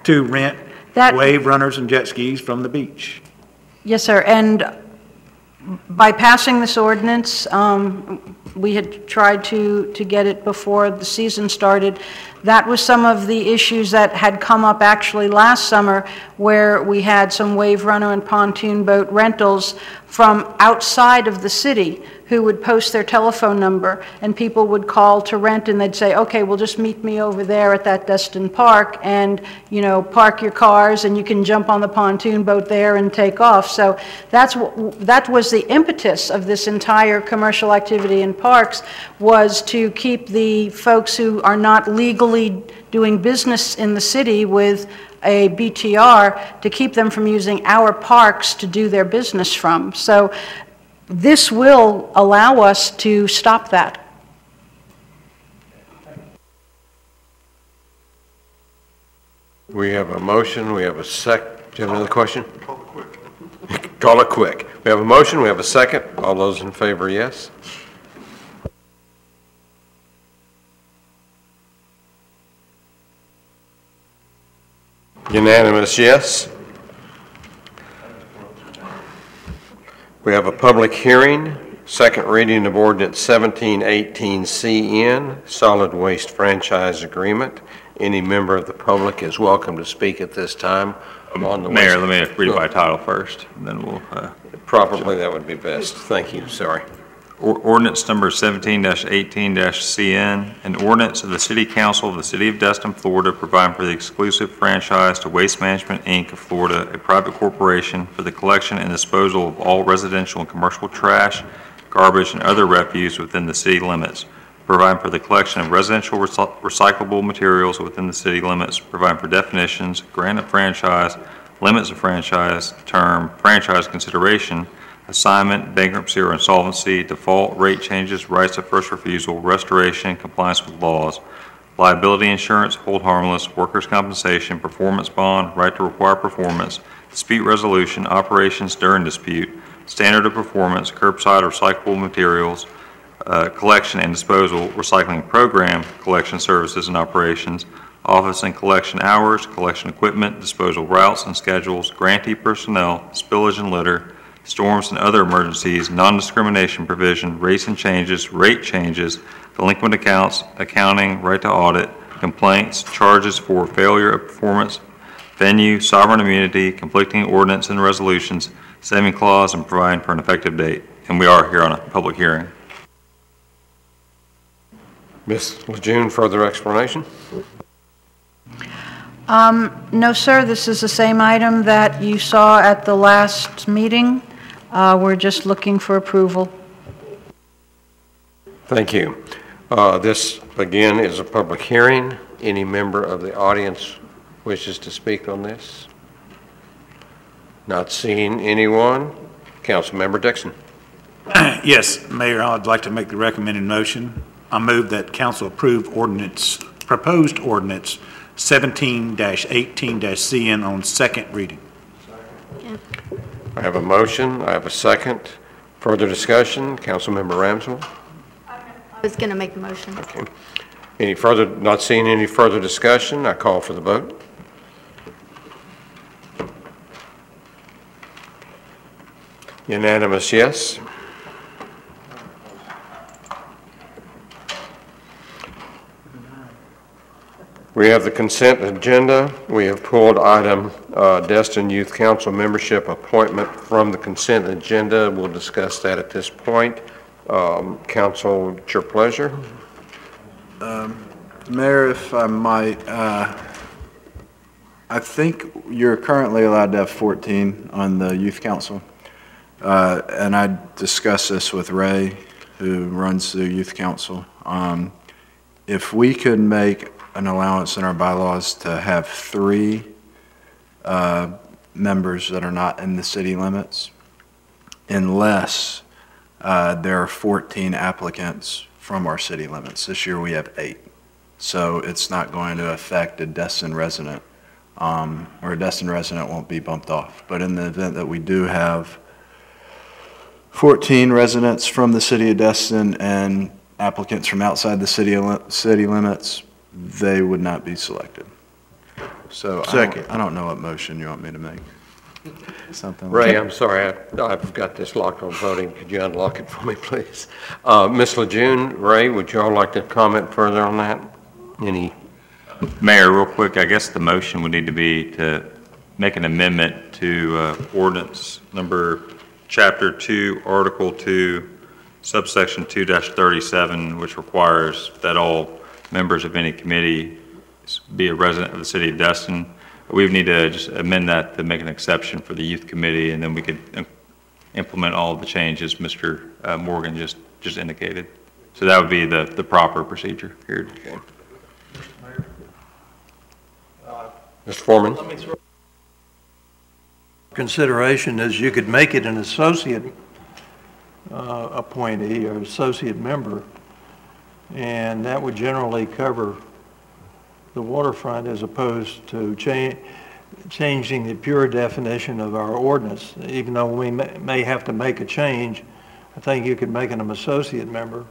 Speaker 19: To rent wave runners and jet skis from the beach?
Speaker 3: Yes, sir, and by passing this ordinance, we had tried to get it before the season started. That was some of the issues that had come up actually last summer, where we had some wave runner and pontoon boat rentals from outside of the city who would post their telephone number, and people would call to rent, and they'd say, okay, well, just meet me over there at that Destin Park, and, you know, park your cars, and you can jump on the pontoon boat there and take off. So that was the impetus of this entire commercial activity in parks, was to keep the folks who are not legally doing business in the city with a BTR, to keep them from using our parks to do their business from. So this will allow us to stop that.
Speaker 1: We have a motion, we have a sec. Do you have another question? Call it quick. We have a motion, we have a second. All those in favor, yes? Unanimous, yes. We have a public hearing, second reading of ordinance 1718 CN, solid waste franchise agreement. Any member of the public is welcome to speak at this time on the
Speaker 7: Mayor,
Speaker 1: waste.
Speaker 7: let me read it by title first, and then we'll...
Speaker 1: Probably that would be best. Thank you, sorry.
Speaker 7: Ordinance number 17-18-CN, an ordinance of the City Council of the City of Destin, Florida, providing for the exclusive franchise to Waste Management, Inc. of Florida, a private corporation, for the collection and disposal of all residential and commercial trash, garbage, and other refuse within the city limits, providing for the collection of residential recyclable materials within the city limits, providing for definitions, grant of franchise, limits of franchise, term, franchise consideration, assignment, bankruptcy or insolvency, default, rate changes, rights of first refusal, restoration, compliance with laws, liability insurance, hold harmless, workers' compensation, performance bond, right to require performance, dispute resolution, operations during dispute, standard of performance, curbside recyclable materials, collection and disposal, recycling program, collection services and operations, office and collection hours, collection equipment, disposal routes and schedules, grantee personnel, spillage and litter, storms and other emergencies, non-discrimination provision, rates and changes, rate changes, delinquent accounts, accounting, right to audit, complaints, charges for failure of performance, venue, sovereign immunity, conflicting ordinance and resolutions, saving clause, and providing for an effective date. And we are here on a public hearing.
Speaker 1: Ms. Lejeune, further explanation?
Speaker 3: No, sir, this is the same item that you saw at the last meeting. We're just looking for approval.
Speaker 1: Thank you. This, again, is a public hearing. Any member of the audience wishes to speak on this? Not seeing anyone. Councilmember Dixon.
Speaker 19: Yes, Mayor, I'd like to make the recommended motion. I move that council approve proposed ordinance 17-18-CN on second reading.
Speaker 1: I have a motion. I have a second. Further discussion? Councilmember Ramswell.
Speaker 6: I was going to make the motion.
Speaker 1: Okay. Any further? Not seeing any further discussion. I call for the vote. Unanimous, yes. We have the consent agenda. We have pulled item Destin Youth Council membership appointment from the consent agenda. We'll discuss that at this point. Council, it's your pleasure.
Speaker 15: Mayor, if I might, I think you're currently allowed to have 14 on the youth council. And I discussed this with Ray, who runs the youth council. If we could make an allowance in our bylaws to have 3 members that are not in the city limits, unless there are 14 applicants from our city limits. This year we have 8. So it's not going to affect a Destin resident, or a Destin resident won't be bumped off. But in the event that we do have 14 residents from the city of Destin and applicants from outside the city limits, they would not be selected. So I don't know what motion you want me to make. Something
Speaker 1: Ray,
Speaker 15: like
Speaker 1: I'm sorry, I've got this locked on voting. Could you unlock it for me, please? Ms. Lejeune, Ray, would you all like to comment further on that? Any?
Speaker 7: Mayor, real quick, I guess the motion would need to be to make an amendment to ordinance number Chapter 2, Article 2, subsection 2-37, which requires that all members of any committee be a resident of the city of Destin. We would need to just amend that to make an exception for the youth committee, and then we could implement all of the changes Mr. Morgan just indicated. So that would be the proper procedure here. Okay.
Speaker 1: Mr. Foreman.
Speaker 8: Consideration is you could make it an associate appointee or associate member, and that would generally cover the waterfront as opposed to changing the pure definition of our ordinance. Even though we may have to make a change, I think you could make him an associate member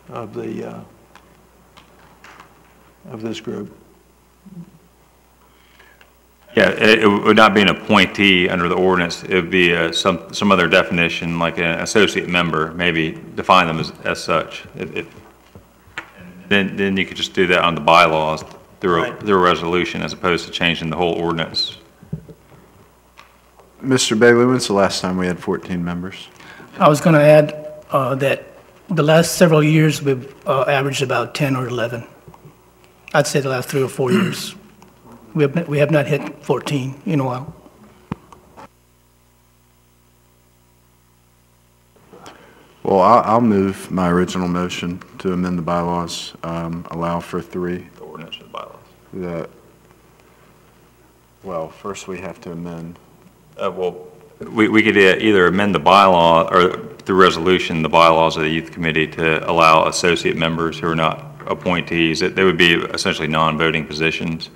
Speaker 8: of the of this group.
Speaker 7: Yeah, it would not be an appointee under the ordinance. It would be some other definition, like an associate member, maybe define them as such. Then you could just do that on the bylaws through a resolution as opposed to changing the whole ordinance.
Speaker 15: Mr. Bailey, when's the last time we had 14 members?
Speaker 20: I was going to add that the last several years we've averaged about 10 or 11. I'd say the last 3 or 4 years. We have not hit 14 in a while.
Speaker 15: Well, I'll move my original motion to amend the bylaws, allow for 3.
Speaker 7: The ordinance of
Speaker 15: bylaws. Well, first we have to amend.
Speaker 7: Well, we could either amend the bylaw or through resolution the bylaws of the youth committee to allow associate members who are not appointees. They would be essentially non-voting positions,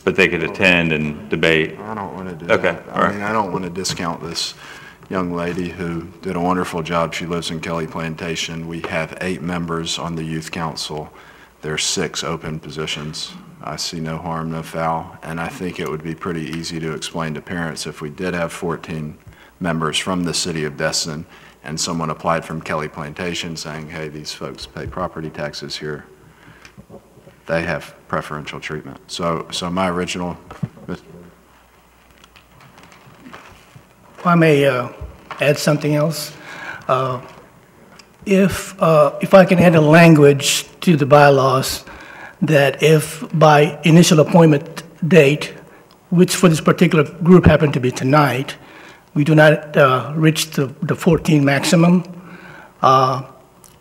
Speaker 7: but they could attend and debate.
Speaker 15: I don't want to do that. I mean, I don't want to discount this young lady who did a wonderful job. She lives in Kelly Plantation. We have 8 members on the youth council. There's 6 open positions. I see no harm, no foul, and I think it would be pretty easy to explain to parents if we did have 14 members from the city of Destin and someone applied from Kelly Plantation saying, hey, these folks pay property taxes here. They have preferential treatment. So my original.
Speaker 20: If I may add something else, if I can add a language to the bylaws that if by initial appointment date, which for this particular group happened to be tonight, we do not reach the 14 maximum,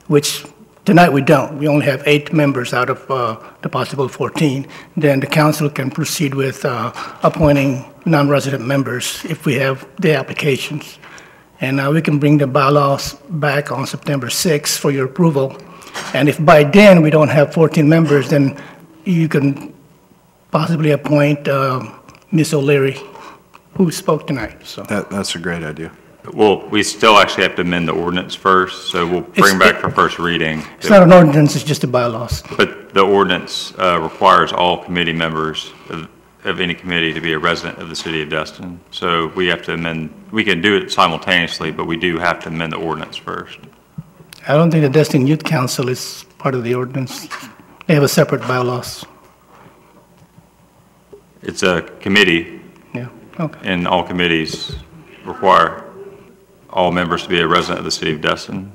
Speaker 20: which tonight we don't. We only have 8 members out of the possible 14. Then the council can proceed with appointing non-resident members if we have the applications. And we can bring the bylaws back on September 6th for your approval. And if by then we don't have 14 members, then you can possibly appoint Ms. O'Leary, who spoke tonight. So
Speaker 15: that's a great idea.
Speaker 7: Well, we still actually have to amend the ordinance first, so we'll bring back for first reading.
Speaker 20: It's not an ordinance, it's just a bylaws.
Speaker 7: But the ordinance requires all committee members of any committee to be a resident of the city of Destin. So we have to amend, we can do it simultaneously, but we do have to amend the ordinance first.
Speaker 20: I don't think the Destin Youth Council is part of the ordinance. They have a separate bylaws.
Speaker 7: It's a committee.
Speaker 20: Yeah, okay.
Speaker 7: And all committees require all members to be a resident of the city of Destin.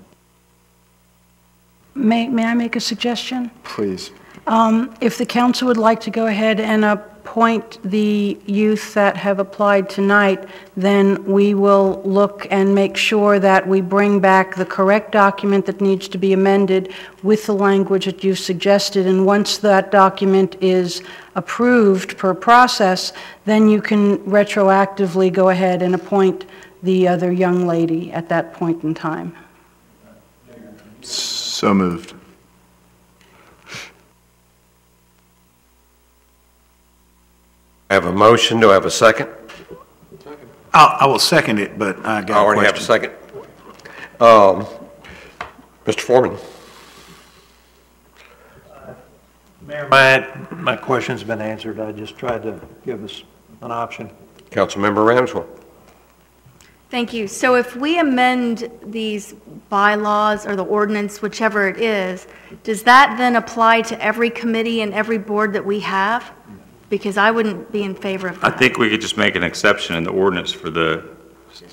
Speaker 3: May I make a suggestion?
Speaker 15: Please.
Speaker 3: If the council would like to go ahead and appoint the youth that have applied tonight, then we will look and make sure that we bring back the correct document that needs to be amended with the language that you've suggested. And once that document is approved per process, then you can retroactively go ahead and appoint the other young lady at that point in time.
Speaker 15: So moved.
Speaker 1: I have a motion. Do I have a second?
Speaker 19: I will second it, but I got
Speaker 1: I already have a second. Mr. Foreman.
Speaker 8: Mayor, my question's been answered. I just tried to give us an option.
Speaker 1: Councilmember Ramswell.
Speaker 6: Thank you. So if we amend these bylaws or the ordinance, whichever it is, does that then apply to every committee and every board that we have? Because I wouldn't be in favor of
Speaker 7: I
Speaker 6: that.
Speaker 7: think we could just make an exception in the ordinance for the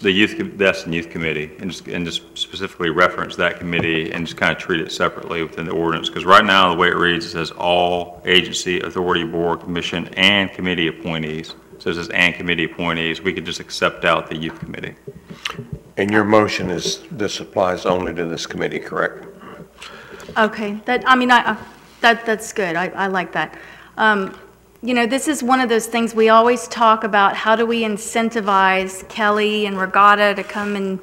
Speaker 7: Destin Youth Committee and just specifically reference that committee and just kind of treat it separately within the ordinance. Because right now, the way it reads, it says all agency, authority, board, commission, and committee appointees. So it says and committee appointees. We could just accept out the youth committee.
Speaker 1: And your motion is this applies only to this committee, correct?
Speaker 6: Okay, that's good. I like that. You know, this is one of those things we always talk about. How do we incentivize Kelly and Regatta to come and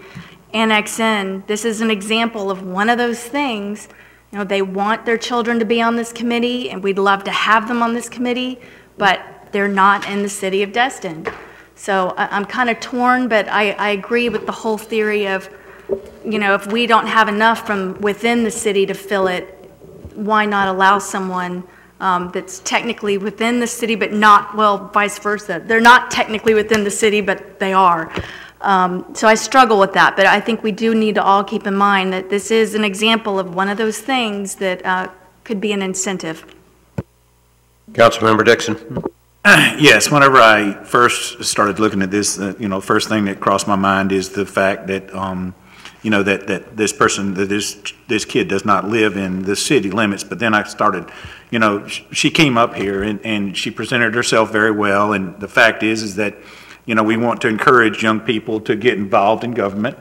Speaker 6: annex in? This is an example of one of those things. You know, they want their children to be on this committee, and we'd love to have them on this committee, but they're not in the city of Destin. So I'm kind of torn, but I agree with the whole theory of, you know, if we don't have enough from within the city to fill it, why not allow someone that's technically within the city, but not, well, vice versa. They're not technically within the city, but they are. So I struggle with that, but I think we do need to all keep in mind that this is an example of one of those things that could be an incentive.
Speaker 1: Councilmember Dixon.
Speaker 19: Yes, whenever I first started looking at this, you know, first thing that crossed my mind is the fact that, you know, that this person, that this kid does not live in the city limits. But then I started, you know, she came up here and she presented herself very well. And the fact is that, you know, we want to encourage young people to get involved in government.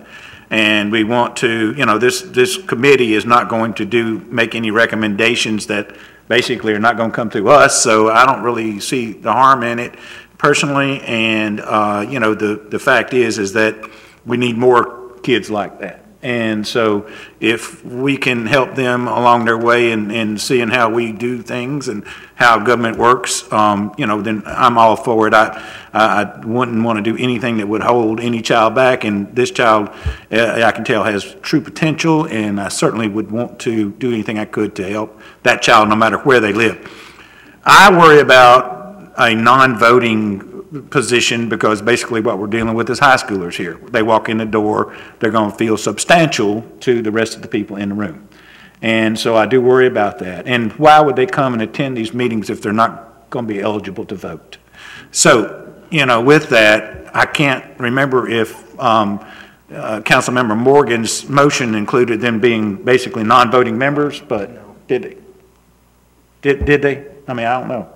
Speaker 19: And we want to, you know, this committee is not going to make any recommendations that basically are not going to come through us. So I don't really see the harm in it personally. And, you know, the fact is that we need more kids like that. And so if we can help them along their way and seeing how we do things and how government works, you know, then I'm all for it. I wouldn't want to do anything that would hold any child back. And this child, I can tell, has true potential, and I certainly would want to do anything I could to help that child no matter where they live. I worry about a non-voting position because basically what we're dealing with is high schoolers here. They walk in the door, they're going to feel substantial to the rest of the people in the room. And so I do worry about that. And why would they come and attend these meetings if they're not going to be eligible to vote? So, you know, with that, I can't remember if Councilmember Morgan's motion included them being basically non-voting members, but did they? Did they? I mean, I don't know.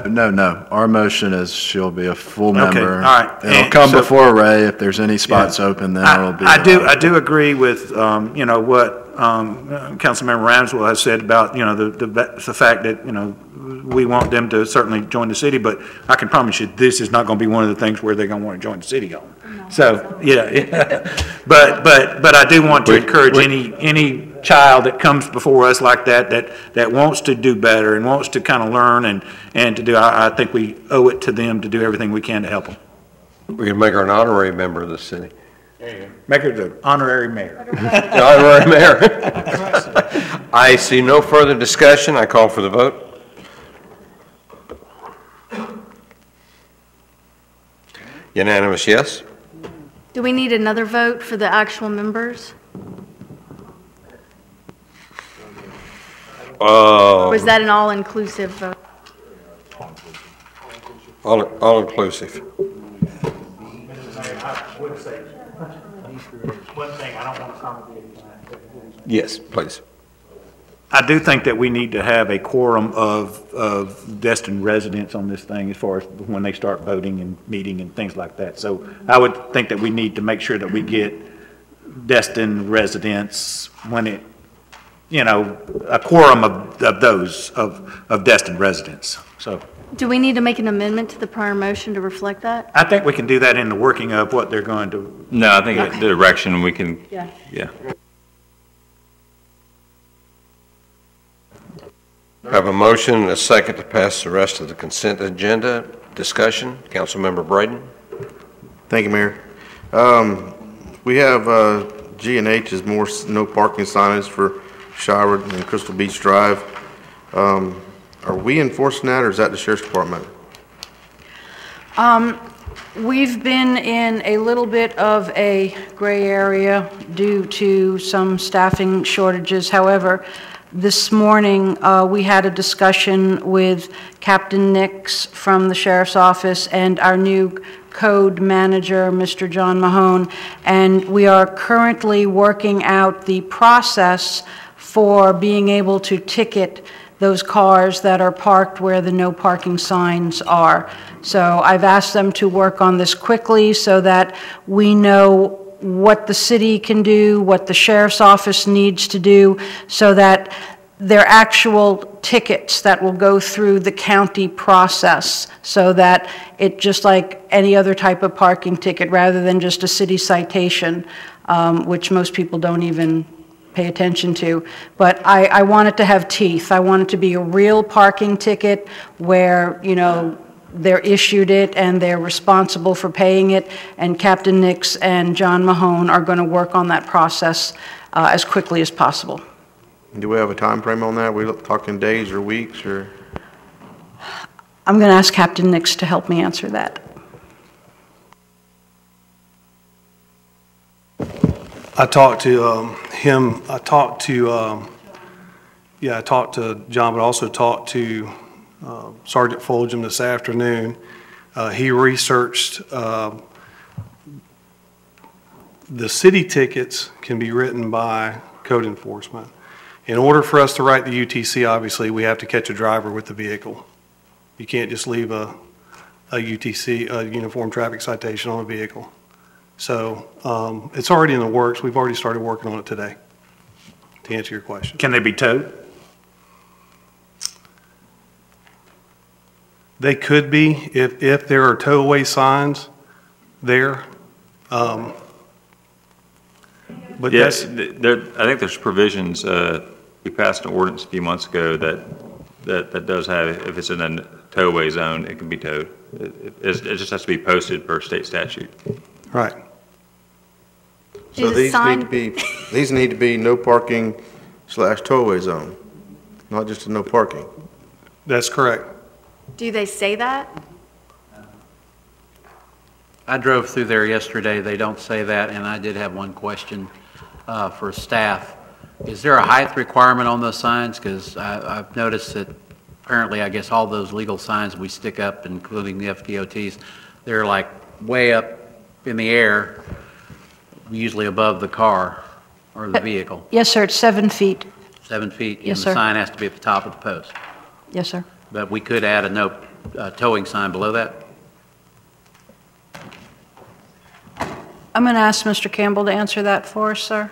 Speaker 15: No. Our motion is she'll be a full member.
Speaker 19: All right.
Speaker 15: It'll come before Ray. If there's any spots open, then it'll be.
Speaker 19: I do agree with you know what Councilmember Ramswell has said about, you know, the fact that, you know, we want them to certainly join the city, but I can promise you this is not going to be one of the things where they're going to want to join the city on. So yeah, but I do want to encourage any child that comes before us like that wants to do better and wants to kind of learn and to do. I think we owe it to them to do everything we can to help them.
Speaker 1: We can make her an honorary member of the city.
Speaker 19: Make her the honorary mayor.
Speaker 1: The honorary mayor. I see no further discussion. I call for the vote. Unanimous, yes.
Speaker 6: Do we need another vote for the actual members? Or is that an all-inclusive vote?
Speaker 1: All inclusive.
Speaker 19: I would say one thing, I don't want to comment.
Speaker 1: Yes, please.
Speaker 19: I do think that we need to have a quorum of Destin residents on this thing as far as when they start voting and meeting and things like that. So I would think that we need to make sure that we get Destin residents when it, you know, a quorum of those, of Destin residents. So
Speaker 6: Do we need to make an amendment to the prior motion to reflect that?
Speaker 19: I think we can do that in the working of what they're going to.
Speaker 7: No, I think the direction we can,
Speaker 6: Yeah.
Speaker 7: yeah.
Speaker 1: I have a motion and a second to pass the rest of the consent agenda. Discussion, Councilmember Braden.
Speaker 4: Thank you, Mayor. We have G&H is more no parking signage for Shire and Crystal Beach Drive. Are we enforcing that, or is that the Sheriff's Department?
Speaker 3: We've been in a little bit of a gray area due to some staffing shortages. However, this morning, we had a discussion with Captain Nix from the Sheriff's Office and our new code manager, Mr. John Mahone, and we are currently working out the process for being able to ticket those cars that are parked where the no parking signs are. So I've asked them to work on this quickly so that we know what the city can do, what the sheriff's office needs to do, so that they're actual tickets that will go through the county process, so that it, just like any other type of parking ticket, rather than just a city citation, which most people don't even pay attention to. But I want it to have teeth. I want it to be a real parking ticket where, you know, they're issued it and they're responsible for paying it, and Captain Nix and John Mahone are going to work on that process as quickly as possible.
Speaker 4: Do we have a time frame on that? Are we talking days or weeks, or?
Speaker 3: I'm going to ask Captain Nix to help me answer that.
Speaker 5: I talked to him, I talked to John, but also talked to Sergeant Fulgham this afternoon. He researched the city tickets can be written by code enforcement. In order for us to write the UTC, obviously, we have to catch a driver with the vehicle. You can't just leave a UTC, a uniform traffic citation, on a vehicle. So it's already in the works. We've already started working on it today, to answer your question.
Speaker 19: Can they be towed?
Speaker 5: They could be if there are tow-away signs there. But
Speaker 7: Yes, I think there's provisions, we passed an ordinance a few months ago that does have, if it's in a tow-away zone, it can be towed. It just has to be posted per state statute.
Speaker 5: Right.
Speaker 4: So these need to be no parking / tow-away zone, not just a no parking.
Speaker 5: That's correct.
Speaker 6: Do they say that?
Speaker 17: I drove through there yesterday. They don't say that, and I did have one question for staff. Is there a height requirement on those signs? Because I've noticed that apparently, I guess, all those legal signs we stick up, including the FDOTs, they're like way up in the air, usually above the car or the vehicle.
Speaker 3: Yes, sir, it's 7 feet.
Speaker 17: 7 feet?
Speaker 3: Yes,
Speaker 17: and
Speaker 3: sir.
Speaker 17: the sign has to be at the top of the post.
Speaker 3: Yes, sir.
Speaker 17: But we could add a no towing sign below that?
Speaker 3: I'm going to ask Mr. Campbell to answer that for us, sir.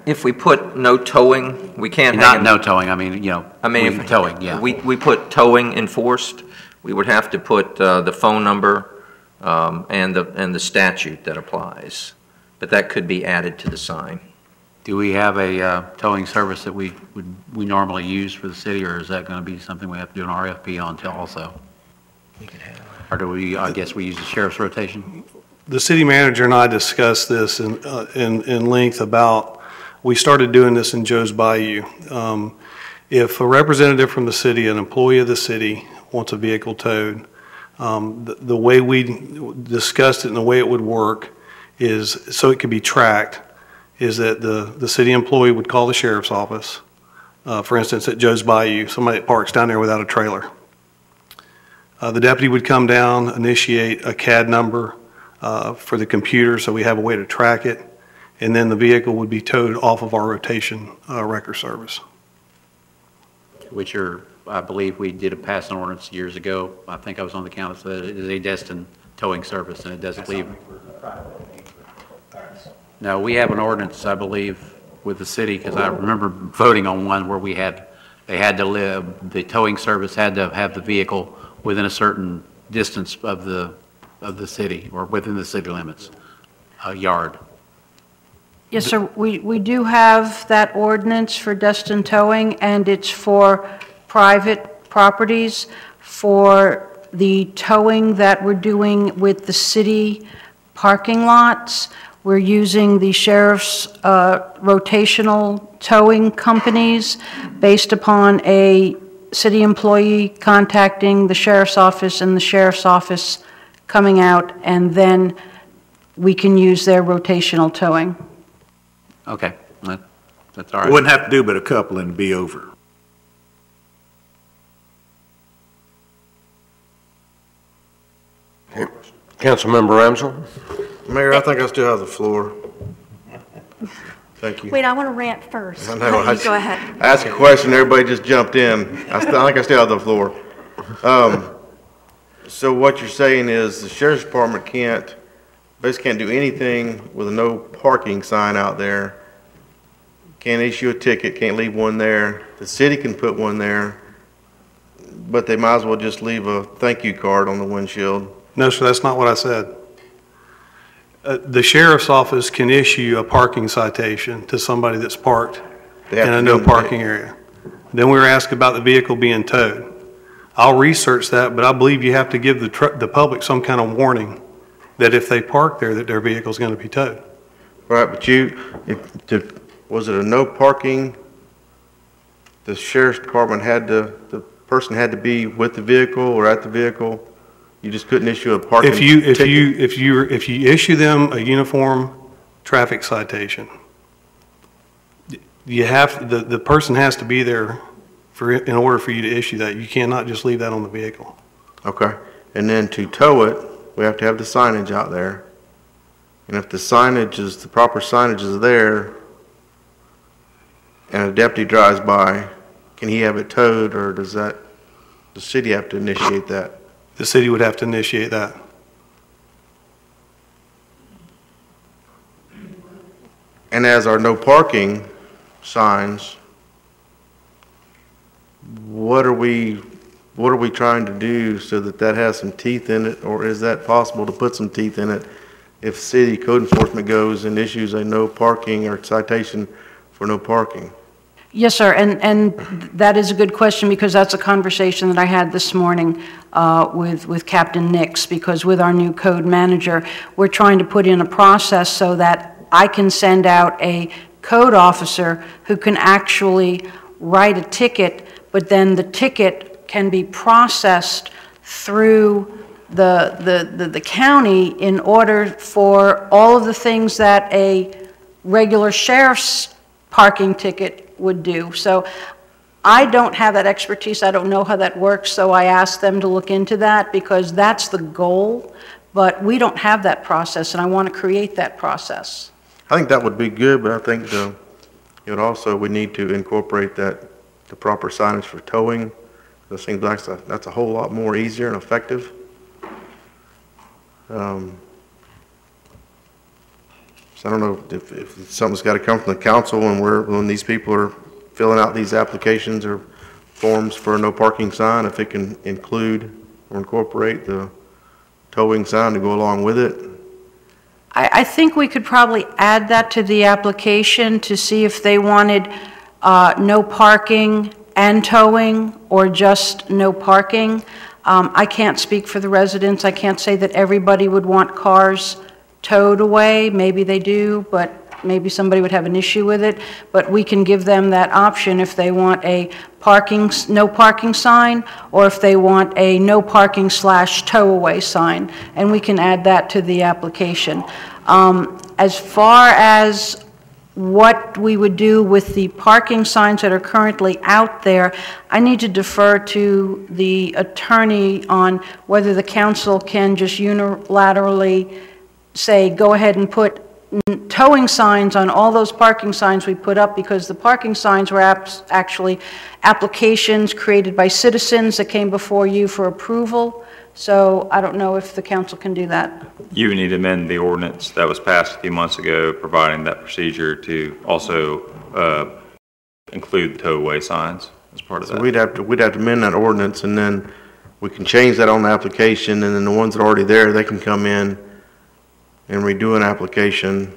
Speaker 2: If we put no towing, we can't hang
Speaker 17: Not
Speaker 2: it.
Speaker 17: no towing, I mean, you know,
Speaker 2: if
Speaker 17: towing, yeah.
Speaker 2: we put towing enforced, we would have to put the phone number and the statute that applies. But that could be added to the sign.
Speaker 17: Do we have a towing service that we normally use for the city, or is that going to be something we have to do an RFP on also? Or do we, I guess we use the sheriff's rotation?
Speaker 5: The city manager and I discussed this in length about, we started doing this in Joe's Bayou. If a representative from the city, an employee of the city, wants a vehicle towed, the way we discussed it and the way it would work is so it could be tracked, is that the city employee would call the sheriff's office. For instance, at Joe's Bayou, somebody that parks down there without a trailer. The deputy would come down, initiate a CAD number for the computer so we have a way to track it, and then the vehicle would be towed off of our rotation wrecker service.
Speaker 17: Which I believe we did pass an ordinance years ago. I think I was on the council, that it is a Destin towing service, and it doesn't leave. No, we have an ordinance, I believe, with the city, because I remember voting on one where the towing service had to have the vehicle within a certain distance of the city, or within the city limits, a yard.
Speaker 3: Yes, sir, we do have that ordinance for Destin towing, and it's for private properties. For the towing that we're doing with the city parking lots, we're using the sheriff's rotational towing companies based upon a city employee contacting the sheriff's office and the sheriff's office coming out, and then we can use their rotational towing.
Speaker 17: Okay, that's all right.
Speaker 19: Wouldn't have to do but a couple and be over.
Speaker 1: Councilmember Ramsell?
Speaker 4: Mayor, I think I still have the floor. Thank you.
Speaker 6: Wait, I want to rant first.
Speaker 4: I know.
Speaker 6: You go ahead.
Speaker 4: I asked a question, everybody just jumped in. I think I still have the floor. So what you're saying is the sheriff's department basically can't do anything with a no parking sign out there. Can't issue a ticket, can't leave one there. The city can put one there, but they might as well just leave a thank you card on the windshield.
Speaker 5: No, sir, that's not what I said. The sheriff's office can issue a parking citation to somebody that's parked in a no parking area. Then we were asked about the vehicle being towed. I'll research that, but I believe you have to give the public some kind of warning that if they park there, that their vehicle is going to be towed.
Speaker 4: Right, but was it a no parking? The sheriff's department the person had to be with the vehicle or at the vehicle? You just couldn't issue a parking ticket?
Speaker 5: If you issue them a uniform traffic citation, the person has to be there in order for you to issue that. You cannot just leave that on the vehicle.
Speaker 4: Okay, and then to tow it, we have to have the signage out there. And if the proper signage is there, and a deputy drives by, can he have it towed, or does the city have to initiate that?
Speaker 5: The city would have to initiate that.
Speaker 4: And as our no parking signs, what are we trying to do so that has some teeth in it, or is that possible to put some teeth in it if city code enforcement goes and issues a no parking or citation for no parking?
Speaker 3: Yes, sir, and that is a good question, because that's a conversation that I had this morning with Captain Nix, because with our new code manager, we're trying to put in a process so that I can send out a code officer who can actually write a ticket, but then the ticket can be processed through the county in order for all of the things that a regular sheriff's parking ticket would do. So I don't have that expertise. I don't know how that works, so I asked them to look into that, because that's the goal, but we don't have that process, and I want to create that process.
Speaker 4: I think that would be good, but I think we need to incorporate the proper signage for towing. It seems like that's a whole lot more easier and effective. So I don't know if something's got to come from the council when these people are filling out these applications or forms for a no parking sign, if it can include or incorporate the towing sign to go along with it.
Speaker 3: I think we could probably add that to the application to see if they wanted no parking and towing, or just no parking. I can't speak for the residents. I can't say that everybody would want cars towed away. Maybe they do, but maybe somebody would have an issue with it. But we can give them that option if they want a no parking sign, or if they want a no parking / tow away sign, and we can add that to the application. As far as what we would do with the parking signs that are currently out there, I need to defer to the attorney on whether the council can just unilaterally say, go ahead and put towing signs on all those parking signs we put up, because the parking signs were actually applications created by citizens that came before you for approval. So I don't know if the council can do that.
Speaker 7: You would need to amend the ordinance that was passed a few months ago, providing that procedure to also include tow-away signs as part of that.
Speaker 4: We'd have to amend that ordinance, and then we can change that on the application, and then the ones that are already there, they can come in and redo an application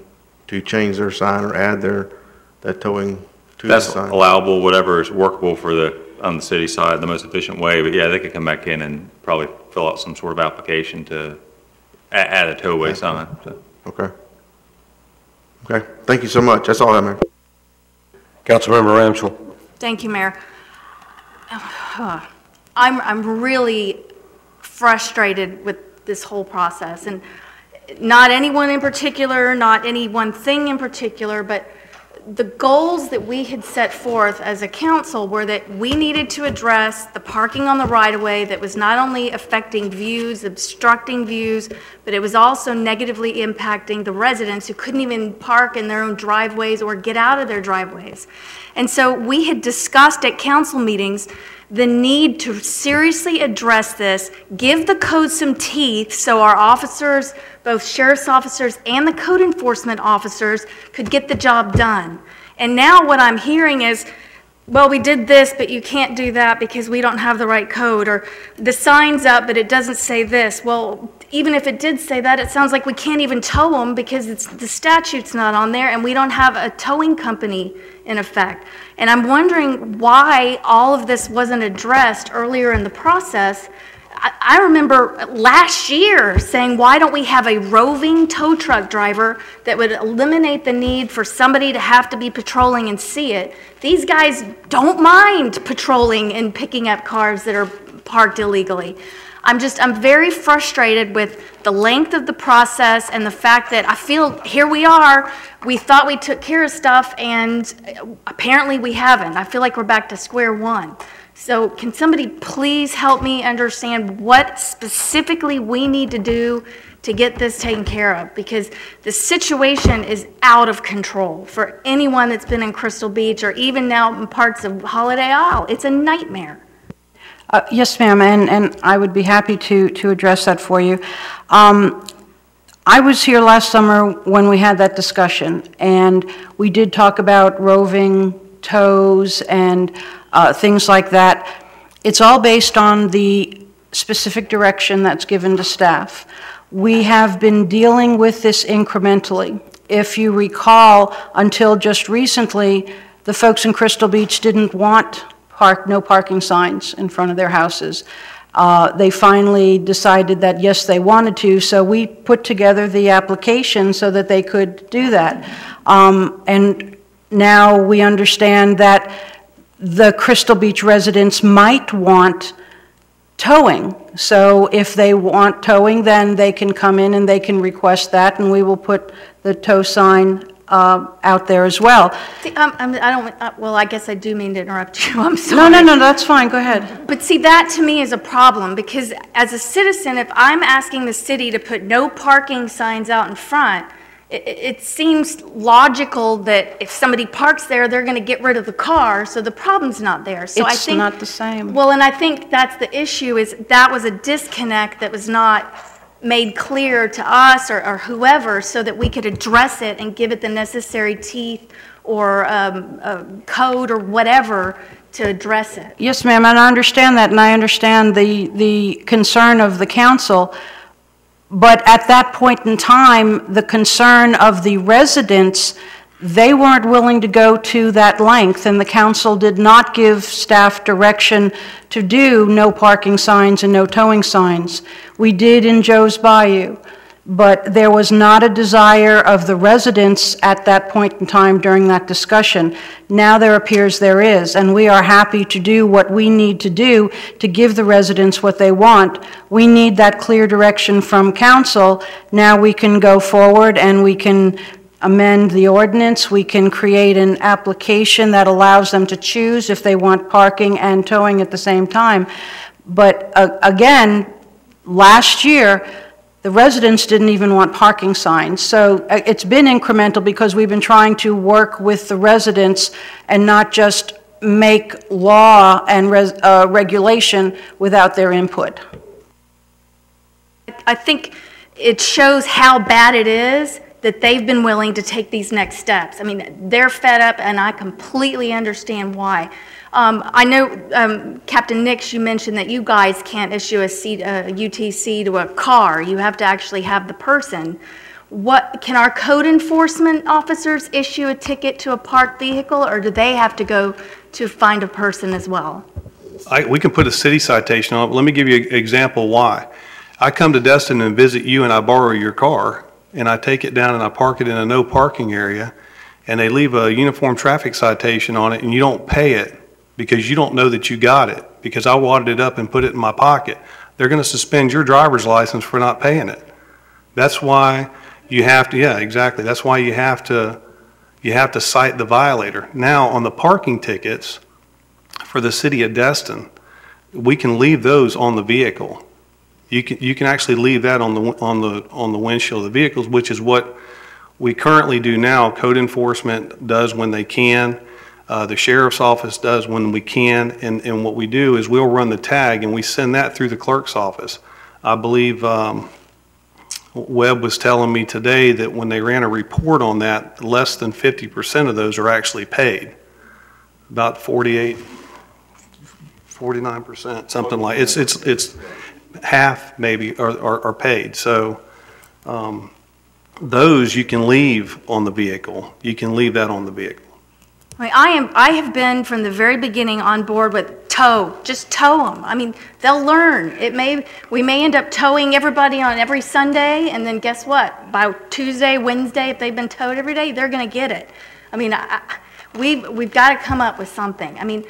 Speaker 4: to change their sign or add that towing to the sign.
Speaker 7: That's allowable, whatever is workable for on the city side, the most efficient way. But yeah, they could come back in and probably fill out some sort of application to add a tow-away sign. So.
Speaker 4: Okay. Okay. Thank you so much. That's all I have, Mayor.
Speaker 1: Councilmember Ramsell.
Speaker 6: Thank you, Mayor. I'm really frustrated with this whole process, and not anyone in particular, not any one thing in particular, but the goals that we had set forth as a council were that we needed to address the parking on the right-of-way that was not only affecting views, obstructing views, but it was also negatively impacting the residents who couldn't even park in their own driveways or get out of their driveways. And so we had discussed at council meetings the need to seriously address this, give the code some teeth so our officers, both sheriff's officers and the code enforcement officers, could get the job done. And now what I'm hearing is, well, we did this, but you can't do that because we don't have the right code, or the sign's up, but it doesn't say this. Well, even if it did say that, it sounds like we can't even tow them because the statute's not on there and we don't have a towing company in effect. And I'm wondering why all of this wasn't addressed earlier in the process. I remember last year saying, why don't we have a roving tow truck driver that would eliminate the need for somebody to have to be patrolling and see it? These guys don't mind patrolling and picking up cars that are parked illegally. I'm very frustrated with the length of the process and the fact that I feel here we are, we thought we took care of stuff and apparently we haven't. I feel like we're back to square one. So can somebody please help me understand what specifically we need to do to get this taken care of? Because the situation is out of control for anyone that's been in Crystal Beach or even now in parts of Holiday Isle. It's a nightmare.
Speaker 3: Yes, ma'am, and I would be happy to address that for you. I was here last summer when we had that discussion, and we did talk about roving tows and things like that. It's all based on the specific direction that's given to staff. We have been dealing with this incrementally. If you recall, until just recently, the folks in Crystal Beach didn't want no parking signs in front of their houses. They finally decided that, yes, they wanted to, so we put together the application so that they could do that. And now we understand that the Crystal Beach residents might want towing. So if they want towing, then they can come in and they can request that, and we will put the tow sign out there as well.
Speaker 6: See, well, I guess I do mean to interrupt you. I'm sorry.
Speaker 3: No, that's fine. Go ahead.
Speaker 6: But see, that to me is a problem, because as a citizen, if I'm asking the city to put no parking signs out in front, it seems logical that if somebody parks there, they're going to get rid of the car, so the problem's not there. So
Speaker 3: it's not the same.
Speaker 6: Well, and I think that's the issue, is that was a disconnect that was not made clear to us or whoever, so that we could address it and give it the necessary teeth or code or whatever to address it.
Speaker 3: Yes, ma'am, and I understand that, and I understand the concern of the council. But at that point in time, the concern of the residents, they weren't willing to go to that length, and the council did not give staff direction to do no parking signs and no towing signs. We did in Joe's Bayou, but there was not a desire of the residents at that point in time during that discussion. Now there appears there is, and we are happy to do what we need to do to give the residents what they want. We need that clear direction from council. Now we can go forward and we can amend the ordinance. We can create an application that allows them to choose if they want parking and towing at the same time. But again, last year, the residents didn't even want parking signs. So it's been incremental because we've been trying to work with the residents and not just make law and regulation without their input.
Speaker 6: I think it shows how bad it is that they've been willing to take these next steps. I mean, they're fed up, and I completely understand why. I know, Captain Nix, you mentioned that you guys can't issue a UTC to a car. You have to actually have the person. What, can our code enforcement officers issue a ticket to a parked vehicle, or do they have to go to find a person as well?
Speaker 5: We can put a city citation on it, but let me give you an example why. I come to Destin and visit you, and I borrow your car, and I take it down and I park it in a no parking area, and they leave a uniform traffic citation on it, and you don't pay it because you don't know that you got it, because I wadded it up and put it in my pocket. They're going to suspend your driver's license for not paying it. That's why you have to, yeah, exactly. That's why you have to cite the violator. Now, on the parking tickets for the city of Destin, we can leave those on the vehicle. You can actually leave that on the windshield of the vehicles, which is what we currently do now. Code enforcement does when they can. The sheriff's office does when we can, and what we do is we'll run the tag and we send that through the clerk's office. I believe Webb was telling me today that when they ran a report on that, less than 50% of those are actually paid. About 49%, something like it's half maybe are paid. So those you can leave on the vehicle. You can leave that on the vehicle.
Speaker 6: I mean, I have been from the very beginning on board with tow. Just tow them. I mean, they'll learn. We may end up towing everybody on every Sunday, and then guess what? By Tuesday, Wednesday, if they've been towed every day, they're going to get it. I mean, we've got to come up with something. I mean,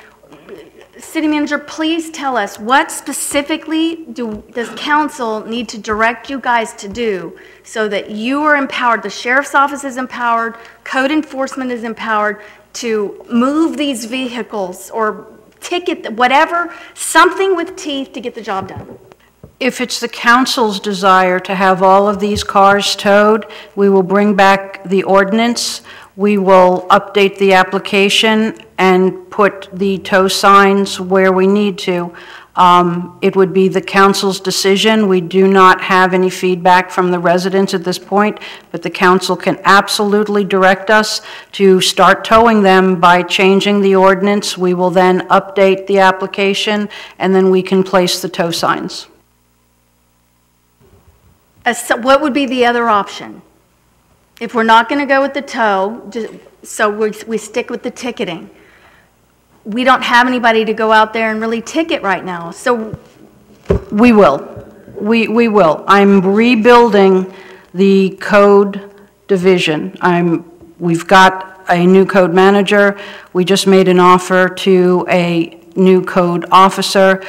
Speaker 6: City Manager, please tell us what specifically does council need to direct you guys to do so that you are empowered, the sheriff's office is empowered, code enforcement is empowered to move these vehicles or ticket, whatever, something with teeth to get the job done.
Speaker 3: If it's the council's desire to have all of these cars towed, we will bring back the ordinance. We will update the application and put the tow signs where we need to. It would be the council's decision. We do not have any feedback from the residents at this point, but the council can absolutely direct us to start towing them by changing the ordinance. We will then update the application, and then we can place the tow signs.
Speaker 6: So what would be the other option? If we're not going to go with the tow, so we stick with the ticketing. We don't have anybody to go out there and really ticket right now, so.
Speaker 3: We will. We will. I'm rebuilding the code division. We've got a new code manager. We just made an offer to a new code officer.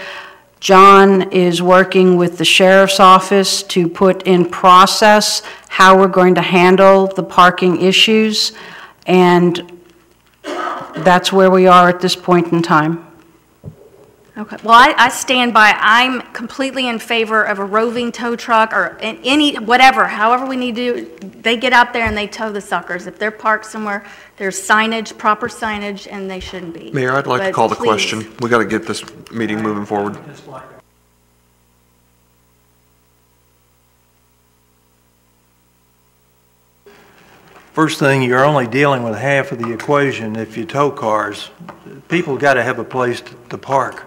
Speaker 3: John is working with the sheriff's office to put in process how we're going to handle the parking issues, and that's where we are at this point in time.
Speaker 6: Okay. Well, I stand by. I'm completely in favor of a roving tow truck or whatever, however we need to do. They get out there and they tow the suckers. If they're parked somewhere, there's signage, proper signage, and they shouldn't be.
Speaker 10: Mayor, I'd like to call the question. We got to get this meeting moving forward.
Speaker 8: First thing, you're only dealing with half of the equation if you tow cars. People got to have a place to park,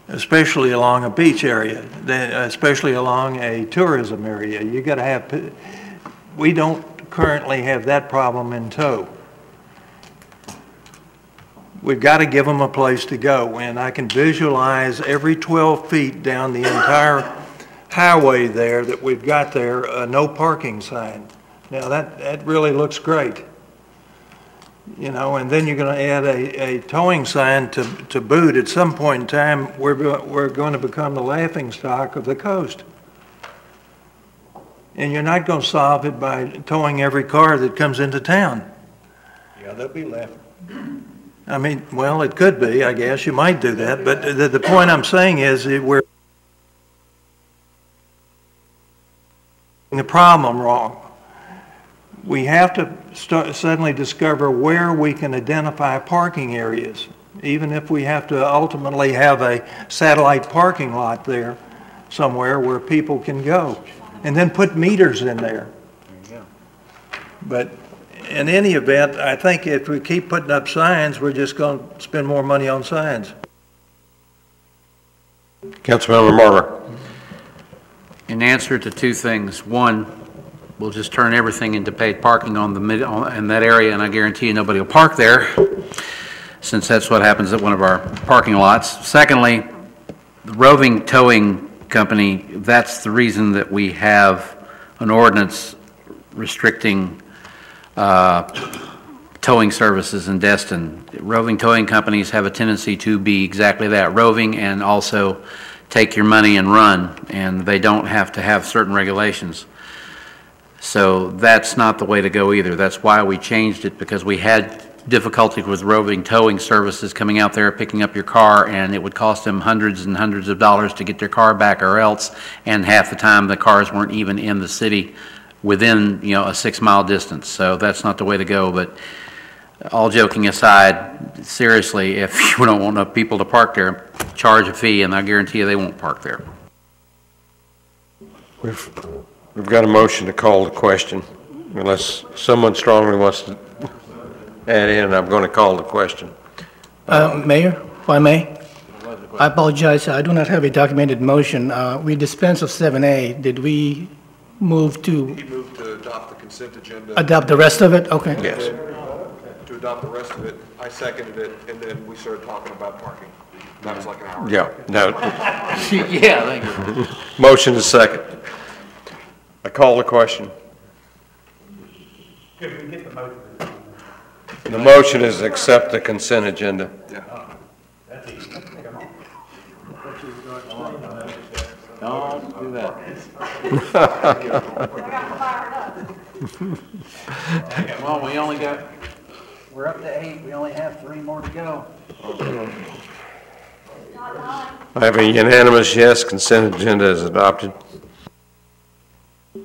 Speaker 8: especially along a beach area, especially along a tourism area. You got to have, we don't currently have that problem in tow. We've got to give them a place to go, and I can visualize every 12 feet down the entire highway there that we've got there, a no parking sign. Now that really looks great, you know, and then you're going to add a towing sign to boot. At some point in time, we're going to become the laughingstock of the coast. and you're not going to solve it by towing every car that comes into town.
Speaker 19: Yeah, they'll be left.
Speaker 8: I mean, well, it could be, I guess, you might do that, but the point I'm saying is that we're the problem wrong. We have to suddenly discover where we can identify parking areas, even if we have to ultimately have a satellite parking lot there somewhere where people can go, and then put meters in there. But in any event, I think if we keep putting up signs, we're just going to spend more money on signs.
Speaker 1: Councilmember Marler.
Speaker 17: In answer to two things. One, we'll just turn everything into paid parking in that area, and I guarantee you nobody will park there, since that's what happens at one of our parking lots. Secondly, the roving towing company, that's the reason that we have an ordinance restricting towing services in Destin. Roving towing companies have a tendency to be exactly that, roving, and also take your money and run, and they don't have to have certain regulations. So that's not the way to go either. That's why we changed it, because we had difficulties with roving towing services coming out there, picking up your car, and it would cost them hundreds and hundreds of dollars to get their car back or else, and half the time the cars weren't even in the city within, you know, a 6-mile distance. So that's not the way to go. But all joking aside, seriously, if you don't want enough people to park there, charge a fee, and I guarantee you they won't park there.
Speaker 1: We've got a motion to call the question. Unless someone strongly wants to add in, I'm going to call the question.
Speaker 20: Mayor, if I may, I apologize. I do not have a documented motion. We dispense of 7A. Did we move to?
Speaker 10: He moved to adopt the consent agenda.
Speaker 20: Adopt the rest of it? Okay.
Speaker 1: Yes.
Speaker 10: To adopt the rest of it, I seconded it, and then we started talking about parking. That was like an hour.
Speaker 1: Yeah, no.
Speaker 17: Yeah, thank you.
Speaker 1: Motion is second. I call the question. The motion is accept the consent agenda.
Speaker 17: Don't do that. Well, we're up to 8. We only have 3 more to go.
Speaker 1: I have a unanimous yes, consent agenda is adopted.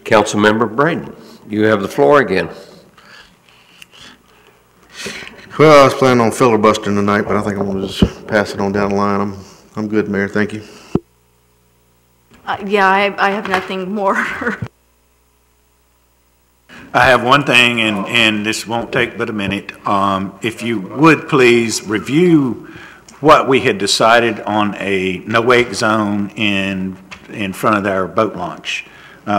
Speaker 1: Councilmember Braden, you have the floor again.
Speaker 4: Well, I was planning on filibustering tonight, but I think I'm going to just pass it on down the line. I'm good, Mayor. Thank you.
Speaker 6: Yeah, I have nothing more.
Speaker 19: I have one thing, and this won't take but a minute. If you would please review what we had decided on a no-wake zone in front of our boat launch.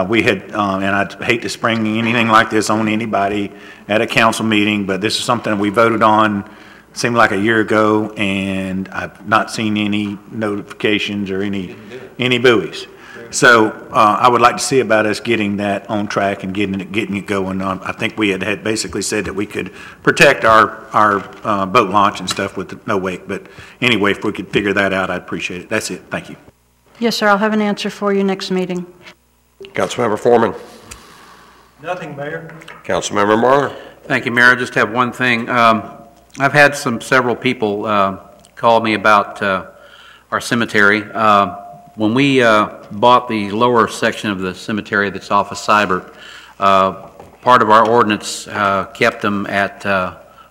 Speaker 19: We had, and I hate to spring anything like this on anybody at a council meeting, but this is something we voted on, seemed like a year ago, and I've not seen any notifications or any buoys. So I would like to see about us getting that on track and getting it going. I think we had basically said that we could protect our boat launch and stuff with the no wake. But anyway, if we could figure that out, I'd appreciate it. That's it. Thank you.
Speaker 3: Yes, sir, I'll have an answer for you next meeting.
Speaker 1: Councilmember Foreman.
Speaker 8: Nothing, Mayor.
Speaker 1: Councilmember Marler.
Speaker 17: Thank you, Mayor. I just have one thing. I've had several people call me about our cemetery. When we bought the lower section of the cemetery that's off of Seibert, part of our ordinance kept them at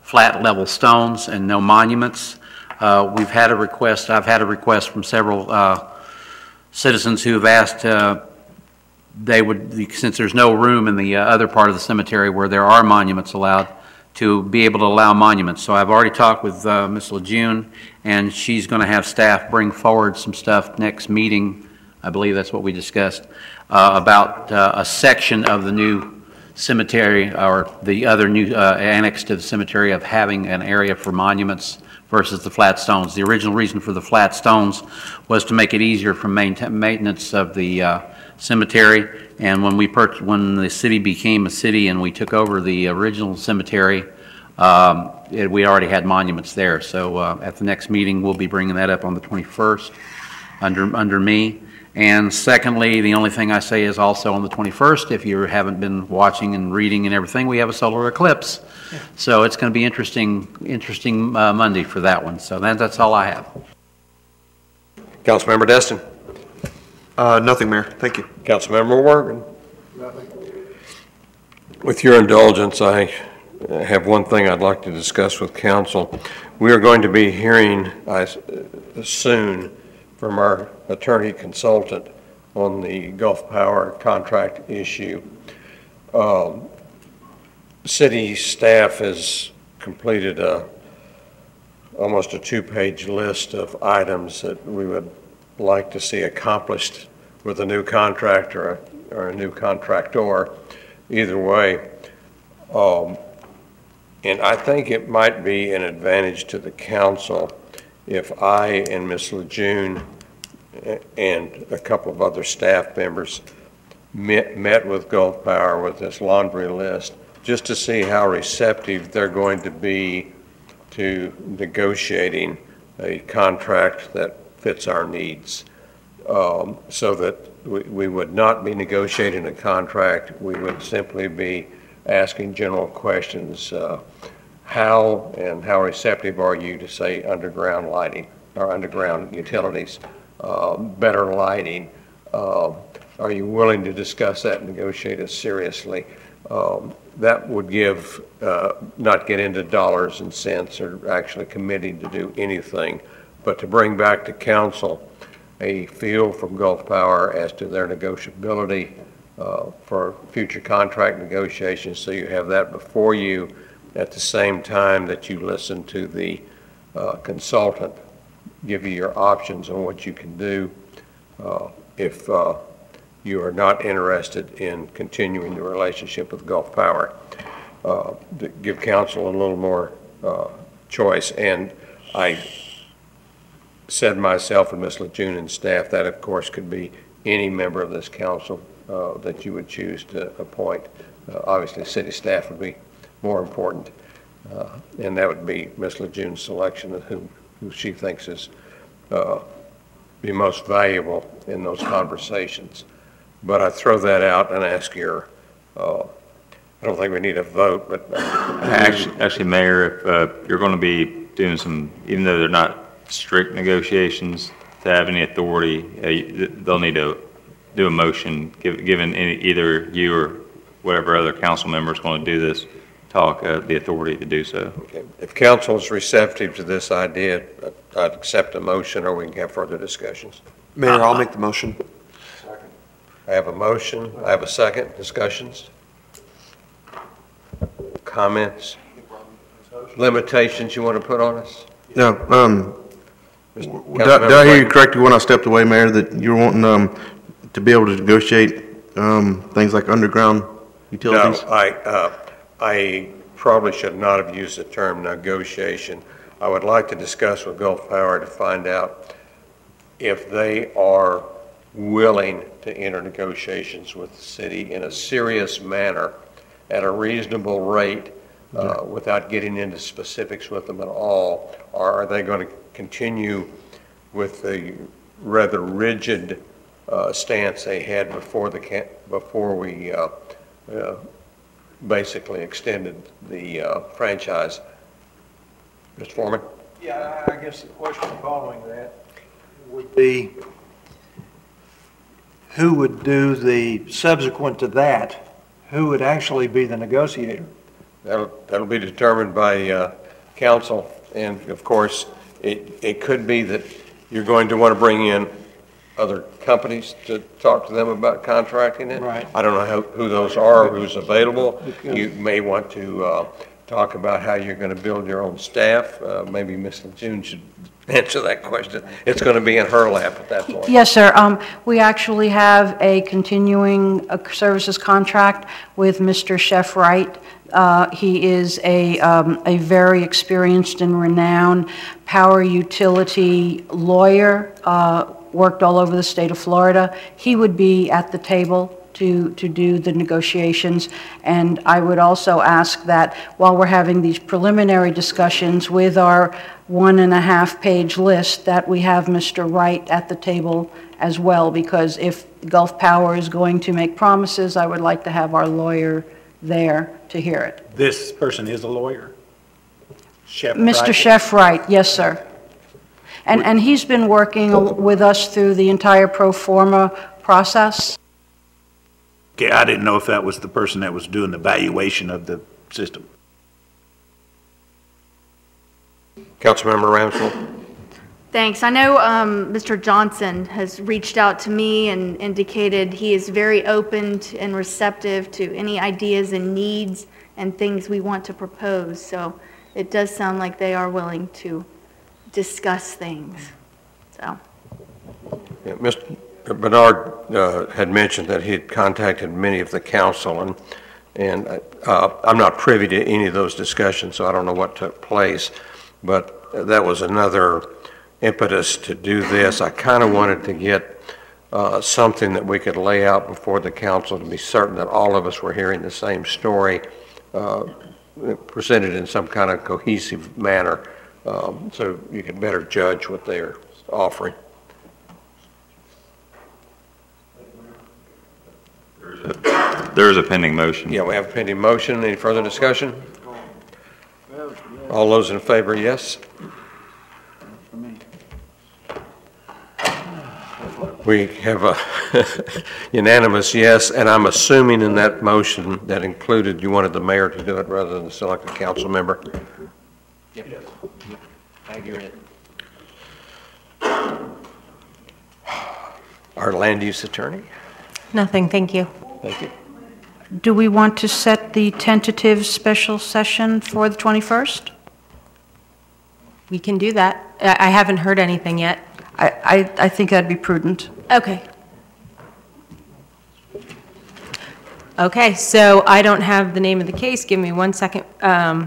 Speaker 17: flat level stones and no monuments. We've had a request, I've had a request from several citizens who have asked they would, since there's no room in the other part of the cemetery where there are monuments allowed, to be able to allow monuments. So I've already talked with Ms. Lejeune, and she's going to have staff bring forward some stuff next meeting. I believe that's what we discussed, about a section of the new cemetery, or the other new annex to the cemetery, of having an area for monuments versus the flat stones. The original reason for the flat stones was to make it easier for maintenance of the cemetery. And when the city became a city and we took over the original cemetery, we already had monuments there. So at the next meeting, we'll be bringing that up on the 21st under me. And secondly, the only thing I say is also on the 21st, if you haven't been watching and reading and everything, we have a solar eclipse. So it's going to be interesting Monday for that one. So that's all I have.
Speaker 1: Councilmember Destin.
Speaker 10: Nothing, Mayor. Thank you.
Speaker 1: Councilmember Worgan. With your indulgence, I have one thing I'd like to discuss with council. We are going to be hearing soon from our attorney consultant on the Gulf Power contract issue. City staff has completed almost a two-page list of items that we would like to see accomplished with a new contractor or a new contractor, either way. And I think it might be an advantage to the council if I and Ms. Lejeune and a couple of other staff members met with Gulf Power with this laundry list, just to see how receptive they're going to be to negotiating a contract that fits our needs, so that we would not be negotiating a contract. We would simply be asking general questions. How receptive are you to, say, underground lighting or underground utilities, better lighting? Are you willing to discuss that and negotiate it seriously? That would give, not get into dollars and cents or actually committing to do anything, but to bring back to council a feel from Gulf Power as to their negotiability for future contract negotiations, so you have that before you at the same time that you listen to the consultant give you your options on what you can do if you are not interested in continuing the relationship with Gulf Power. To give council a little more choice. And I said myself and Ms. Lejeune and staff that of course could be any member of this council that you would choose to appoint. Obviously city staff would be more important, and that would be Ms. Lejeune's selection of who she thinks is be most valuable in those conversations. But I throw that out and ask your, I don't think we need a vote, but.
Speaker 7: Actually, Mayor, if you're going to be doing some, even though they're not strict negotiations, to have any authority, they'll need to do a motion, given either you or whatever other council member is going to do this talk, the authority to do so.
Speaker 1: Okay. If council is receptive to this idea, I'd accept a motion, or we can have further discussions.
Speaker 10: Mayor, I'll make the motion.
Speaker 1: I have a motion. I have a second. Discussions? Comments? Limitations you want to put on us?
Speaker 4: Yeah. Did I hear you correctly when I stepped away, Mayor, that you're wanting to be able to negotiate things like underground utilities?
Speaker 1: No, I probably should not have used the term negotiation. I would like to discuss with Gulf Power to find out if they are willing to enter negotiations with the city in a serious manner at a reasonable rate without getting into specifics with them at all, or are they going to continue with the rather rigid stance they had before we basically extended the franchise? Mr. Foreman?
Speaker 8: Yeah, I guess the question following that would be, who would do the, subsequent to that, who would actually be the negotiator?
Speaker 1: That'll be determined by council, and of course, it could be that you're going to want to bring in other companies to talk to them about contracting it.
Speaker 8: Right.
Speaker 1: I don't know who those are, who's available. You may want to talk about how you're going to build your own staff. Maybe Ms. Lejeune should answer that question. It's going to be in her lap at that point.
Speaker 3: Yes, sir. We actually have a continuing services contract with Mr. Chef Wright. He is a very experienced and renowned power utility lawyer, worked all over the state of Florida. He would be at the table to do the negotiations. And I would also ask that while we're having these preliminary discussions with our 1.5-page list, that we have Mr. Wright at the table as well, because if Gulf Power is going to make promises, I would like to have our lawyer there to hear it.
Speaker 19: This person is a lawyer? Chef
Speaker 3: Mr.
Speaker 19: Wright?
Speaker 3: Chef Wright, yes, sir. And he's been working with us through the entire pro forma process.
Speaker 19: Okay, I didn't know if that was the person that was doing the valuation of the system.
Speaker 1: Councilmember Ramsdell.
Speaker 6: Thanks. I know Mr. Johnson has reached out to me and indicated he is very open and receptive to any ideas and needs and things we want to propose. So it does sound like they are willing to discuss things. So.
Speaker 1: Yeah, Mr. Bernard had mentioned that he had contacted many of the council, and I'm not privy to any of those discussions, so I don't know what took place. But that was another impetus to do this. I kind of wanted to get something that we could lay out before the council to be certain that all of us were hearing the same story, presented in some kind of cohesive manner, so you can better judge what they're offering.
Speaker 7: There is a pending motion.
Speaker 1: Yeah, we have a pending motion. Any further discussion? All those in favor, yes? We have a unanimous yes, and I'm assuming in that motion that included you wanted the mayor to do it rather than select a council member.
Speaker 17: Yep. I agree.
Speaker 1: Our land use attorney.
Speaker 11: Nothing, thank you.
Speaker 1: Thank you.
Speaker 3: Do we want to set the tentative special session for the 21st?
Speaker 11: We can do that. I haven't heard anything yet.
Speaker 3: I think that'd be prudent.
Speaker 11: Okay. Okay, so I don't have the name of the case. Give me 1 second. BI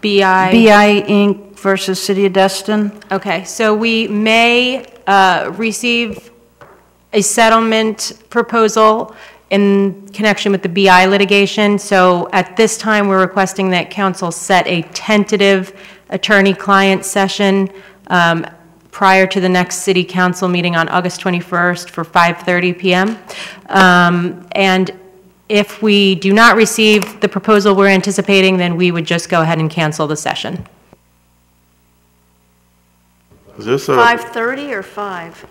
Speaker 3: Inc. versus City of Destin.
Speaker 11: Okay, so we may receive a settlement proposal in connection with the BI litigation. So at this time, we're requesting that council set a tentative attorney-client session prior to the next city council meeting on August 21st for 5:30 p.m. And if we do not receive the proposal we're anticipating, then we would just go ahead and cancel the session.
Speaker 4: Is this
Speaker 6: 5:30 or 5?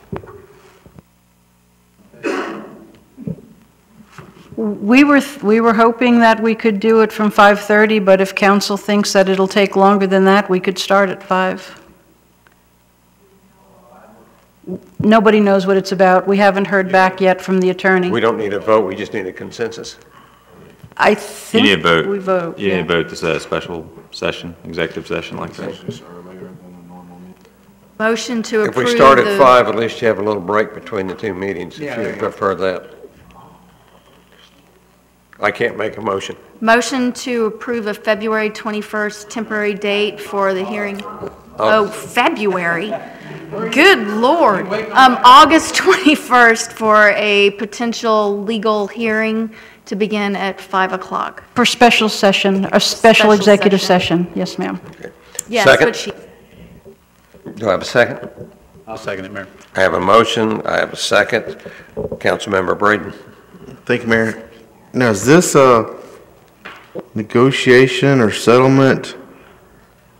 Speaker 3: We were hoping that we could do it from 5:30, but if council thinks that it'll take longer than that, we could start at 5. Nobody knows what it's about. We haven't heard back yet from the attorney.
Speaker 1: We don't need a vote, we just need a consensus.
Speaker 3: I think
Speaker 7: You need a vote.
Speaker 3: we vote.
Speaker 7: You need a vote to set a special session, executive session like that.
Speaker 6: Motion to
Speaker 1: If
Speaker 6: approve
Speaker 1: we start at 5, at least you have a little break between the two meetings, if you prefer that. I can't make a motion.
Speaker 6: Motion to approve a February 21st temporary date for the hearing. Oh, February? Good Lord. August 21st for a potential legal hearing to begin at 5 o'clock.
Speaker 3: For special session, a special executive session. Yes, ma'am.
Speaker 1: Okay.
Speaker 6: Yes,
Speaker 1: Second?
Speaker 6: but she,
Speaker 1: Do I have a second?
Speaker 17: I'll second it, Mayor.
Speaker 1: I have a motion, I have a second. Councilmember Braden.
Speaker 4: Thank you, Mayor. Now, is this a negotiation or settlement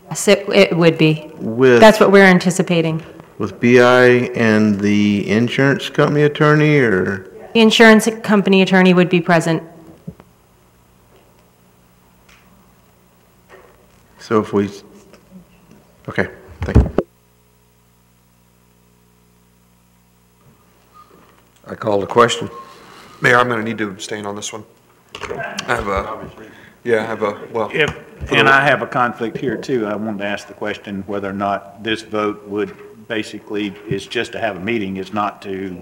Speaker 11: Yes, it would be.
Speaker 4: with?
Speaker 11: That's what we're anticipating.
Speaker 4: With BI and the insurance company attorney, or?
Speaker 11: The insurance company attorney would be present.
Speaker 4: So if we, okay, thank you.
Speaker 1: I call the question.
Speaker 10: Mayor, I'm going to need to abstain on this one. I have well.
Speaker 19: And I have a conflict here too. I wanted to ask the question whether or not this vote would basically is just to have a meeting, is not to,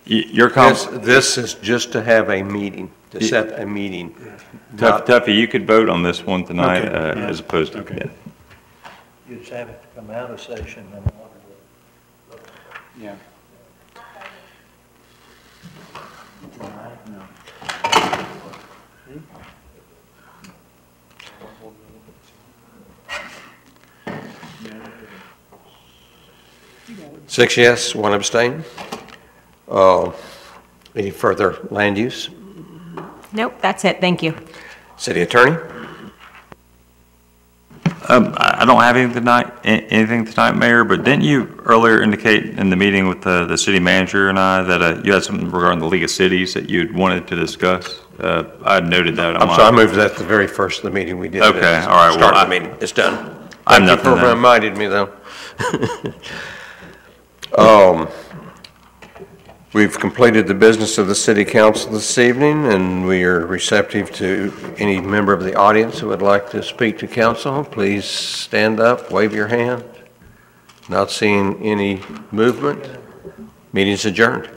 Speaker 1: This is just to have a meeting, to set a meeting.
Speaker 7: Tuffy, you could vote on this one tonight
Speaker 19: Okay.
Speaker 7: as opposed to. Yeah.
Speaker 13: You just have it to come out of session and.
Speaker 19: Yeah.
Speaker 1: Six yes, one abstain. Any further land use?
Speaker 11: Nope, that's it, thank you.
Speaker 1: City Attorney?
Speaker 7: I don't have anything tonight, Mayor, but didn't you earlier indicate in the meeting with the city manager and I that you had something regarding the League of Cities that you'd wanted to discuss? I had noted that.
Speaker 1: I'm sorry, I moved that at the very first of the meeting we did.
Speaker 7: Okay, all right.
Speaker 1: Start of the meeting. It's done.
Speaker 7: I'm
Speaker 1: Thank you for reminding me, though. We've completed the business of the City Council this evening, and we are receptive to any member of the audience who would like to speak to council. Please stand up, wave your hand. Not seeing any movement. Meeting's adjourned.